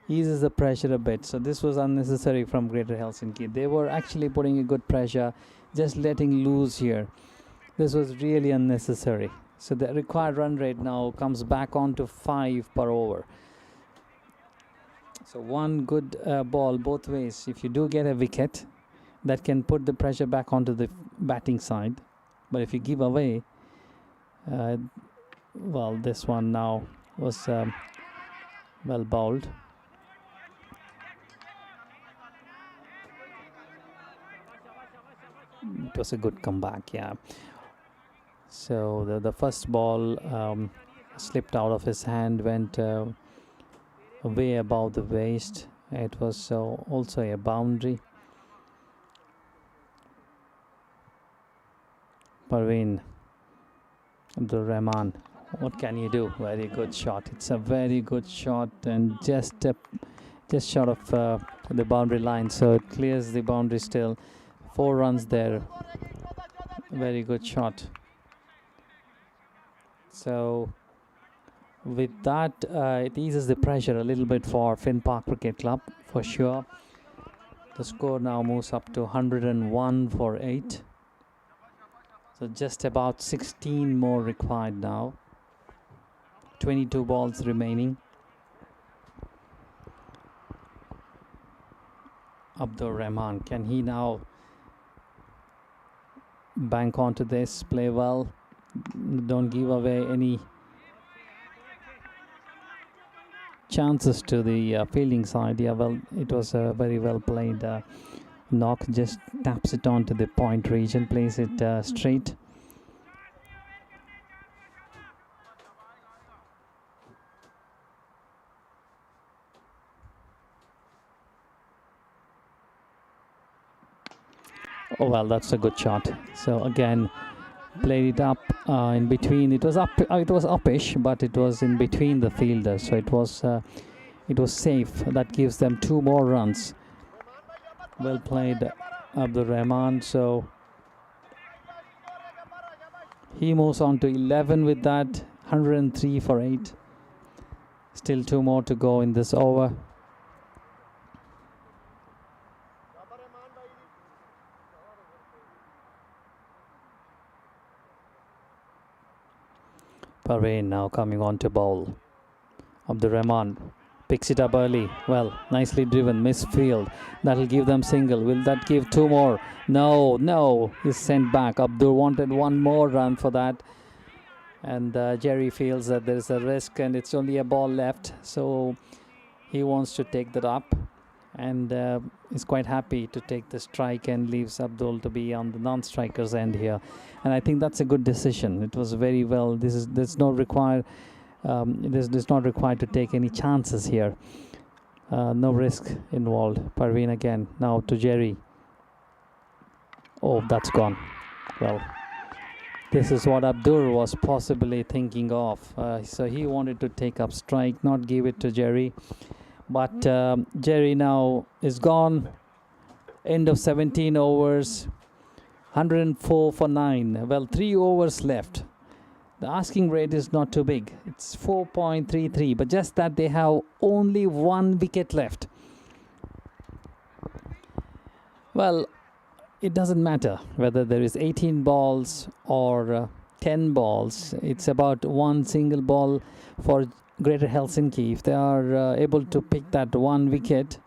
Eases the pressure a bit. So this was unnecessary from Greater Helsinki. They were actually putting a good pressure, just letting loose here. This was really unnecessary. So the required run rate now comes back on to 5 per over. So one good ball both ways. If you do get a wicket, that can put the pressure back onto the batting side. But if you give away, well, this one now was well bowled. It was a good comeback, yeah. So the first ball slipped out of his hand, went way above the waist. It was also a boundary. Parveen Abdur Rahman, what can you do? Very good shot. It's a very good shot, and just short of the boundary line, so it clears the boundary still. 4 runs there. Very good shot. So with that, it eases the pressure a little bit for Finn Park Cricket Club for sure. The score now moves up to 101 for 8. So just about 16 more required now. 22 balls remaining. Abdur Rahman, can he now bank onto this, play well, don't give away any chances to the fielding side? Yeah, well, it was a very well played knock, just taps it onto the point region, plays it straight. Oh well, that's a good shot. So again, played it up in between. It was uppish, but it was in between the fielders, so it was safe. That gives them 2 more runs. Well played, Abdur Rahman. So he moves on to 11 with that, 103 for 8. Still 2 more to go in this over. Parveen now coming on to bowl. Abdur Rahman picks it up early. Well, nicely driven, misfield. That'll give them single. Will that give 2 more? No, he's sent back. Abdur wanted 1 more run for that. And Jerry feels that there's a risk and it's only a ball left. So he wants to take that up. And is quite happy to take the strike and leaves Abdul to be on the non-striker's end here. And I think that's a good decision. It was very well. There's not required to take any chances here. No risk involved. Parveen again now to Jerry. Oh, that's gone. Well, this is what Abdur was possibly thinking of. So he wanted to take up strike, not give it to Jerry. But Jerry now is gone. End of 17 overs. 104 for 9. Well, 3 overs left. The asking rate is not too big. It's 4.33. But just that they have only 1 wicket left. Well, it doesn't matter whether there is 18 balls or 10 balls. It's about 1 single ball for Greater Helsinki. If they are able to pick that 1 wicket,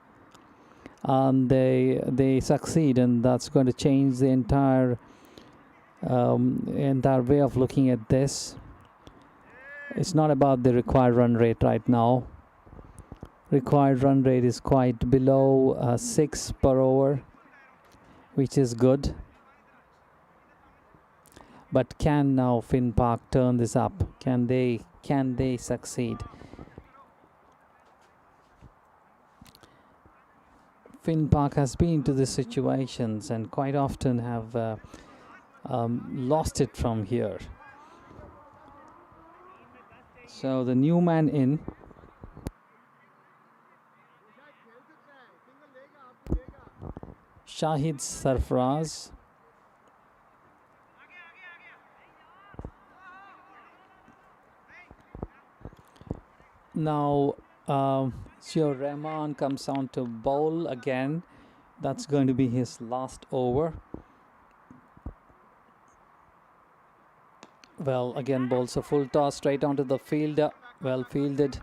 they succeed, and that's going to change the entire way of looking at this. It's not about the required run rate right now. Required run rate is quite below 6 per over, which is good. But can now Finn Park turn this up? Can they succeed? Finn Park has been to these situations and quite often have lost it from here. So the new man in. Shahid Sarfraz. Now Sir Rahman comes on to bowl again. That's going to be his last over. Well, again bowls a full toss straight onto the fielder. Well fielded.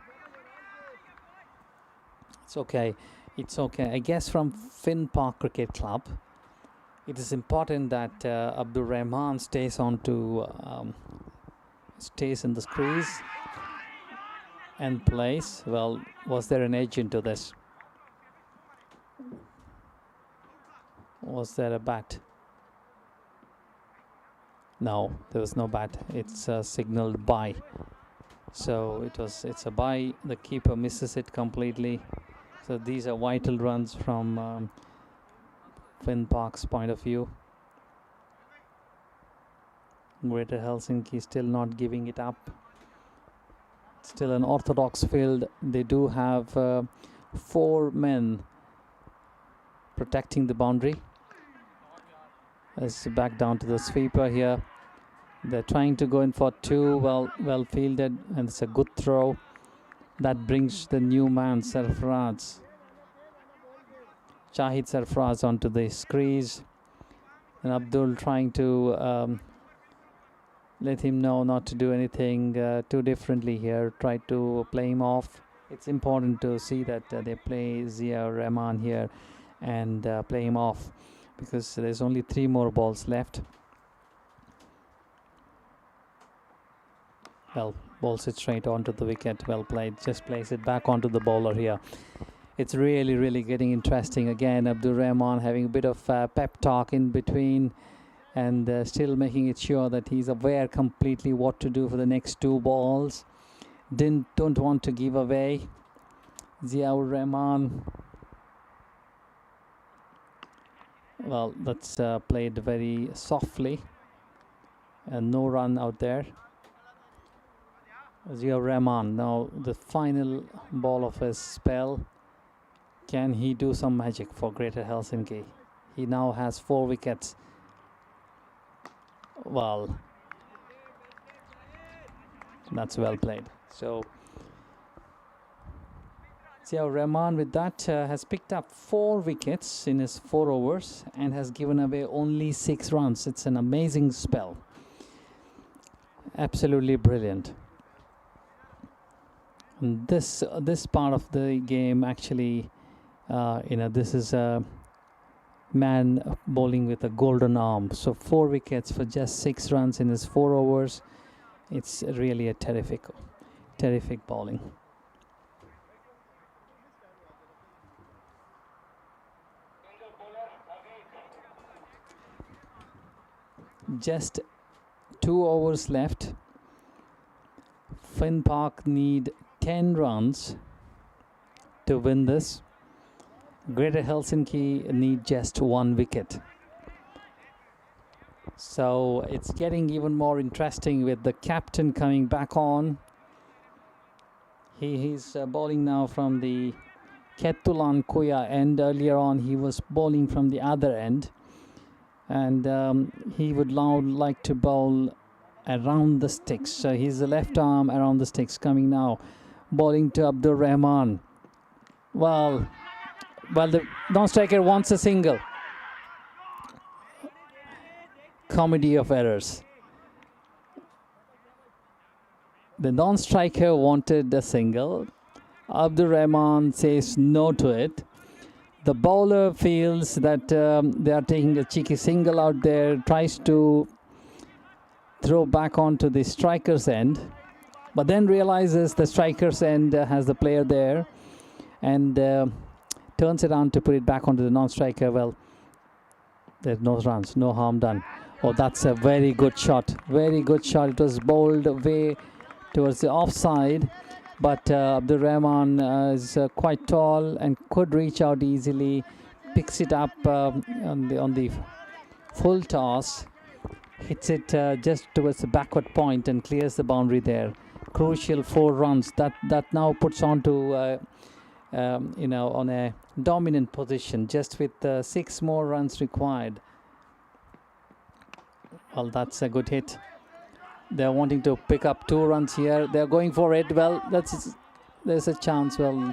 It's okay. I guess from Finn Park Cricket Club, it is important that Abdur Rahman stays in the crease and plays. Well, was there an edge into this? Was there a bat? No, there was no bat. It's signaled bye. So it's a bye. The keeper misses it completely. So these are vital runs from Finn Park's point of view. Greater Helsinki still not giving it up. Still an orthodox field. They do have 4 men protecting the boundary. Let's back down to the sweeper here. They're trying to go in for 2. Well fielded, and it's a good throw. That brings the new man Sarfraz. Shahid Sarfraz onto the crease. And Abdul trying to let him know not to do anything too differently here. Try to play him off. It's important to see that they play Zia Rahman here and play him off, because there's only 3 more balls left. Well, bowls it straight onto the wicket. Well played. Just plays it back onto the bowler here. It's really getting interesting. Again, Abdur Rahman having a bit of pep talk in between, and still making it sure that he's aware completely what to do for the next 2 balls. Don't want to give away. Ziaur Rahman. Well, that's played very softly. And no run out there. Zia Rahman, now the final ball of his spell. Can he do some magic for Greater Helsinki? He now has 4 wickets. Well, that's well played. So Zia Rahman with that has picked up 4 wickets in his 4 overs and has given away only 6 runs. It's an amazing spell. Absolutely brilliant. And this part of the game actually, this is a man bowling with a golden arm. So 4 wickets for just 6 runs in his 4 overs. It's really a terrific bowling. Just 2 overs left. Finn Park need 10 runs to win this. Greater Helsinki need just 1 wicket. So it's getting even more interesting with the captain coming back on. He's bowling now from the Kettulan Kuya end. Earlier on he was bowling from the other end. And he would now like to bowl around the sticks. So he's the left arm around the sticks coming now. Bowling to Abdur Rahman. Well, the non-striker wants a single. Comedy of errors. The non-striker wanted a single. Abdur Rahman says no to it. The bowler feels that they are taking a cheeky single out there, tries to throw back onto the striker's end, but then realizes the striker's end has the player there and turns it around to put it back onto the non-striker. Well, there's no runs, no harm done. Oh, that's a very good shot. Very good shot. It was bowled away towards the offside. But Abdur Rahman is quite tall and could reach out easily. Picks it up on the full toss. Hits it just towards the backward point and clears the boundary there. Crucial 4 runs. That now puts on to on a dominant position. Just with 6 more runs required. Well, that's a good hit. They're wanting to pick up 2 runs here. They're going for it. Well, there's a chance. Well,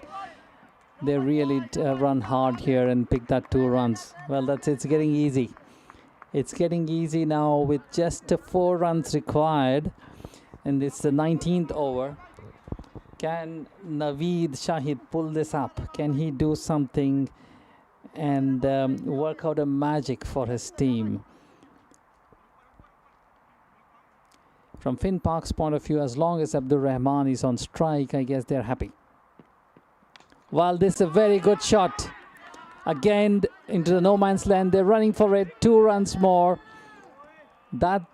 they really run hard here and pick that 2 runs. Well, it's getting easy. It's getting easy now with just 4 runs required. And it's the 19th over. Can Naveed Shahid pull this up? Can he do something and work out a magic for his team? From Finn Park's point of view, as long as Abdur Rahman is on strike, I guess they're happy. Well, this is a very good shot. Again, into the no man's land. They're running for it. 2 runs more. That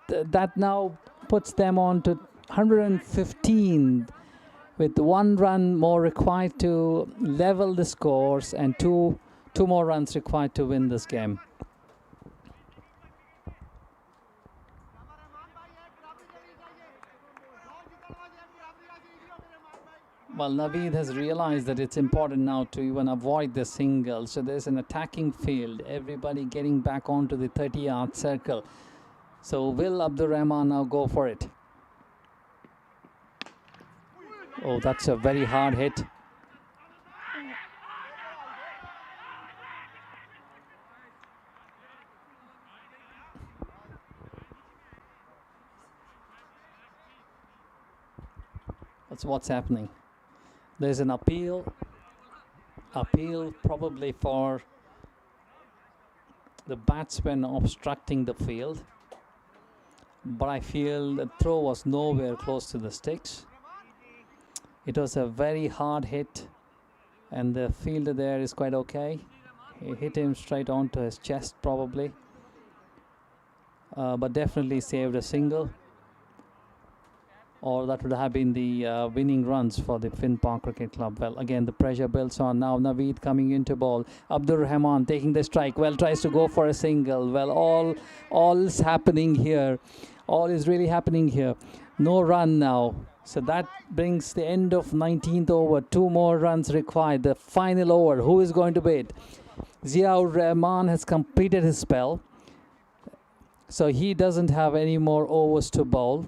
now puts them on to 115 with 1 run more required to level the scores and two more runs required to win this game. Well, Naveed has realized that it's important now to even avoid the single. So there's an attacking field. Everybody getting back onto the 30-yard circle. So will Abdur Rahman now go for it? Oh, that's a very hard hit. That's what's happening. There's an appeal probably for the batsman obstructing the field, but I feel the throw was nowhere close to the sticks. It was a very hard hit and the fielder there is quite okay. He hit him straight onto his chest probably, but definitely saved a single. Or that would have been the winning runs for the Finn Park Cricket Club. Well, again, the pressure builds on now. Naveed coming into ball. Abdur Rahman taking the strike. Well, tries to go for a single. Well, all is happening here. All is really happening here. No run now. So that brings the end of 19th over. 2 more runs required. The final over. Who is going to beat? Ziaur Rahman has completed his spell. So he doesn't have any more overs to bowl.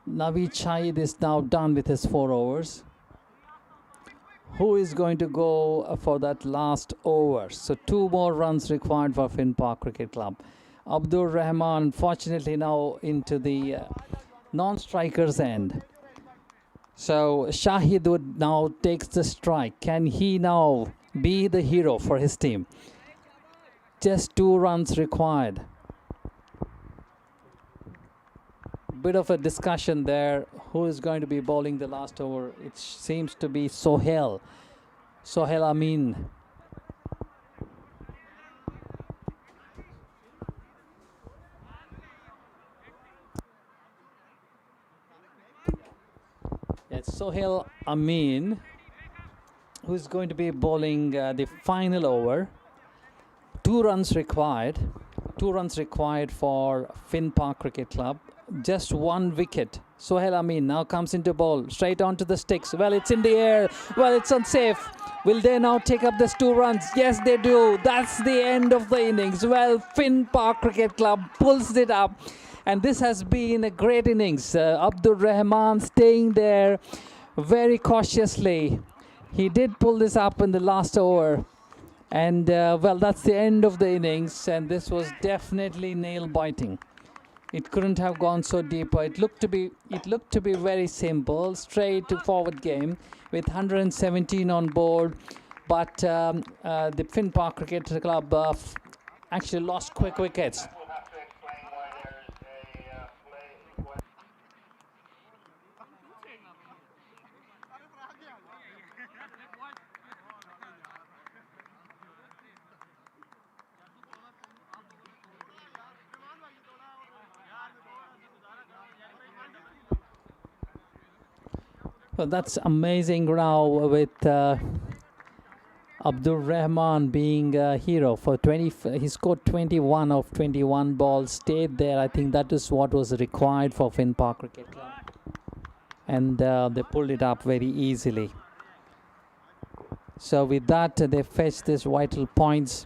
Naveed Shahid is now done with his 4 overs. Who is going to go for that last over? So 2 more runs required for Finn Park Cricket Club. Abdur Rahman, fortunately, now into the non-strikers end. So Shahid would now takes the strike. Can he now be the hero for his team? Just 2 runs required. Bit of a discussion there. Who is going to be bowling the last over? It seems to be Sohail Amin. It's Sohail Amin who is going to be bowling the final over. 2 runs required. 2 runs required for Finn Park Cricket Club. Just 1 wicket. Sohail Amin now comes into bowl. Straight onto the sticks. Well, it's in the air. Well, it's unsafe. Will they now take up this 2 runs? Yes, they do. That's the end of the innings. Well, Finn Park Cricket Club pulls it up. And this has been a great innings. Abdur Rahman staying there very cautiously. He did pull this up in the last over. And, well, that's the end of the innings. And this was definitely nail-biting. It couldn't have gone so deeper. It looked to be very simple, straight to forward game with 117 on board. But the Finn Park Cricket Club actually lost quick wickets. Well, that's amazing now with Abdur Rahman being a hero for 20. He scored 21 of 21 balls, stayed there. I think that is what was required for Finn Park Cricket Club. And they pulled it up very easily. So with that, they fetched these vital points.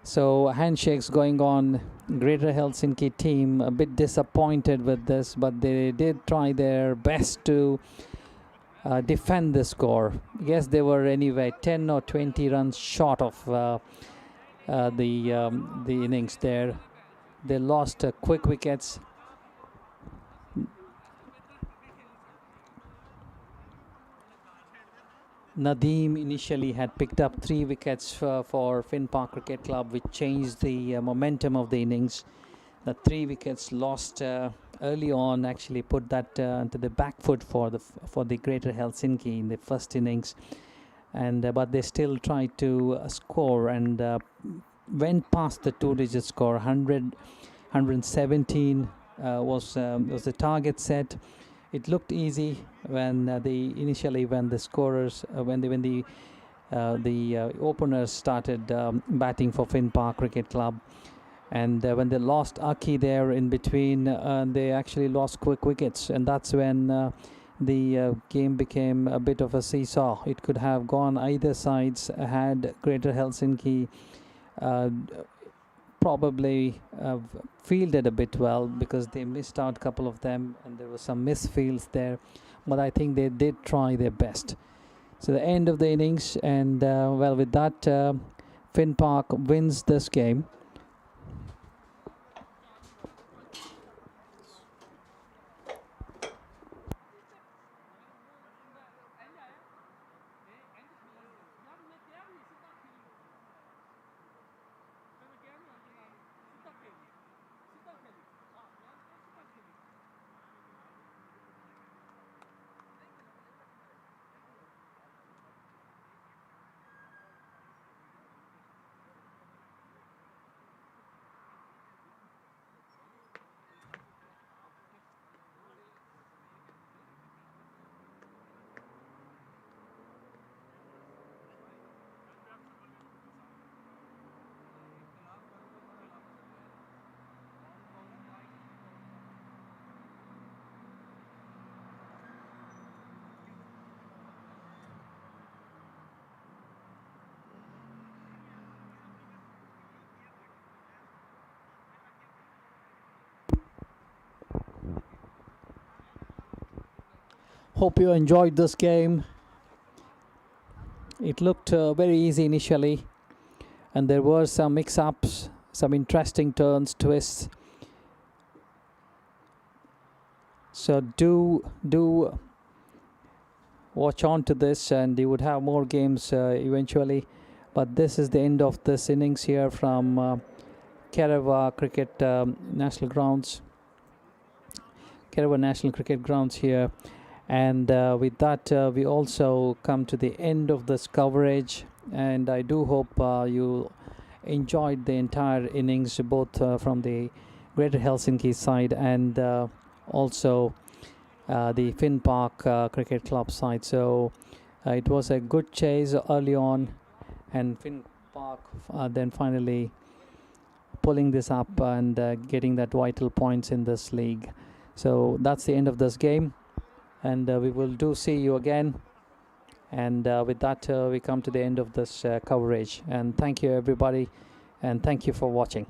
So handshakes going on. Greater Helsinki team a bit disappointed with this, but they did try their best to defend the score. Yes, they were anyway 10 or 20 runs short of the innings there. They lost quick wickets. Nadeem initially had picked up 3 wickets for Finn Park Cricket Club, which changed the momentum of the innings. The 3 wickets lost early on actually put that into the back foot for the Greater Helsinki in the first innings, and but they still tried to score and went past the 2-digit score. 117 was the target set. It looked easy when when the scorers when the openers started batting for Finn Park Cricket Club. And when they lost Aki there in between, they actually lost quick wickets. And that's when the game became a bit of a seesaw. It could have gone either sides had Greater Helsinki probably fielded a bit well, because they missed out a couple of them and there were some misfields there. But I think they did try their best. So the end of the innings, and well, with that, Finn Park wins this game. Hope you enjoyed this game. It looked very easy initially, and there were some mix-ups, some interesting turns, twists. So do watch on to this, and you would have more games eventually. But this is the end of this innings here from Kerava Cricket National Grounds. Kerava National Cricket Grounds here. And with that, we also come to the end of this coverage. And I do hope you enjoyed the entire innings, both from the Greater Helsinki side and also the Finn Park Cricket Club side. So it was a good chase early on, and Finn Park then finally pulling this up and getting that vital points in this league. So that's the end of this game, and we will see you again. And with that, we come to the end of this coverage. And thank you, everybody, and thank you for watching.